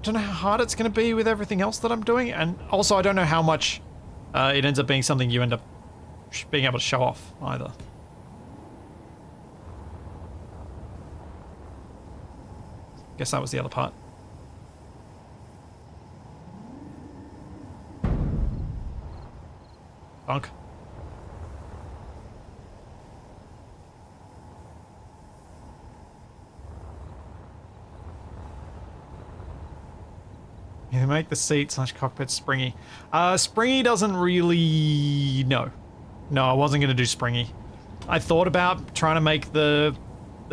Don't know how hard it's going to be with everything else that I'm doing, and also I don't know how much it ends up being something you end up being able to show off either. Guess that was the other part. Bunk. You make the seat / cockpit springy. Springy doesn't really... No, I wasn't going to do springy. I thought about trying to make the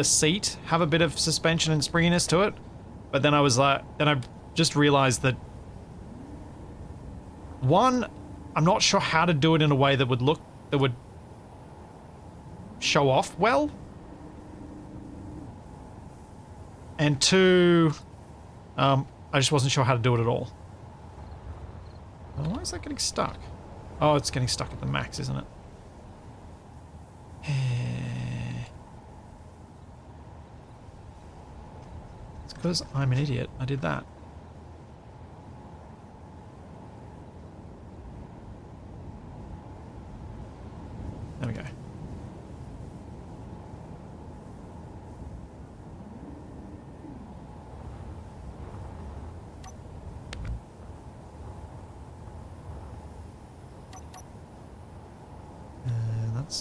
seat have a bit of suspension and springiness to it, but then I was like... Then I just realized that... One, I'm not sure how to do it in a way that would look... that would show off well. And two... I just wasn't sure how to do it at all. Well, why is that getting stuck? Oh, it's getting stuck at the max, isn't it? It's because I'm an idiot. I did that. There we go.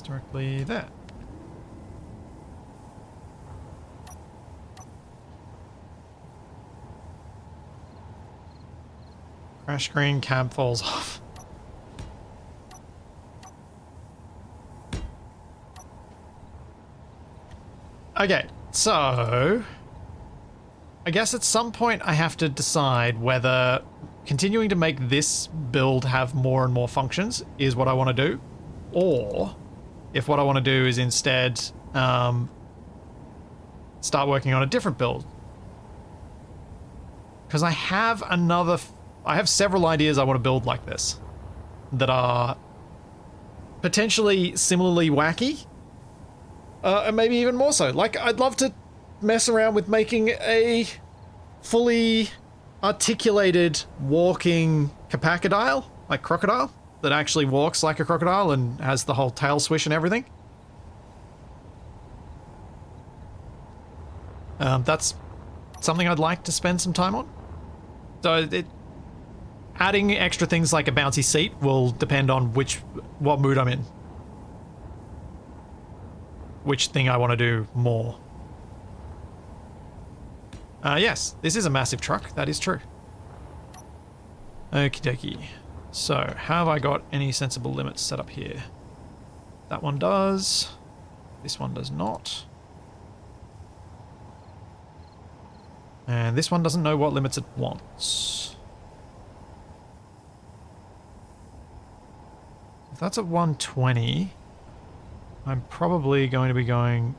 Directly there. Crash screen, cab falls off. Okay, so I guess at some point I have to decide whether continuing to make this build have more and more functions is what I want to do, or if what I want to do is instead start working on a different build. Because I have several ideas I want to build like this that are potentially similarly wacky, and maybe even more so. Like, I'd love to mess around with making a fully articulated walking capacodile, like crocodile, that actually walks like a crocodile and has the whole tail swish and everything. That's something I'd like to spend some time on. So adding extra things like a bouncy seat will depend on what mood I'm in. Which thing I want to do more. Yes, this is a massive truck, that is true. Okie dokie. So, have I got any sensible limits set up here? That one does. This one does not. And this one doesn't know what limits it wants. If that's at 120, I'm probably going to be going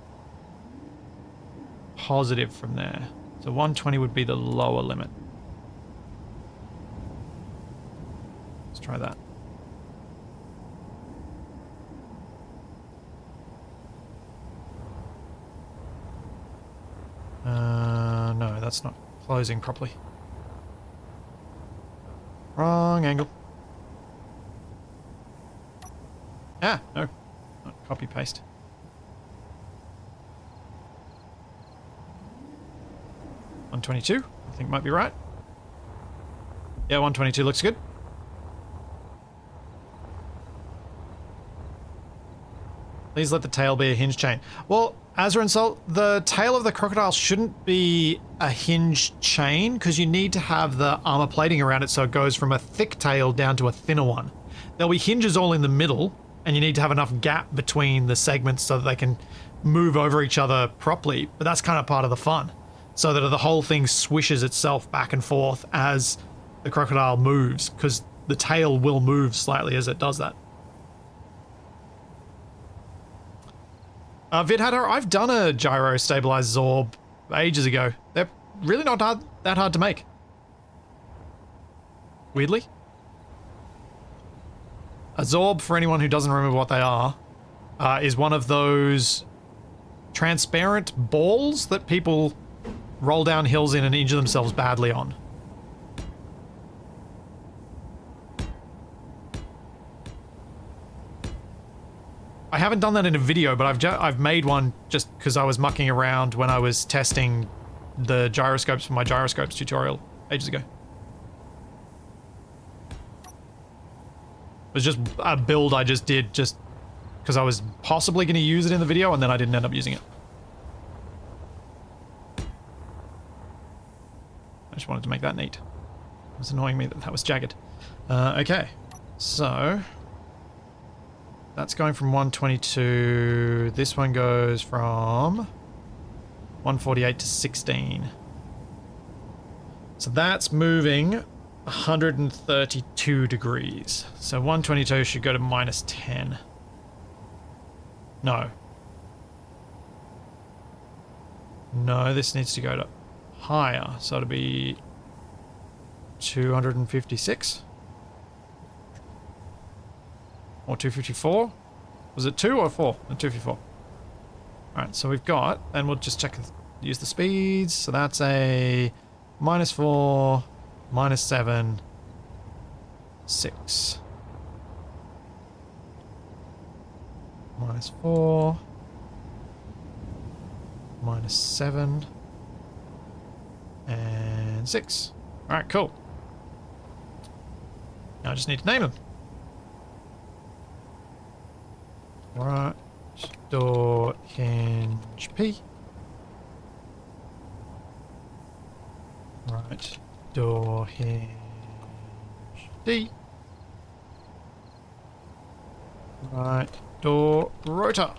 positive from there. So 120 would be the lower limit. Try that. No, that's not closing properly. Wrong angle. Ah, no. Not copy paste. $122, I think might be right. Yeah, 122 looks good. Please let the tail be a hinge chain. Well, Azra and Sol, the tail of the crocodile shouldn't be a hinge chain because you need to have the armor plating around it so it goes from a thick tail down to a thinner one. There'll be hinges all in the middle and you need to have enough gap between the segments so that they can move over each other properly, but that's kind of part of the fun. So that the whole thing swishes itself back and forth as the crocodile moves because the tail will move slightly as it does that. Vidhatter, I've done a gyro stabilized Zorb ages ago. They're really not that hard to make. Weirdly. A Zorb, for anyone who doesn't remember what they are, is one of those transparent balls that people roll down hills in and injure themselves badly on. I haven't done that in a video, but I've made one just because I was mucking around when I was testing the gyroscopes for my gyroscopes tutorial ages ago. It was just a build I just did just because I was possibly going to use it in the video and then I didn't end up using it. I just wanted to make that neat. It was annoying me that that was jagged. Okay, so that's going from 122. This one goes from 148 to 16. So that's moving 132 degrees. So 122 should go to minus 10. No. No, this needs to go to higher. So it'll be 256. Or 254? Was it 2 or 4? 254. Alright, so we've got, and we'll just check, use the speeds. So that's a -4, -7, 6. -4, -7, and 6. Alright, cool. Now I just need to name them. Right, door hinge P. Right, door hinge D. Right, door rotor.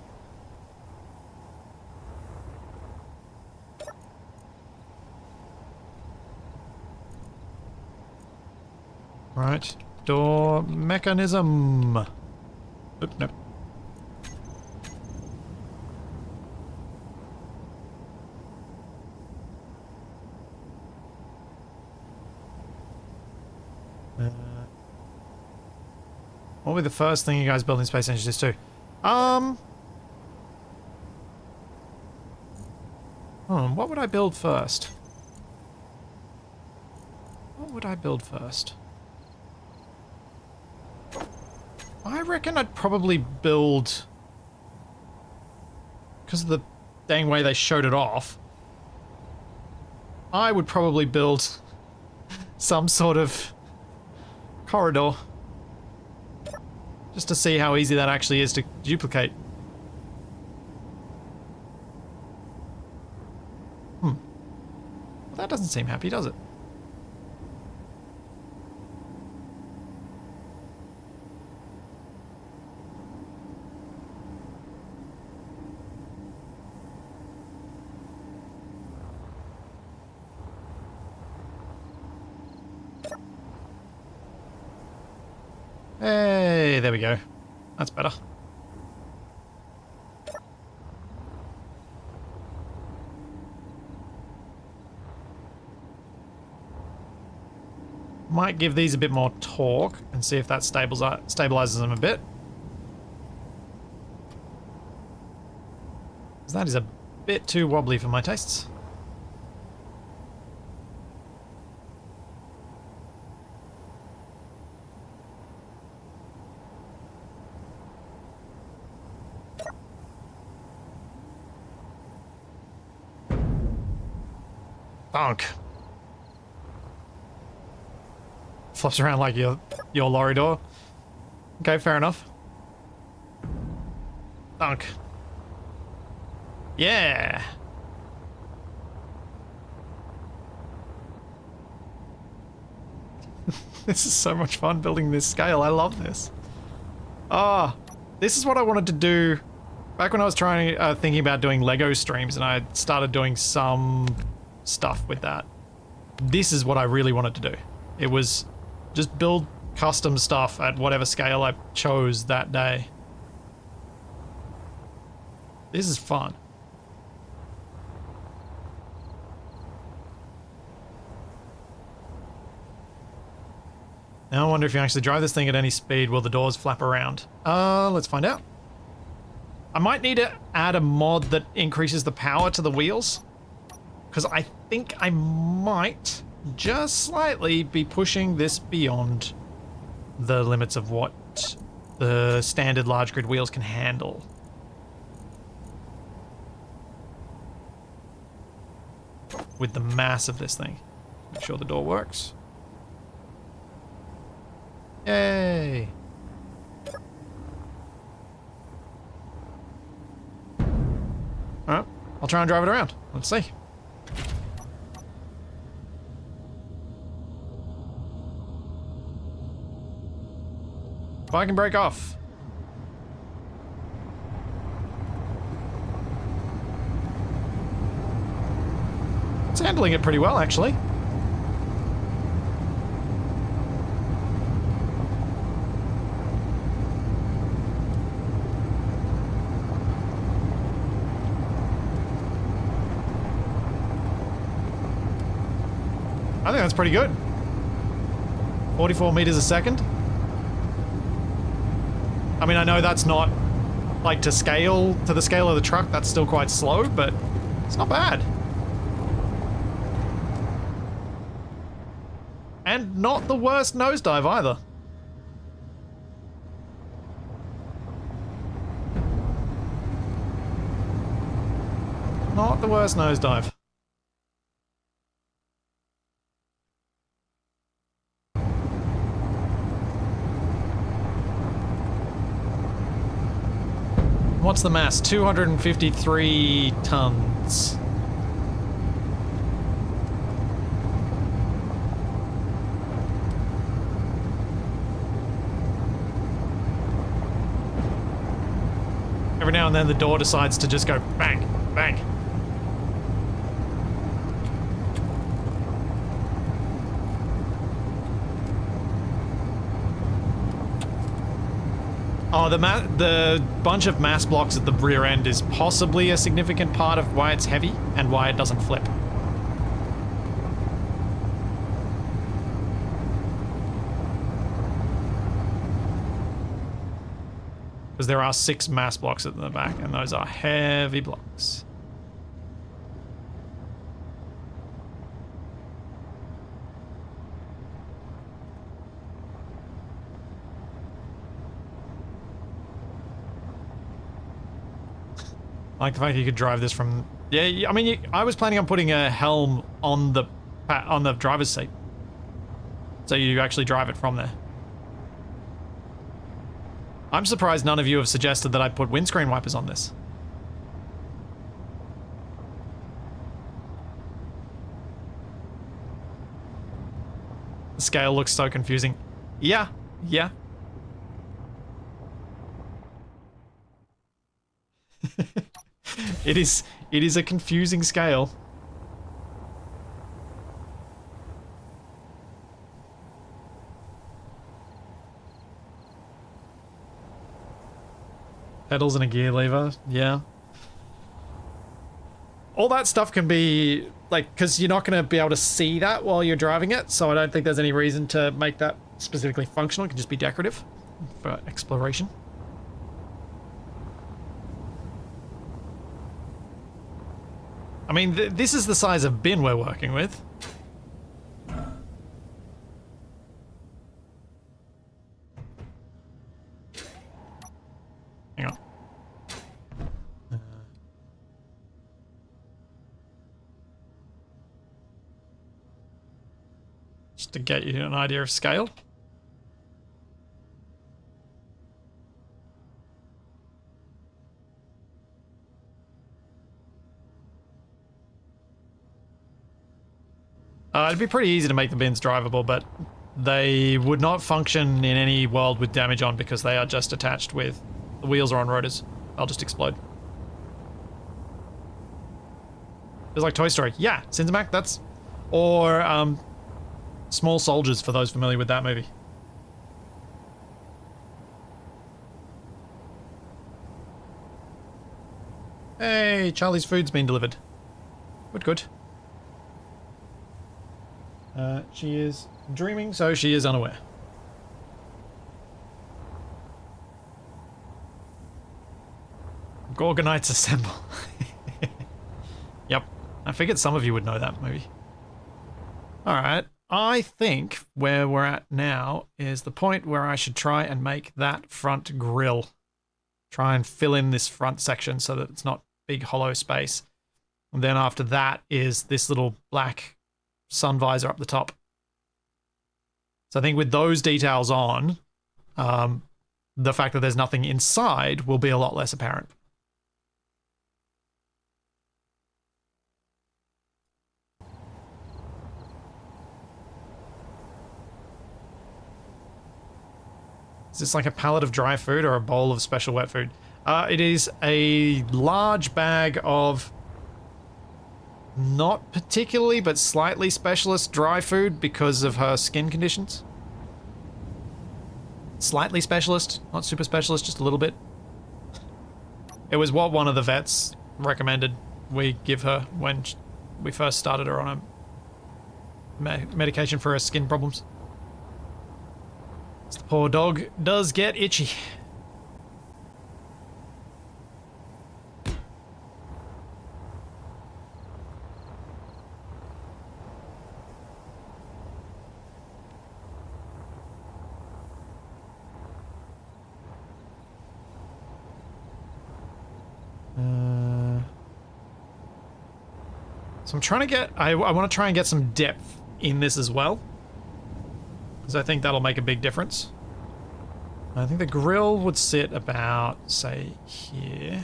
Right, door mechanism. Oop, no. What would be the first thing you guys build in Space Engineers 2? What would I build first? What would I build first? I reckon I'd probably build, because of the dang way they showed it off, I would probably build some sort of corridor. Just to see how easy that actually is to duplicate. Well, that doesn't seem happy, does it? Hey, there we go. That's better. Might give these a bit more torque and see if that stabilizes them a bit. 'Cause that is a bit too wobbly for my tastes. Bonk. Flops around like your lorry door. Okay, fair enough. Dunk. Yeah. This is so much fun building this scale. I love this. Ah, this is what I wanted to do back when I was thinking about doing Lego streams, and I started doing some stuff with that. This is what I really wanted to do. It was just build custom stuff at whatever scale I chose that day. This is fun. Now I wonder if you actually drive this thing at any speed, will the doors flap around? Let's find out. I might need to add a mod that increases the power to the wheels, because I think I might just slightly be pushing this beyond the limits of what the standard large grid wheels can handle. With the mass of this thing. Make sure the door works. Yay! Alright, I'll try and drive it around. Let's see. If I can break off. It's handling it pretty well, actually. I think that's pretty good. 44 meters a second. I mean, I know that's not like to the scale of the truck, that's still quite slow, but it's not bad. And not the worst nosedive either. Not the worst nosedive. What's the mass? 253 tons. Every now and then the door decides to just go bang, bang. Oh, the bunch of mass blocks at the rear end is possibly a significant part of why it's heavy and why it doesn't flip. Because there are 6 mass blocks at the back, and those are heavy blocks. I like the fact you could drive this from... Yeah, I mean, I was planning on putting a helm on the driver's seat. So you actually drive it from there. I'm surprised none of you have suggested that I put windscreen wipers on this. The scale looks so confusing. Yeah, yeah. It is a confusing scale. Pedals and a gear lever, yeah. All that stuff can be, like, because you're not going to be able to see that while you're driving it, so I don't think there's any reason to make that specifically functional. It can just be decorative for exploration. I mean, this is the size of bin we're working with. Hang on. Just to get you an idea of scale. It'd be pretty easy to make the bins drivable, but they would not function in any world with damage on because they are just attached with... The wheels are on rotors. They'll just explode. It's like Toy Story. Yeah, Cinemac, that's... Or, Small Soldiers, for those familiar with that movie. Hey, Charlie's food's been delivered. Good, good. She is dreaming, so she is unaware. Gorgonites assemble. Yep. I figured some of you would know that movie. Alright. I think where we're at now is the point where I should try and make that front grille. Try and fill in this front section so that it's not big hollow space. And then after that is this little black sun visor up the top. So I think with those details on, the fact that there's nothing inside will be a lot less apparent. Is this like a pallet of dry food or a bowl of special wet food? It is a large bag of not particularly, but slightly specialist dry food because of her skin conditions. Slightly specialist, not super specialist, just a little bit. It was what one of the vets recommended we give her when we first started her on a medication for her skin problems. So the poor dog does get itchy. So I'm trying to get, I want to try and get some depth in this as well. Because I think that'll make a big difference. I think the grill would sit about, say, here.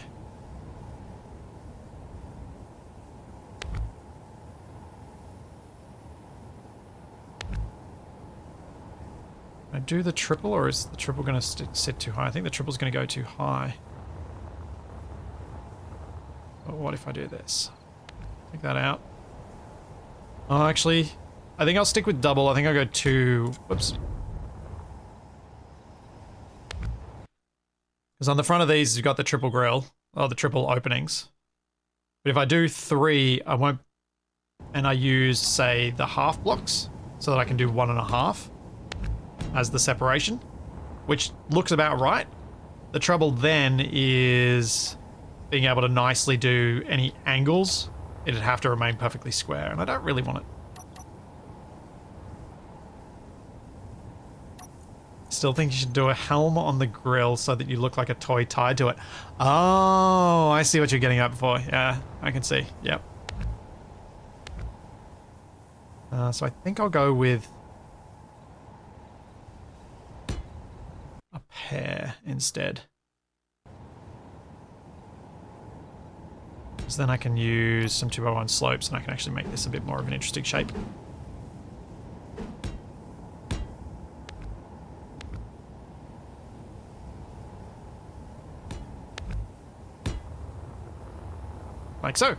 I do the triple, or is the triple going to sit too high? I think the triple's going to go too high. But what if I do this? Take that out. Oh, actually, I think I'll stick with double. I think I'll go two. Whoops. Because on the front of these, you've got the triple grill, or the triple openings. But if I do three, I won't, and I use, say, the half blocks, so that I can do 1.5 as the separation, which looks about right. The trouble then is being able to nicely do any angles. It'd have to remain perfectly square, and I don't really want it. Still think you should do a helm on the grill so that you look like a toy tied to it. Oh, I see what you're getting at for. Yeah, I can see. Yep. So I think I'll go with a pair instead. So then I can use some 2x1 slopes and I can actually make this a bit more of an interesting shape. Like so.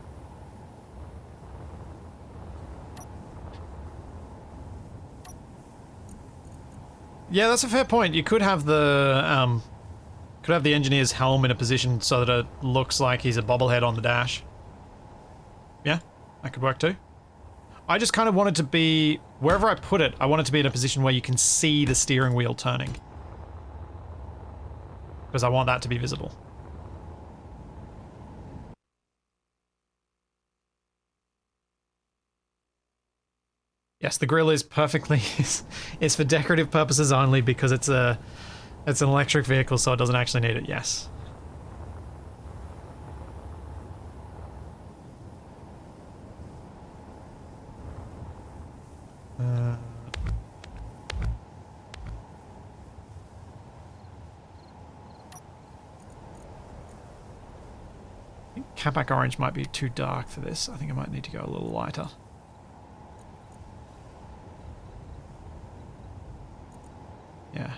Yeah, that's a fair point. You could have the engineer's helm in a position so that it looks like he's a bobblehead on the dash. Yeah, that could work too. I just kind of wanted to be, wherever I put it, I want it to be in a position where you can see the steering wheel turning. Because I want that to be visible. Yes, the grill is perfectly, it's for decorative purposes only because it's an electric vehicle, so it doesn't actually need it, yes. I think Jetpack orange might be too dark for this. I think I might need to go a little lighter. Yeah.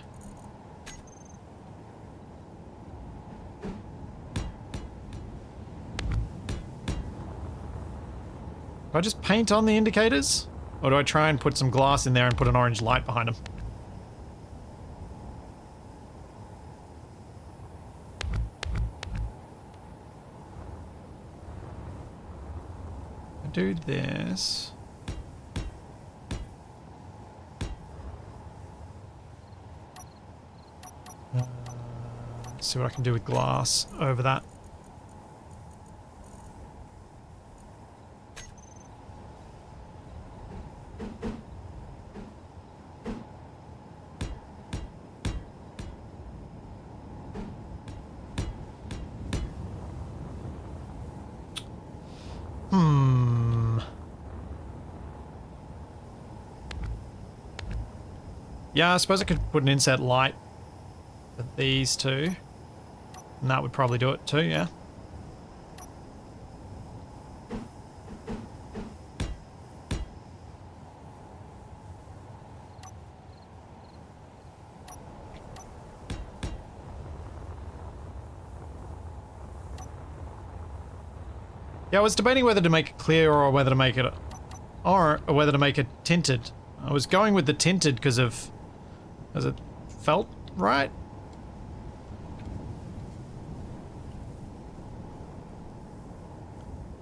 Do I just paint on the indicators? Or do I try and put some glass in there and put an orange light behind them? I do this. Let's see what I can do with glass over that. Yeah, I suppose I could put an inset light for these two. And that would probably do it too, yeah. Yeah, I was debating whether to make it clear or whether to make it... or whether to make it tinted. I was going with the tinted because of... as it felt right.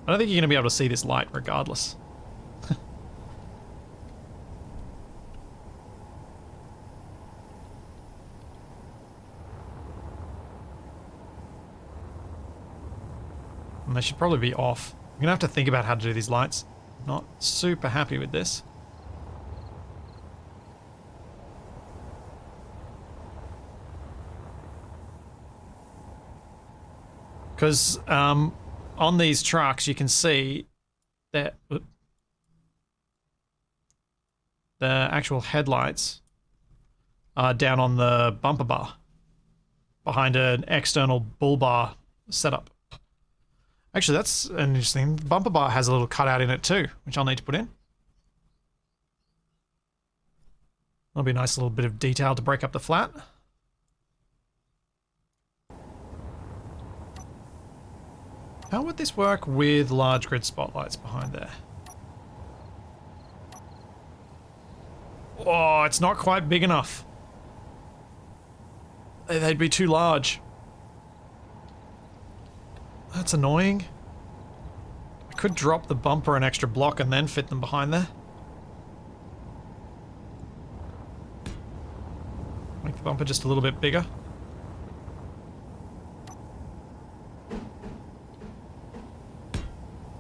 I don't think you're going to be able to see this light regardless. And they should probably be off. I'm going to have to think about how to do these lights. Not super happy with this. Because on these trucks, you can see that the actual headlights are down on the bumper bar behind an external bull bar setup. Actually, that's an interesting. The bumper bar has a little cutout in it too, which I'll need to put in. That'll be a nice little bit of detail to break up the flat. How would this work with large grid spotlights behind there? Oh, it's not quite big enough. They'd be too large. That's annoying. I could drop the bumper an extra block and then fit them behind there. Make the bumper just a little bit bigger.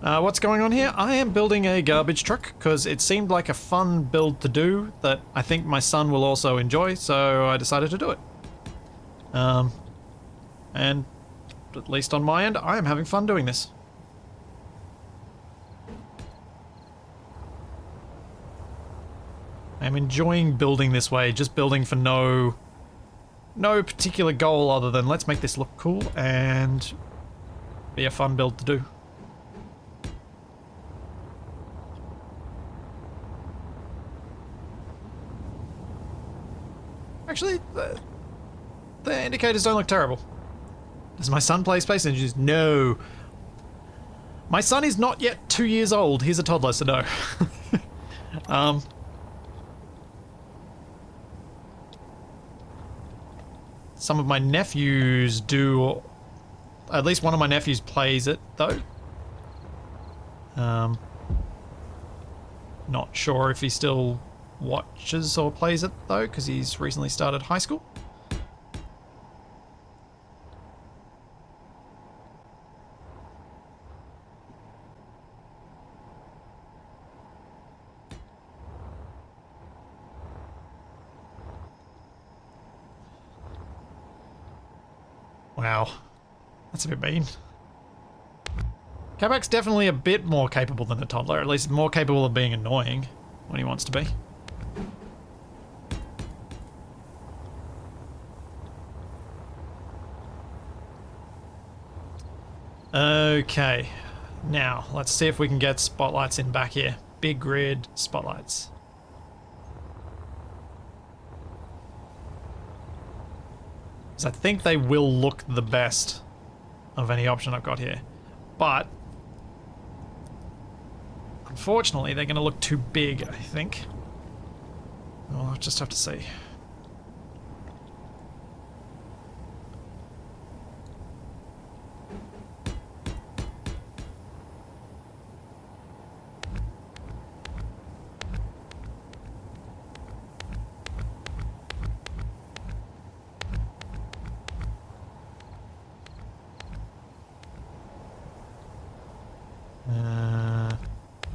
What's going on here? I am building a garbage truck because it seemed like a fun build to do that I think my son will also enjoy, so I decided to do it. And at least on my end, I am having fun doing this. I'm enjoying building this way, just building for no particular goal other than let's make this look cool and be a fun build to do. Actually, the indicators don't look terrible. Does my son play Space Ninjas? No. My son is not yet 2 years old. He's a toddler, so no. Some of my nephews do. At least one of my nephews plays it, though. Not sure if he still watches or plays it, though, because he's recently started high school. Wow. That's a bit mean. Kabak's definitely a bit more capable than a toddler, at least more capable of being annoying when he wants to be. Okay, now let's see if we can get spotlights in back here. Big grid spotlights. So I think they will look the best of any option I've got here. But unfortunately, they're going to look too big, I think. I'll just have to see.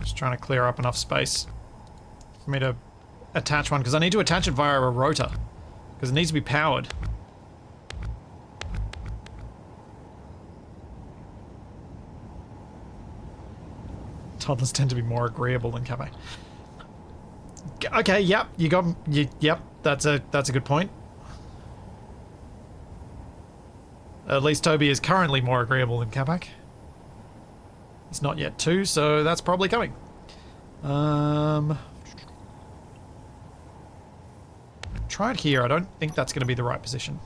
Just trying to clear up enough space for me to attach one, because I need to attach it via a rotor, because it needs to be powered. Toddlers tend to be more agreeable than Cafe. Okay, yep, yep, that's a good point. At least Toby is currently more agreeable than Capac. He's not yet 2, so that's probably coming. Try it here. I don't think that's going to be the right position.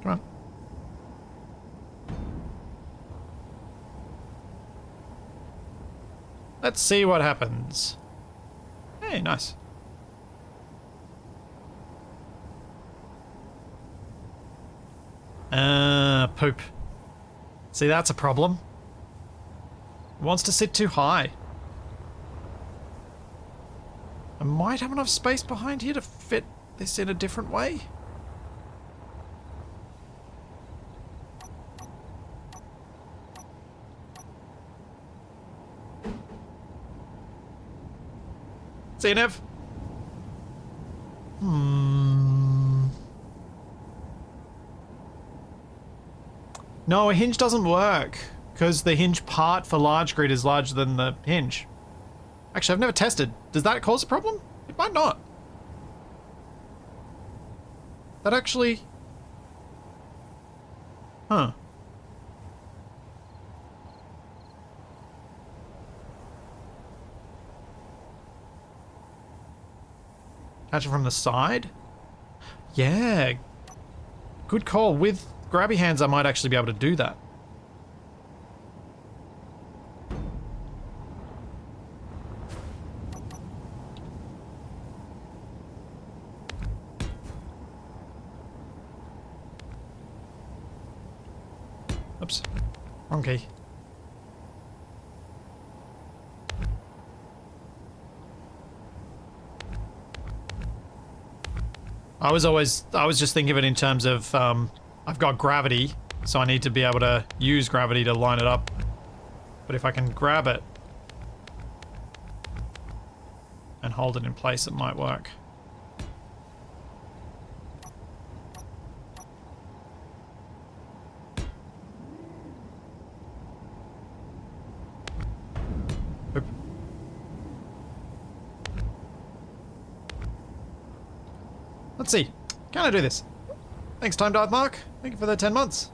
Come on. Let's see what happens. Hey, nice. Poop. See, that's a problem. It wants to sit too high. I might have enough space behind here to fit this in a different way. See you, Nev. No, a hinge doesn't work, because the hinge part for large grid is larger than the hinge. Actually, I've never tested. Does that cause a problem? It might not. That actually... Huh. Catch it from the side? Yeah. Good call. With grabby hands, I might actually be able to do that. Oops. Wrong key. I was just thinking of it in terms of, I've got gravity, so I need to be able to use gravity to line it up. But if I can grab it and hold it in place, it might work. Oop. Let's see. Can I do this? Thanks, Time Darth Mark. Thank you for the 10 months.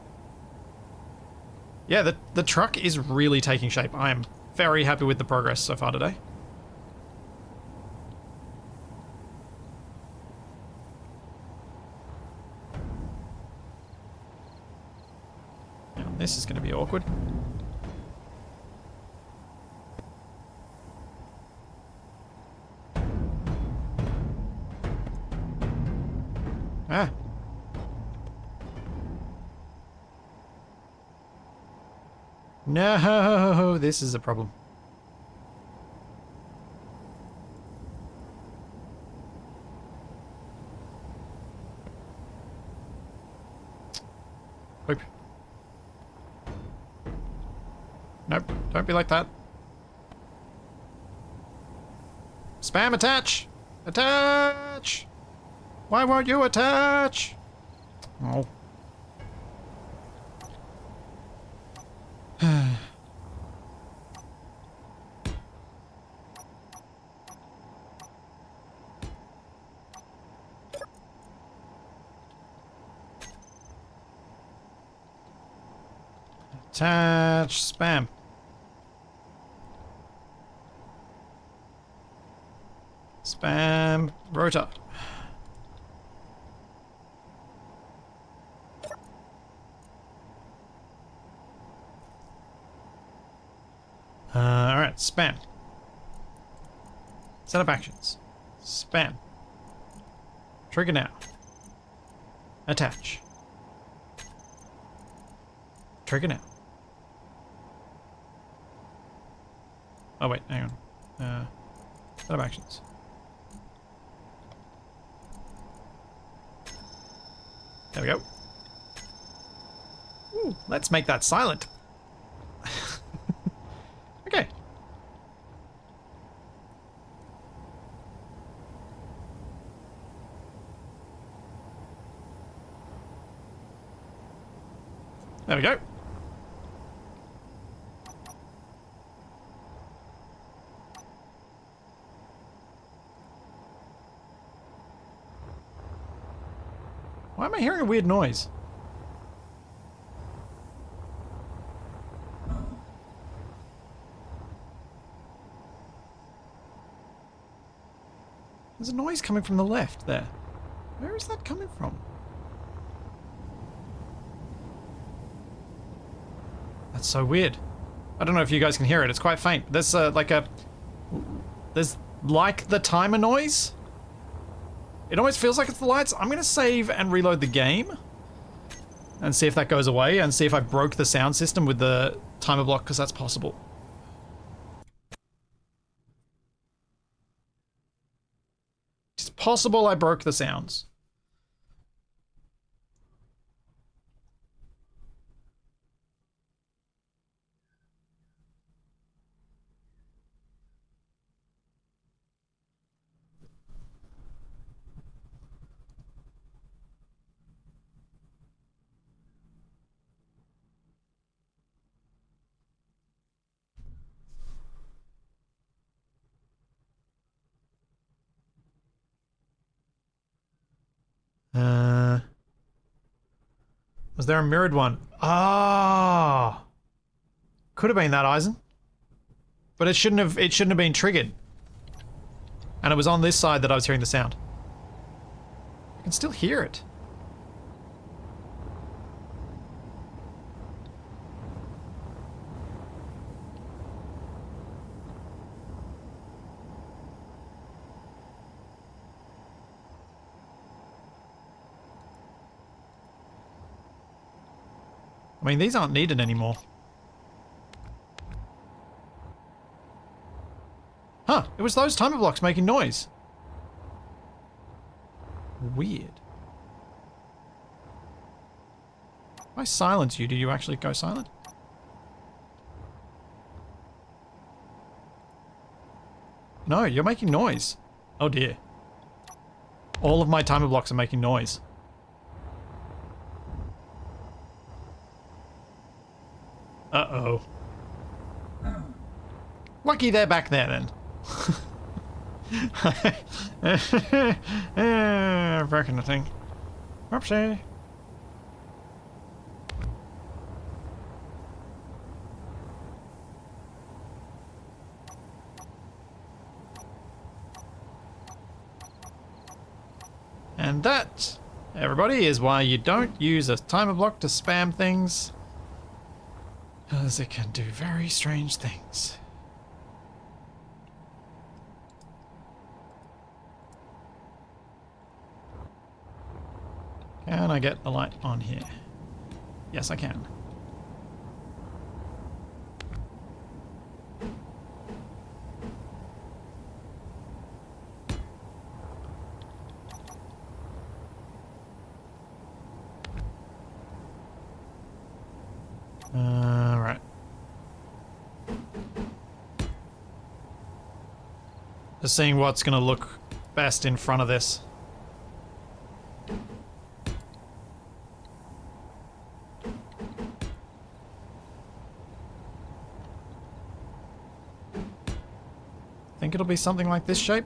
Yeah, the truck is really taking shape. I am very happy with the progress so far today. Now, this is going to be awkward. Ah. No, this is a problem. Oop. Nope, don't be like that. Spam attach! Attach! Why won't you attach? Oh. Attach, spam. Spam, rotor. Alright, spam. Set up actions. Spam. Trigger now. Attach. Trigger now. Oh wait, hang on. Set up actions. There we go. Ooh, let's make that silent. Okay. There we go. Why am I hearing a weird noise? There's a noise coming from the left there. Where is that coming from? That's so weird. I don't know if you guys can hear it. It's quite faint. There's there's like the timer noise. It almost feels like it's the lights. I'm gonna save and reload the game and see if that goes away and see if I broke the sound system with the timer block, because that's possible. It's possible I broke the sounds. Was there a mirrored one? Ah, could have been that, Eisen. But it shouldn't have been triggered. And it was on this side that I was hearing the sound. I can still hear it. I mean, these aren't needed anymore. Huh, it was those timer blocks making noise. Weird. If I silence you, do you actually go silent? No, you're making noise. Oh dear. All of my timer blocks are making noise. Uh-oh. Lucky they're back there, then. Broken the thing. Whoopsie. And that, everybody, is why you don't use a timer block to spam things. Because it can do very strange things. Can I get the light on here? Yes, I can. Right. Just seeing what's going to look best in front of this. Think it'll be something like this shape?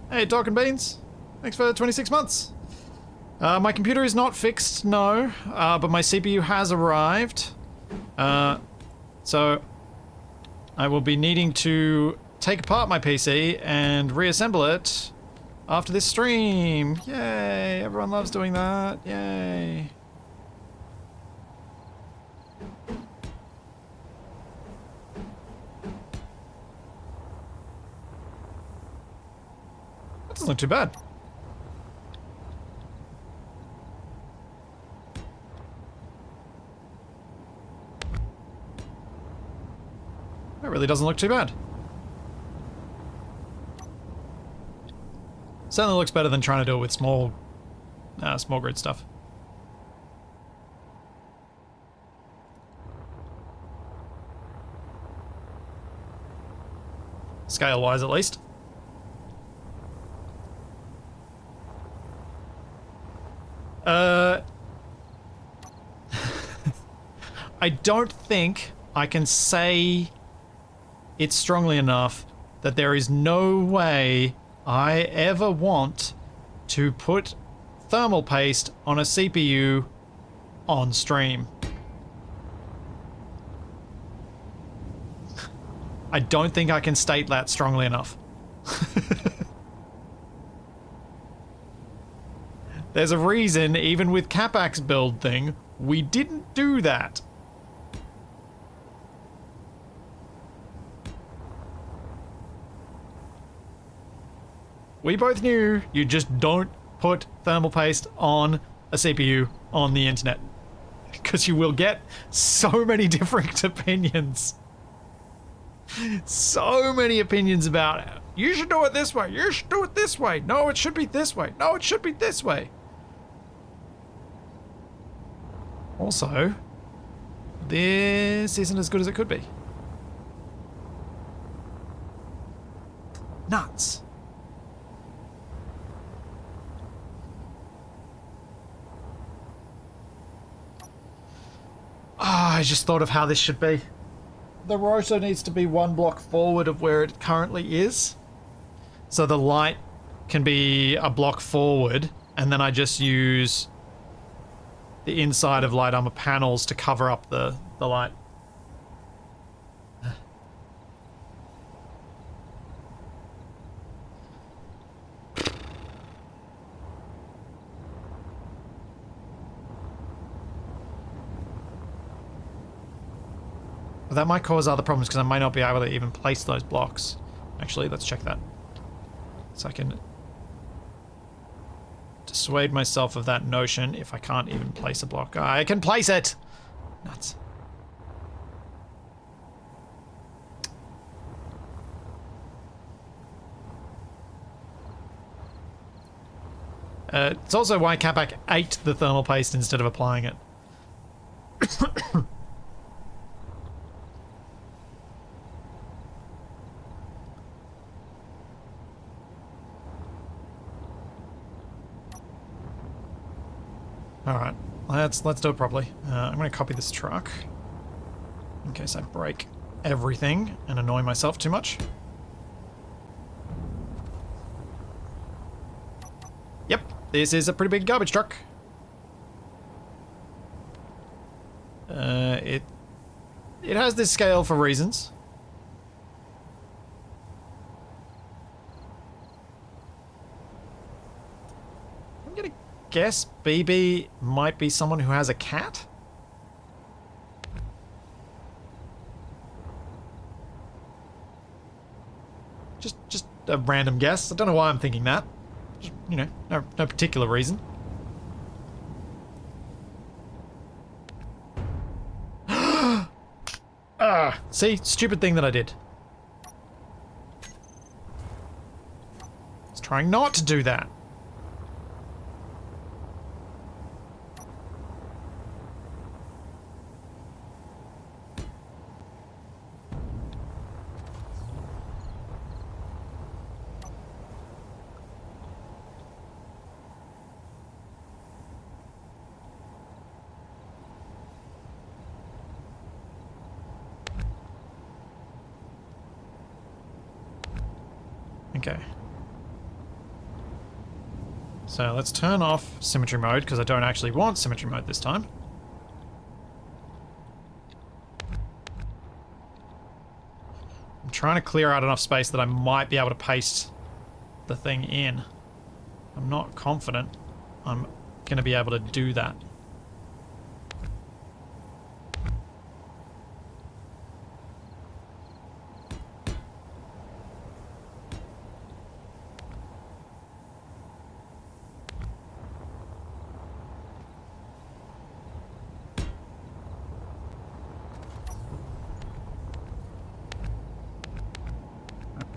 Hey, Talking Beans. Thanks for 26 months. My computer is not fixed, no, but my CPU has arrived. So I will be needing to take apart my PC and reassemble it after this stream. Yay, everyone loves doing that. Yay. That doesn't look too bad. That really doesn't look too bad. Certainly looks better than trying to do it with small grid stuff. Scale-wise, at least. I don't think I can say it strongly enough that there is no way I ever want to put thermal paste on a CPU on stream. I don't think I can state that strongly enough. There's a reason, even with Capac's build thing, we didn't do that. We both knew you just don't put thermal paste on a CPU on the internet. Because you will get so many different opinions. So many opinions about it. You should do it this way. You should do it this way. No, it should be this way. No, it should be this way. Also, this isn't as good as it could be. Nuts. I just thought of how this should be. The rotor needs to be one block forward of where it currently is. So the light can be a block forward, and then I just use the inside of light armor panels to cover up the light. That might cause other problems because I might not be able to even place those blocks. Actually, let's check that. So I can dissuade myself of that notion if I can't even place a block. I can place it! Nuts. It's also why Capac ate the thermal paste instead of applying it. Alright, let's do it properly. I'm going to copy this truck in case I break everything and annoy myself too much. Yep, this is a pretty big garbage truck. It has this scale for reasons. Guess BB might be someone who has a cat? Just a random guess. I don't know why I'm thinking that. Just, you know, no particular reason. See? Stupid thing that I did. I was trying not to do that. Okay. So let's turn off symmetry mode because I don't actually want symmetry mode this time. I'm trying to clear out enough space that I might be able to paste the thing in. I'm not confident I'm going to be able to do that.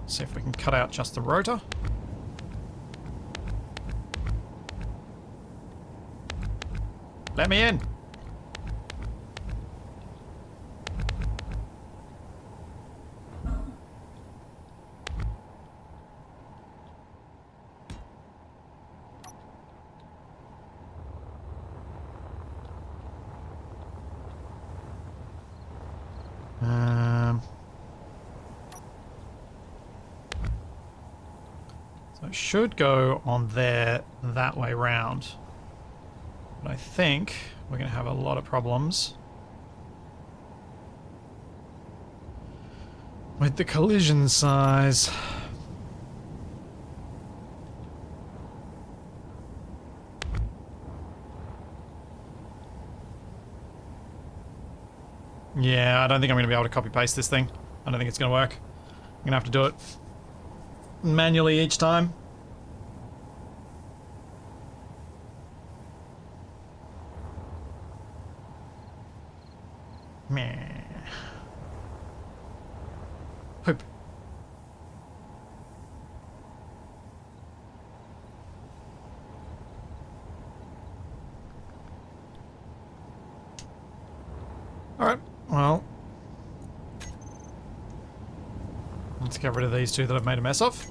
See if we can cut out just the rotor. Let me in. So it should go on there that way round. But I think we're going to have a lot of problems with the collision size. Yeah, I don't think I'm going to be able to copy paste this thing. I don't think it's going to work. I'm going to have to do it manually each time. Meh. Hope. Alright, well. Let's get rid of these two that I've made a mess of.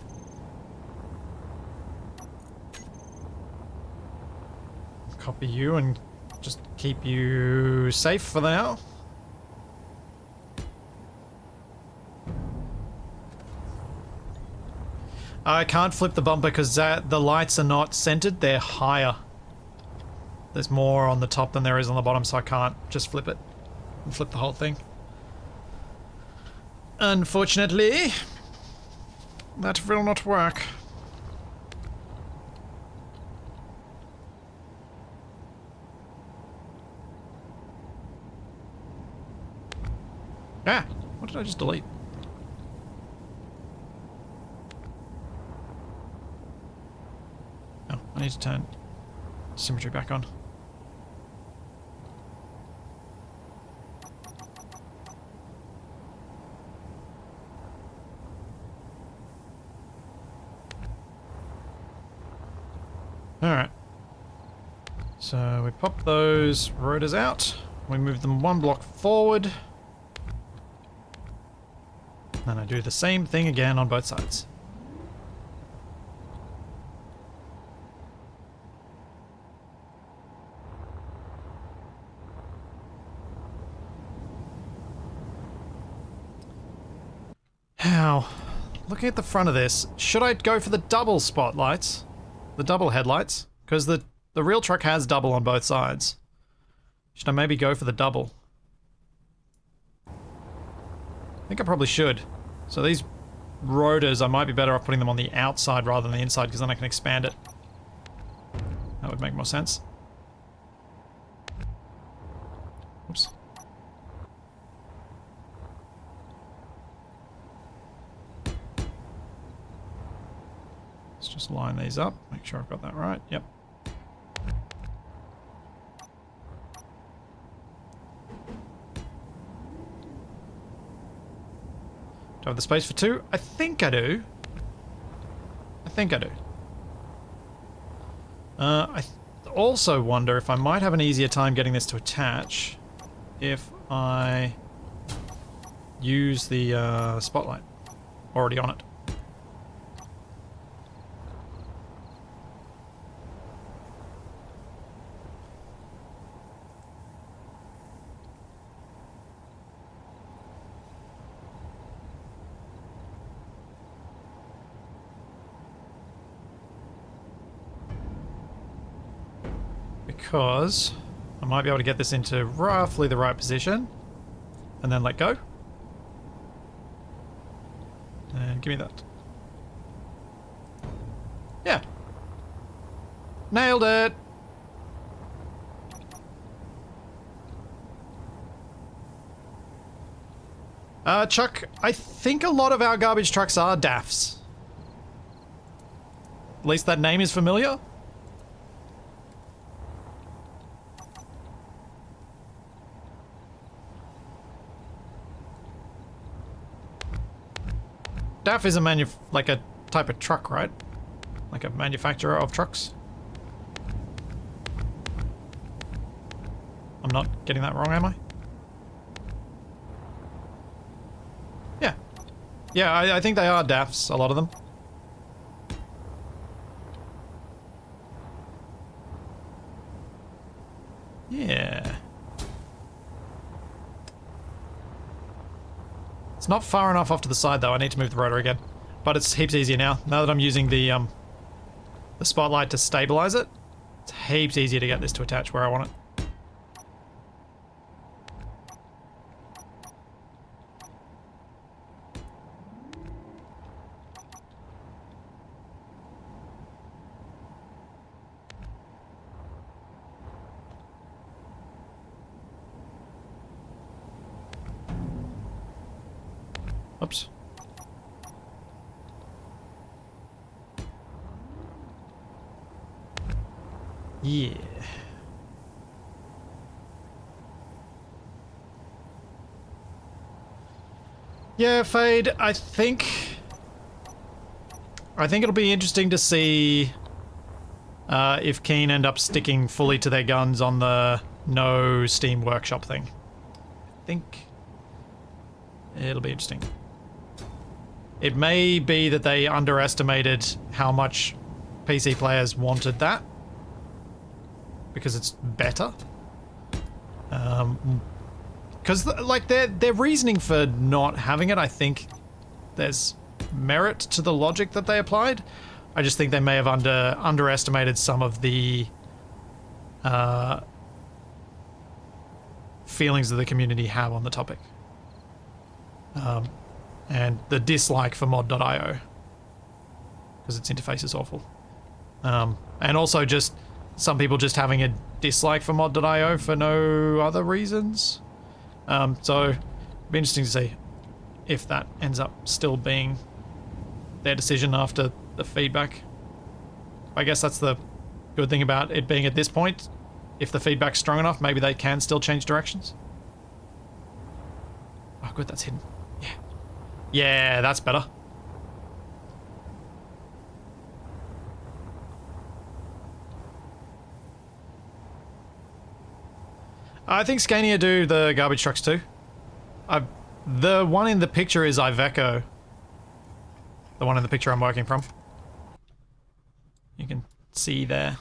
Copy you and just keep you safe for now. I can't flip the bumper because the lights are not centered, they're higher. There's more on the top than there is on the bottom, so I can't just flip it and flip the whole thing. Unfortunately, that will not work. Ah! What did I just delete? Oh, I need to turn symmetry back on. Alright. So we pop those rotors out. We move them one block forward. Then I do the same thing again on both sides. Now, looking at the front of this, should I go for the double spotlights? The double headlights? Because the real truck has double on both sides. Should I maybe go for the double? I think I probably should. So these rotors, I might be better off putting them on the outside rather than the inside, because then I can expand it. That would make more sense. Oops. Let's just line these up, make sure I've got that right. Yep. Do I have the space for two? I think I do. I think I do. I also wonder if I might have an easier time getting this to attach if I use the spotlight already on it. because I might be able to get this into roughly the right position and then let go. And give me that. Yeah. Nailed it. Chuck, I think a lot of our garbage trucks are DAFs. At least that name is familiar. DAF is like a type of truck, right? Like a manufacturer of trucks. I'm not getting that wrong, am I? Yeah. Yeah, I think they are DAFs, a lot of them. Yeah. It's not far enough off to the side though, I need to move the rotor again. But it's heaps easier now that I'm using the spotlight to stabilize it. It's heaps easier to get this to attach where I want it. Oops. Yeah. Yeah, Fade, I think it'll be interesting to see if Keen end up sticking fully to their guns on the no Steam Workshop thing. I think it'll be interesting. It may be that they underestimated how much PC players wanted that, because it's better. Because like their reasoning for not having it, I think there's merit to the logic that they applied. I just think they may have underestimated some of the feelings that the community have on the topic. And the dislike for mod.io, because its interface is awful. And also just some people just having a dislike for mod.io for no other reasons. So it'll be interesting to see if that ends up still being their decision after the feedback. I guess that's the good thing about it being at this point. If the feedback's strong enough, maybe they can still change directions. Oh good, that's hidden. Yeah. Yeah, that's better. I think Scania do the garbage trucks too. The one in the picture is Iveco. The one in the picture I'm working from. You can see there.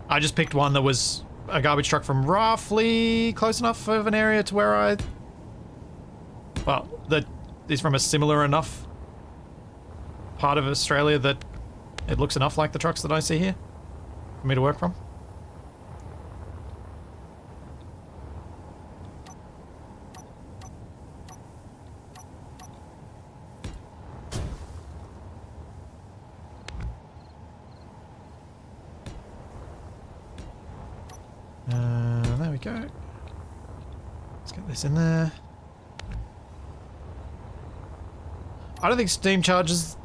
I just picked one that was a garbage truck from roughly close enough of an area to where well, that is from a similar enough part of Australia that it looks enough like the trucks that I see here for me to work from. There we go. Let's get this in there. I don't think Steam charges...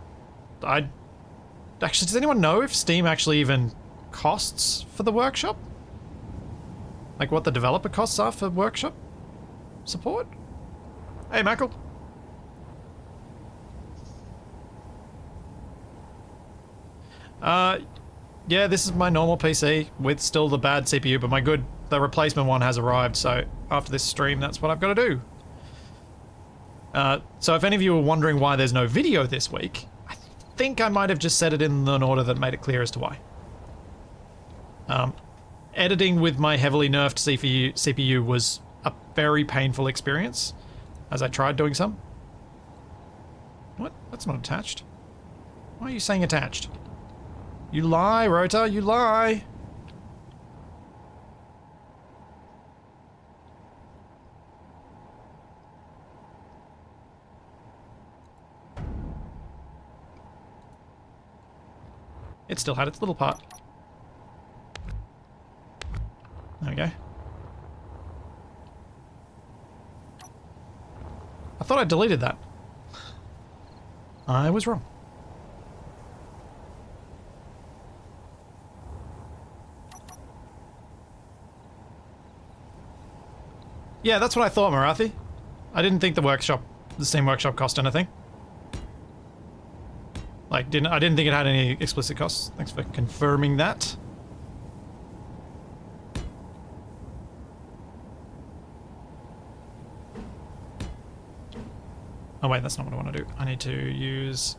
Actually, does anyone know if Steam actually even costs for the workshop? Like what the developer costs are for workshop support? Hey, Mackle. Yeah, this is my normal PC with still the bad CPU, but the replacement one has arrived, so after this stream, that's what I've got to do. So if any of you were wondering why there's no video this week, I think I might have just said it in an order that made it clear as to why. Editing with my heavily nerfed CPU was a very painful experience, as I tried doing some. What? That's not attached. Why are you saying attached? You lie, rotor, you lie. It still had its little part. There we go. I thought I deleted that. I was wrong. Yeah, that's what I thought, Marathi. I didn't think the Steam Workshop cost anything. Like, I didn't think it had any explicit costs. Thanks for confirming that. Oh wait, that's not what I want to do. I need to use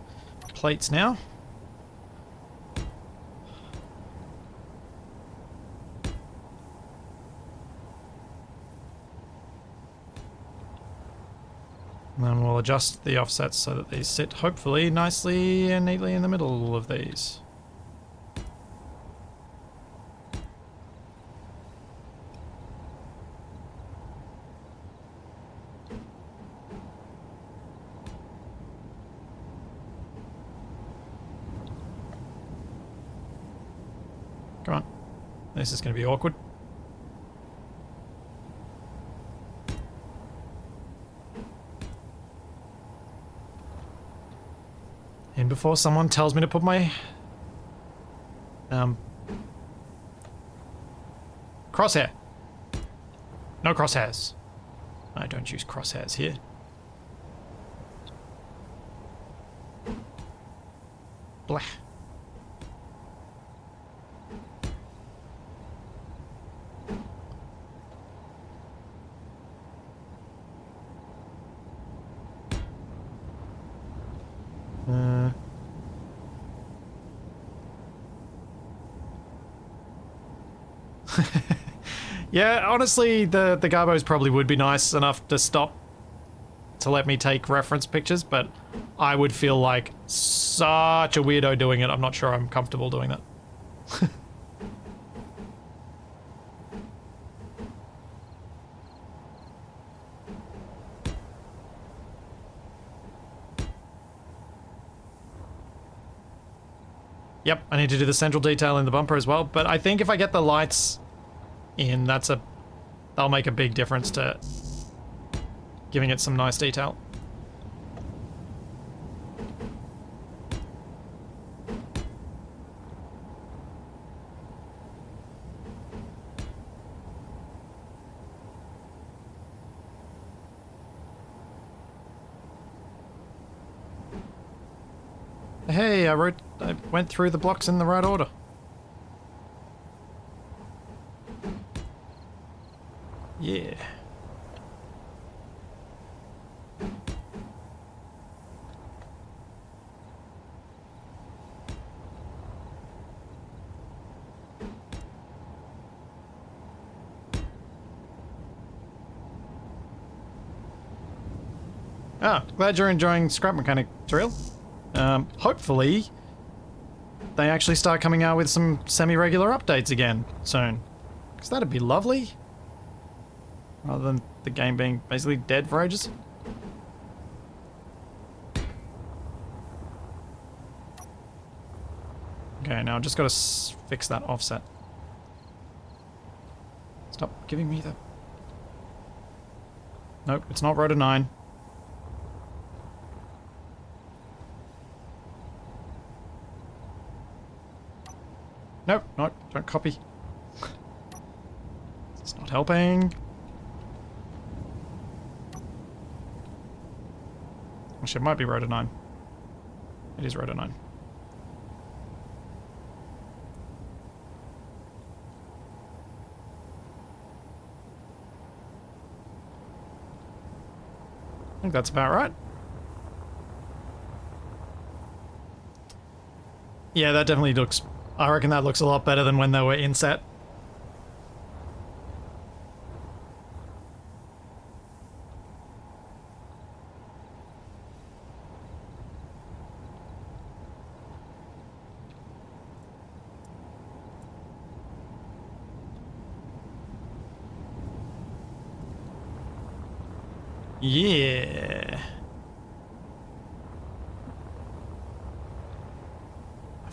plates now. And then we'll adjust the offsets so that they sit, hopefully, nicely and neatly in the middle of these. Come on. This is going to be awkward. In before someone tells me to put my crosshair. No crosshairs. I don't use crosshairs here. Blah. Yeah, honestly, the Garbos probably would be nice enough to stop to let me take reference pictures, but I would feel like such a weirdo doing it. I'm not sure I'm comfortable doing that. Yep, I need to do the central detail in the bumper as well, but I think if I get the lights in, that'll make a big difference to giving it some nice detail. Hey, I went through the blocks in the right order. Yeah. Ah, glad you're enjoying Scrap Mechanic, Drill. Hopefully they actually start coming out with some semi-regular updates again soon. Because that'd be lovely. Rather than the game being basically dead for ages. Okay, now I've just got to fix that offset. Stop giving me the... Nope, it's not rotor 9. Nope, no, don't copy. It's not helping. Actually, it might be rotor 9. It is rotor 9. I think that's about right. Yeah, that definitely looks... I reckon that looks a lot better than when they were inset. Yeah. I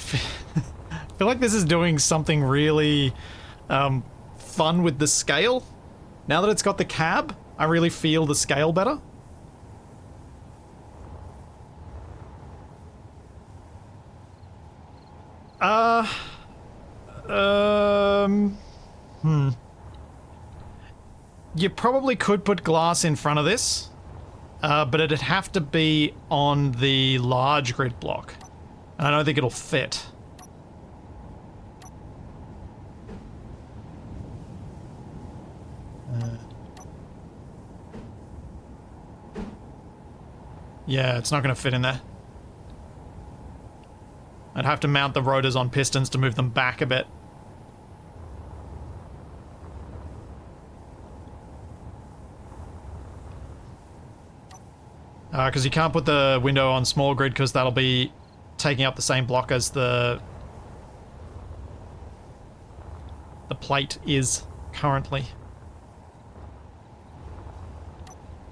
feel like this is doing something really fun with the scale. Now that it's got the cab, I really feel the scale better. You probably could put glass in front of this, but it'd have to be on the large grid block. And I don't think it'll fit. Yeah, it's not going to fit in there. I'd have to mount the rotors on pistons to move them back a bit. Because you can't put the window on small grid because that'll be taking up the same block as the plate is currently.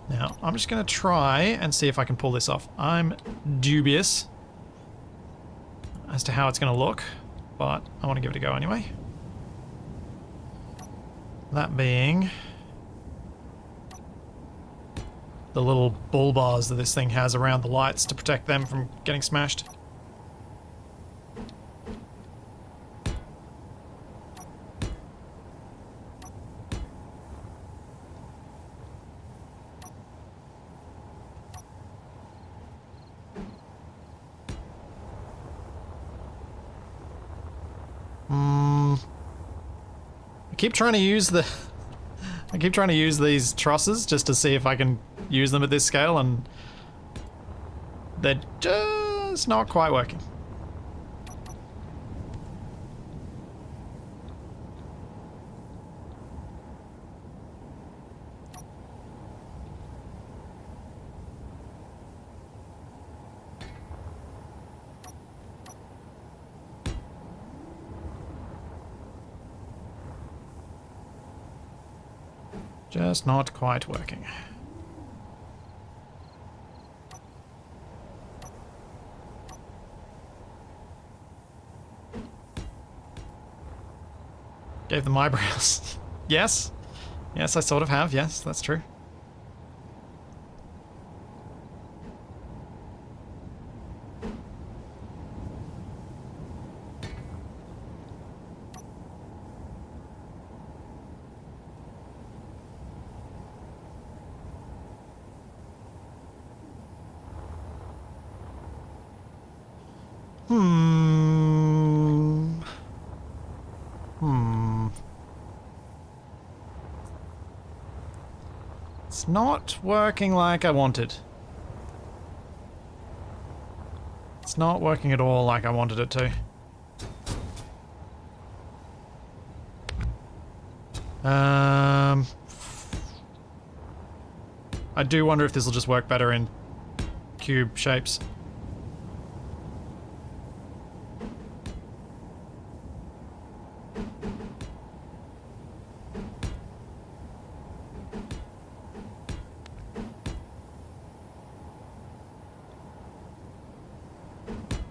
Now, I'm just going to try and see if I can pull this off. I'm dubious as to how it's going to look, but I want to give it a go anyway. That being the little bull bars that this thing has around the lights to protect them from getting smashed. I keep trying to use these trusses just to see if I can use them at this scale, and they're just not quite working. Just not quite working. Gave them eyebrows. Yes. Yes, I sort of have. Yes, that's true. It's not working like I wanted. It's not working at all like I wanted it to. I do wonder if this will just work better in cube shapes.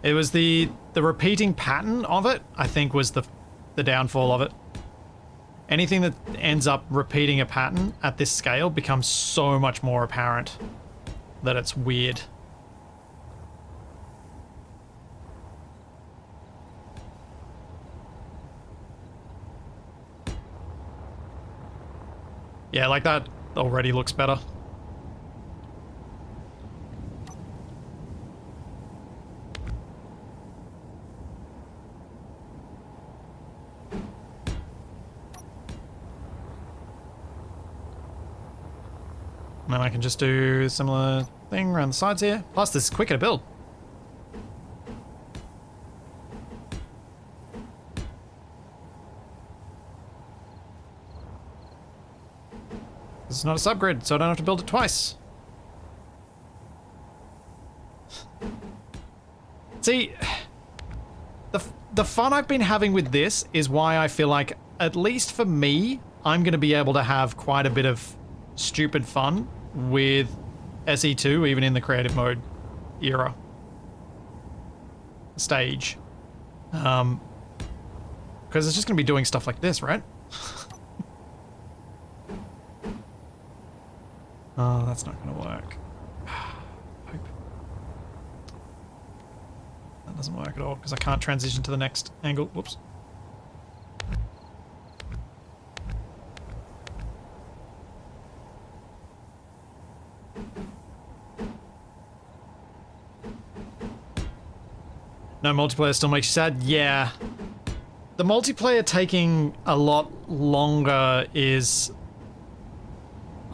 It was the repeating pattern of it, I think, was the downfall of it. Anything that ends up repeating a pattern at this scale becomes so much more apparent that it's weird. Yeah, like that already looks better. And then I can just do a similar thing around the sides here. Plus, this is quicker to build. This is not a subgrid, so I don't have to build it twice. See, the fun I've been having with this is why I feel like, at least for me, I'm going to be able to have quite a bit of stupid fun with SE2, even in the creative mode era. Stage. Because it's just going to be doing stuff like this, right? Oh, that's not going to work. Hope. That doesn't work at all because I can't transition to the next angle. Whoops. No multiplayer still makes you sad? Yeah. The multiplayer taking a lot longer is...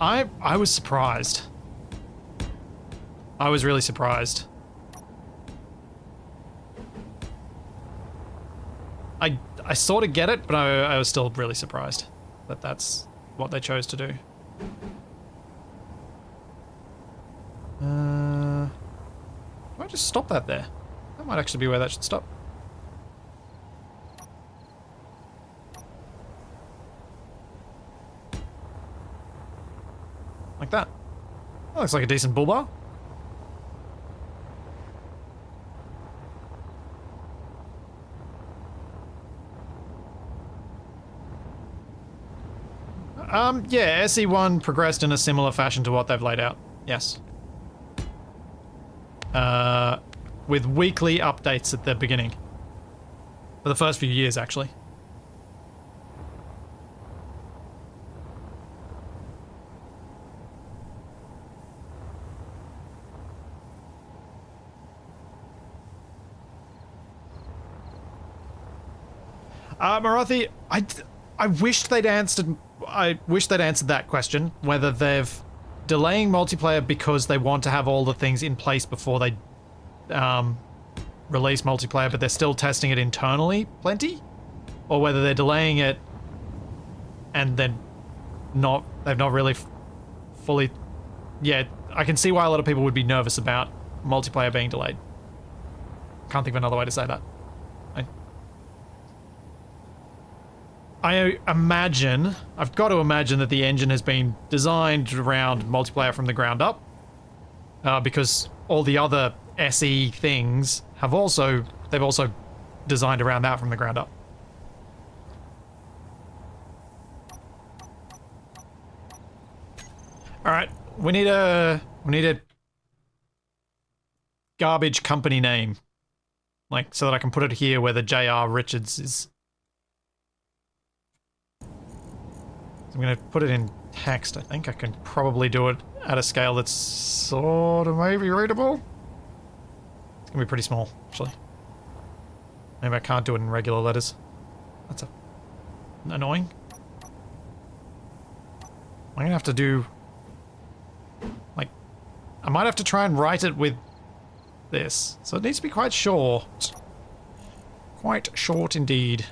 I was surprised. I was really surprised. I sort of get it, but I was still really surprised that that's what they chose to do. Do I just stop that there? That might actually be where that should stop. Like that. That looks like a decent bull bar. Yeah, SE1 progressed in a similar fashion to what they've laid out. Yes. With weekly updates at the beginning. For the first few years, actually. Marathi, I wished they'd answered. I wish they'd answered that question. Whether they've delaying multiplayer because they want to have all the things in place before they release multiplayer, but they're still testing it internally, plenty, or whether they're delaying it and then they've not really fully. Yeah, I can see why a lot of people would be nervous about multiplayer being delayed. Can't think of another way to say that. I imagine, I've got to imagine that the engine has been designed around multiplayer from the ground up, because all the other SE things have they've also designed around that from the ground up. All right, we need a garbage company name, like so that I can put it here where the J.R. Richards is. I'm going to put it in text. I think I can probably do it at a scale that's sort of maybe readable. It's going to be pretty small, actually. Maybe I can't do it in regular letters. That's annoying. I'm going to have to do... like... I might have to try and write it with this. So it needs to be quite short. Quite short indeed.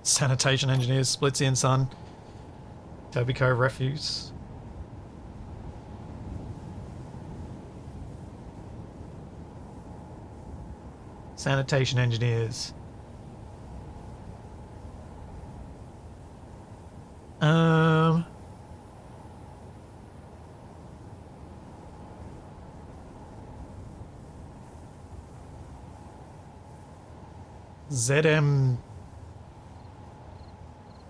Sanitation engineers, Splitsy and Son, Toby Cove Refuse. Sanitation engineers. ZM.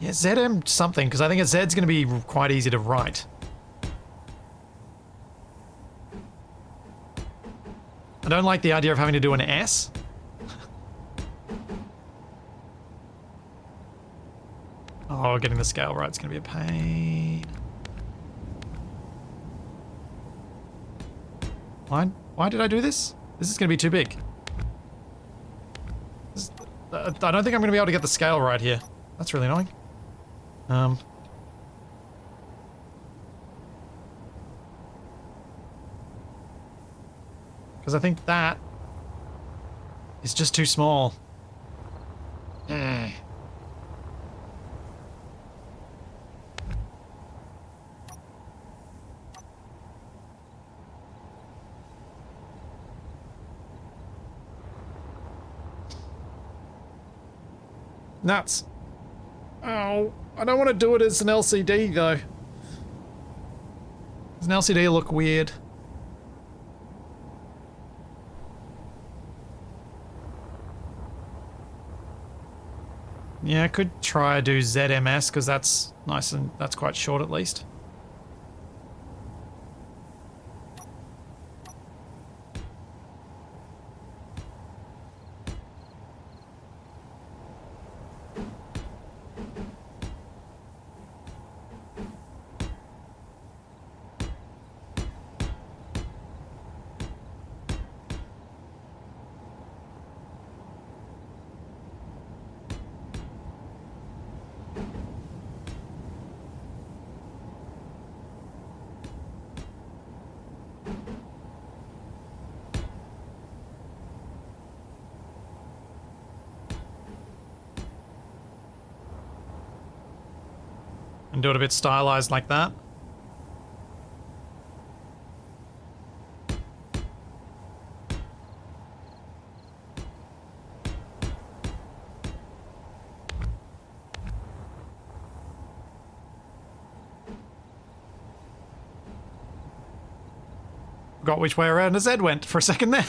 Yeah, ZM something, because I think a Z's going to be quite easy to write. I don't like the idea of having to do an S. Oh, getting the scale right is going to be a pain. Why did I do this? This is going to be too big. I don't think I'm going to be able to get the scale right here. That's really annoying. Because I think that is just too small. Nuts. Oh, I don't want to do it as an LCD though. Does an LCD look weird? Yeah, I could try to do ZMS because that's nice and that's quite short at least. And do it a bit stylized like that. Forgot which way around the Z went for a second there.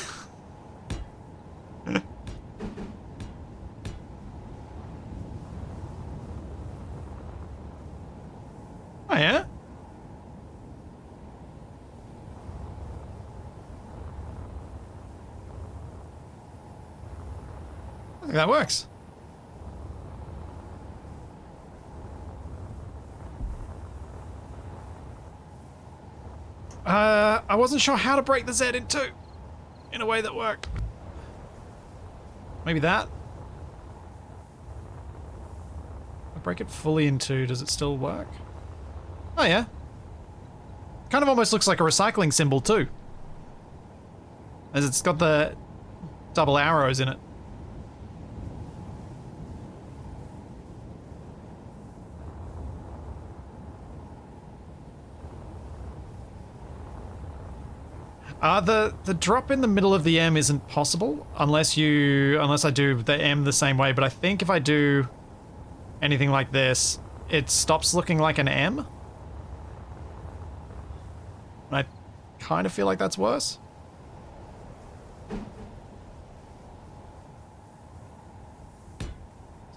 Oh yeah? I think that works. I wasn't sure how to break the Z in two in a way that worked. Maybe that? I break it fully in two, does it still work? Oh yeah. Kind of almost looks like a recycling symbol too. As it's got the double arrows in it. The drop in the middle of the M isn't possible unless I do the M the same way, but I think if I do anything like this, it stops looking like an M. And I kind of feel like that's worse. So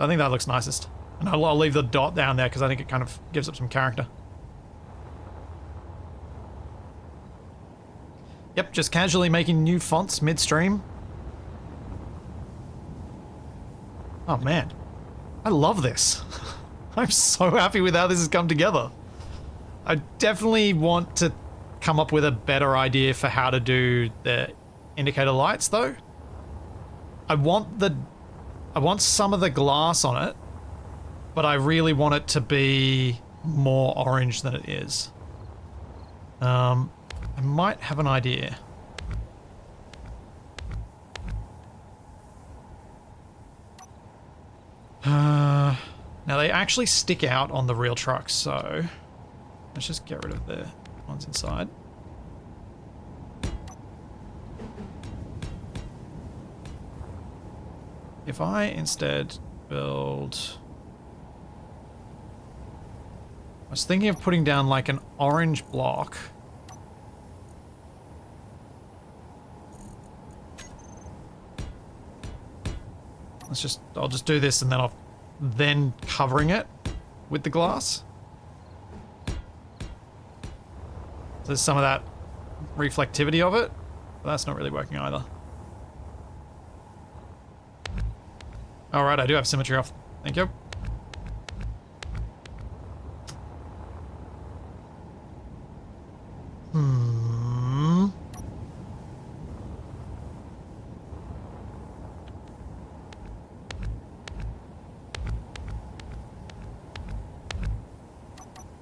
I think that looks nicest. And I'll leave the dot down there because I think it kind of gives it some character. Yep, just casually making new fonts midstream. Oh man, I love this. I'm so happy with how this has come together. I definitely want to come up with a better idea for how to do the indicator lights though. I want some of the glass on it, but I really want it to be more orange than it is. I might have an idea. Now they actually stick out on the real trucks, so let's just get rid of the ones inside. If I instead build... I was thinking of putting down like an orange block. I'll just do this and then covering it with the glass. So there's some of that reflectivity of it, but that's not really working either. All right, I do have symmetry off. Thank you.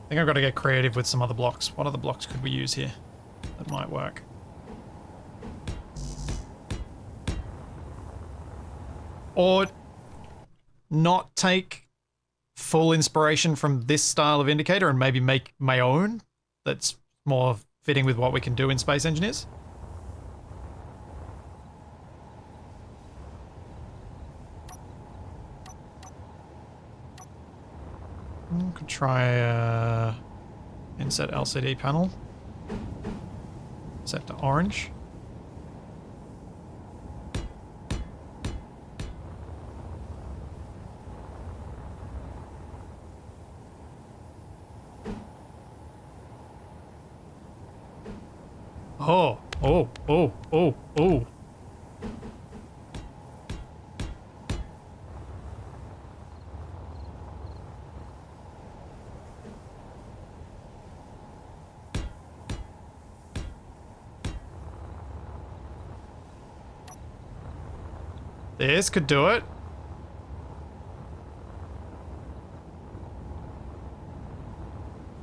I think I've got to get creative with some other blocks. What other blocks could we use here that might work? Or not take full inspiration from this style of indicator and maybe make my own that's more fitting with what we can do in Space Engineers? Could try inset LCD panel. Set to orange. Oh, oh, oh, oh, oh. This could do it.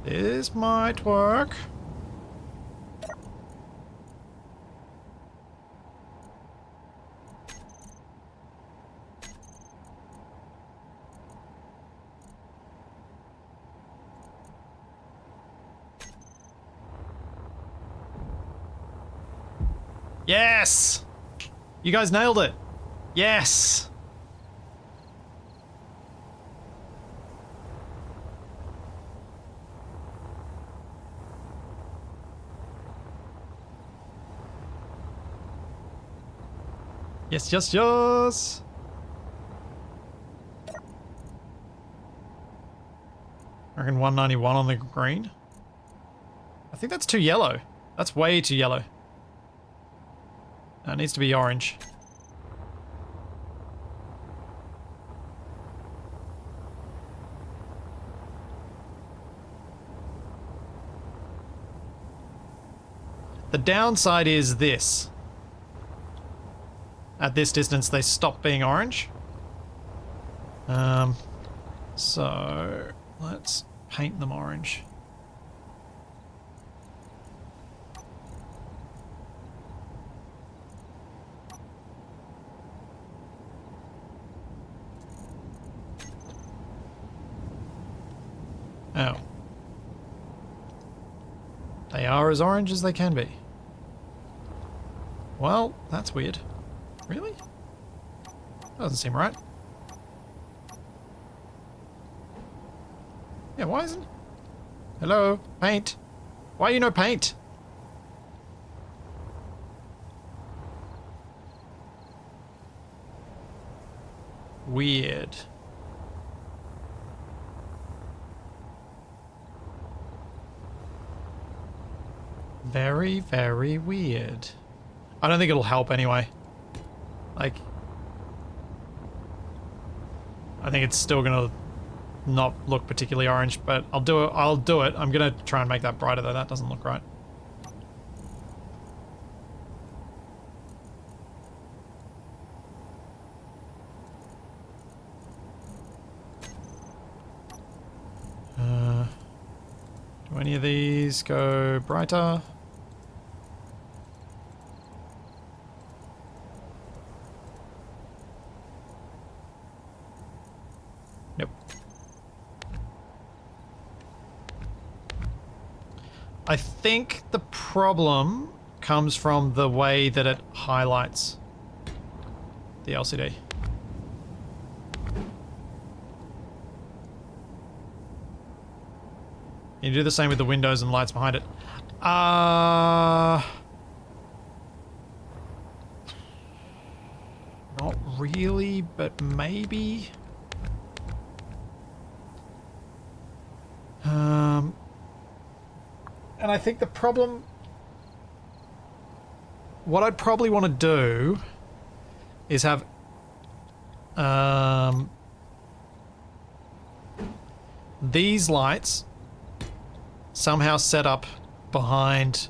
This might work. Yes! You guys nailed it. Yes! Yes, yes, yes! I reckon 191 on the green. I think that's too yellow. That's way too yellow. It needs to be orange. The downside is this. At this distance, they stop being orange. So let's paint them orange. Oh. They are as orange as they can be. Well, that's weird. Really? Doesn't seem right. Yeah, why isn't... Hello? Paint? Why you no paint? Weird. Very, very weird. I don't think it'll help anyway. Like... I think it's still gonna not look particularly orange, but I'll do it. I'm gonna try and make that brighter though. That doesn't look right. Do any of these go brighter? Nope. I think the problem comes from the way that it highlights the LCD. You do the same with the windows and lights behind it. Not really, but maybe. And I think the problem... What I'd probably want to do is have... these lights somehow set up behind...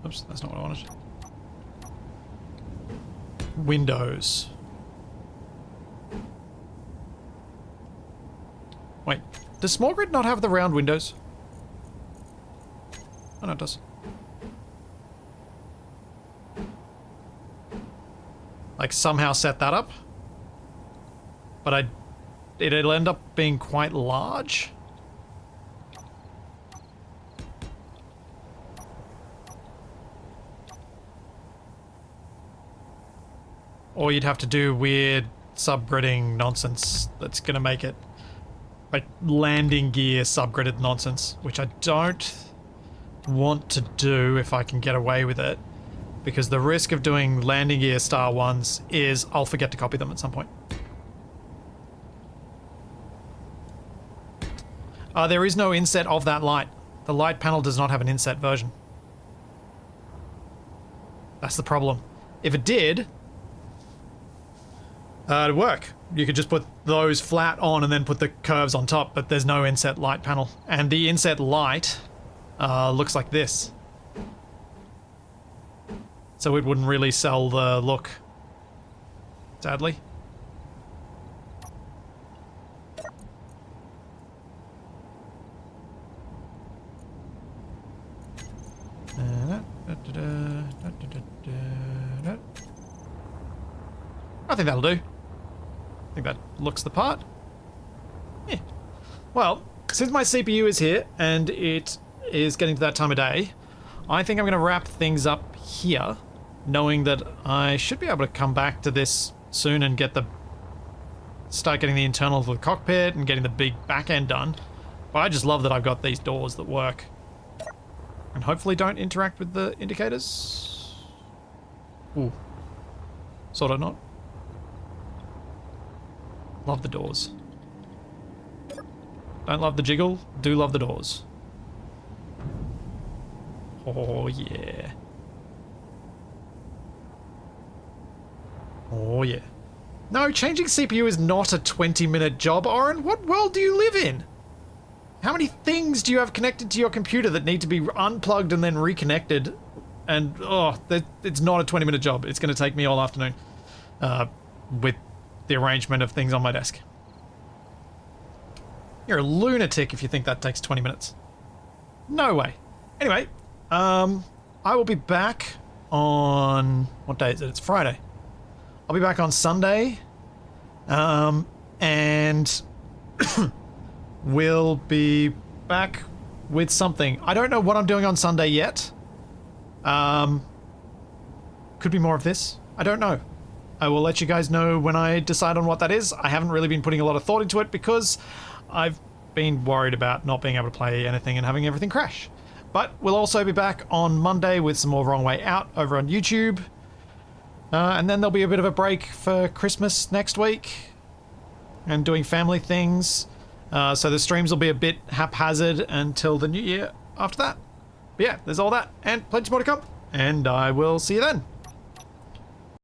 Oops, that's not what I wanted. Windows. Wait, does Smallgrid not have the round windows? Oh no, it does. Like somehow set that up? But it'll end up being quite large? Or you'd have to do weird subgridding nonsense that's gonna make it like landing gear subgridded nonsense, which I don't want to do if I can get away with it, because the risk of doing landing gear star ones is I'll forget to copy them at some point. There is no inset of that light. The light panel does not have an inset version. That's the problem. If it did, it'd work. You could just put those flat on and then put the curves on top, but there's no inset light panel. And the inset light looks like this. So it wouldn't really sell the look, sadly. I think that'll do. I think that looks the part. Yeah. Well, since my CPU is here and it is getting to that time of day, I think I'm going to wrap things up here, knowing that I should be able to come back to this soon and start getting the internals of the cockpit and getting the big back end done. But I just love that I've got these doors that work and hopefully don't interact with the indicators. Ooh. Sort of not. Love the doors. Don't love the jiggle, do love the doors. Oh yeah. Oh yeah. No, changing CPU is not a 20-minute job, Oren. What world do you live in? How many things do you have connected to your computer that need to be unplugged and then reconnected? And, it's not a 20-minute job. It's going to take me all afternoon with the arrangement of things on my desk. You're a lunatic if you think that takes 20 minutes. No way. Anyway, I will be back on... What day is it? It's Friday. I'll be back on Sunday. And we'll be back with something. I don't know what I'm doing on Sunday yet. Could be more of this. I don't know. I will let you guys know when I decide on what that is. I haven't really been putting a lot of thought into it because I've been worried about not being able to play anything and having everything crash. But we'll also be back on Monday with some more Wrong Way Out over on YouTube. And then there'll be a bit of a break for Christmas next week and doing family things. So the streams will be a bit haphazard until the new year after that. But yeah, there's all that and plenty more to come. And I will see you then.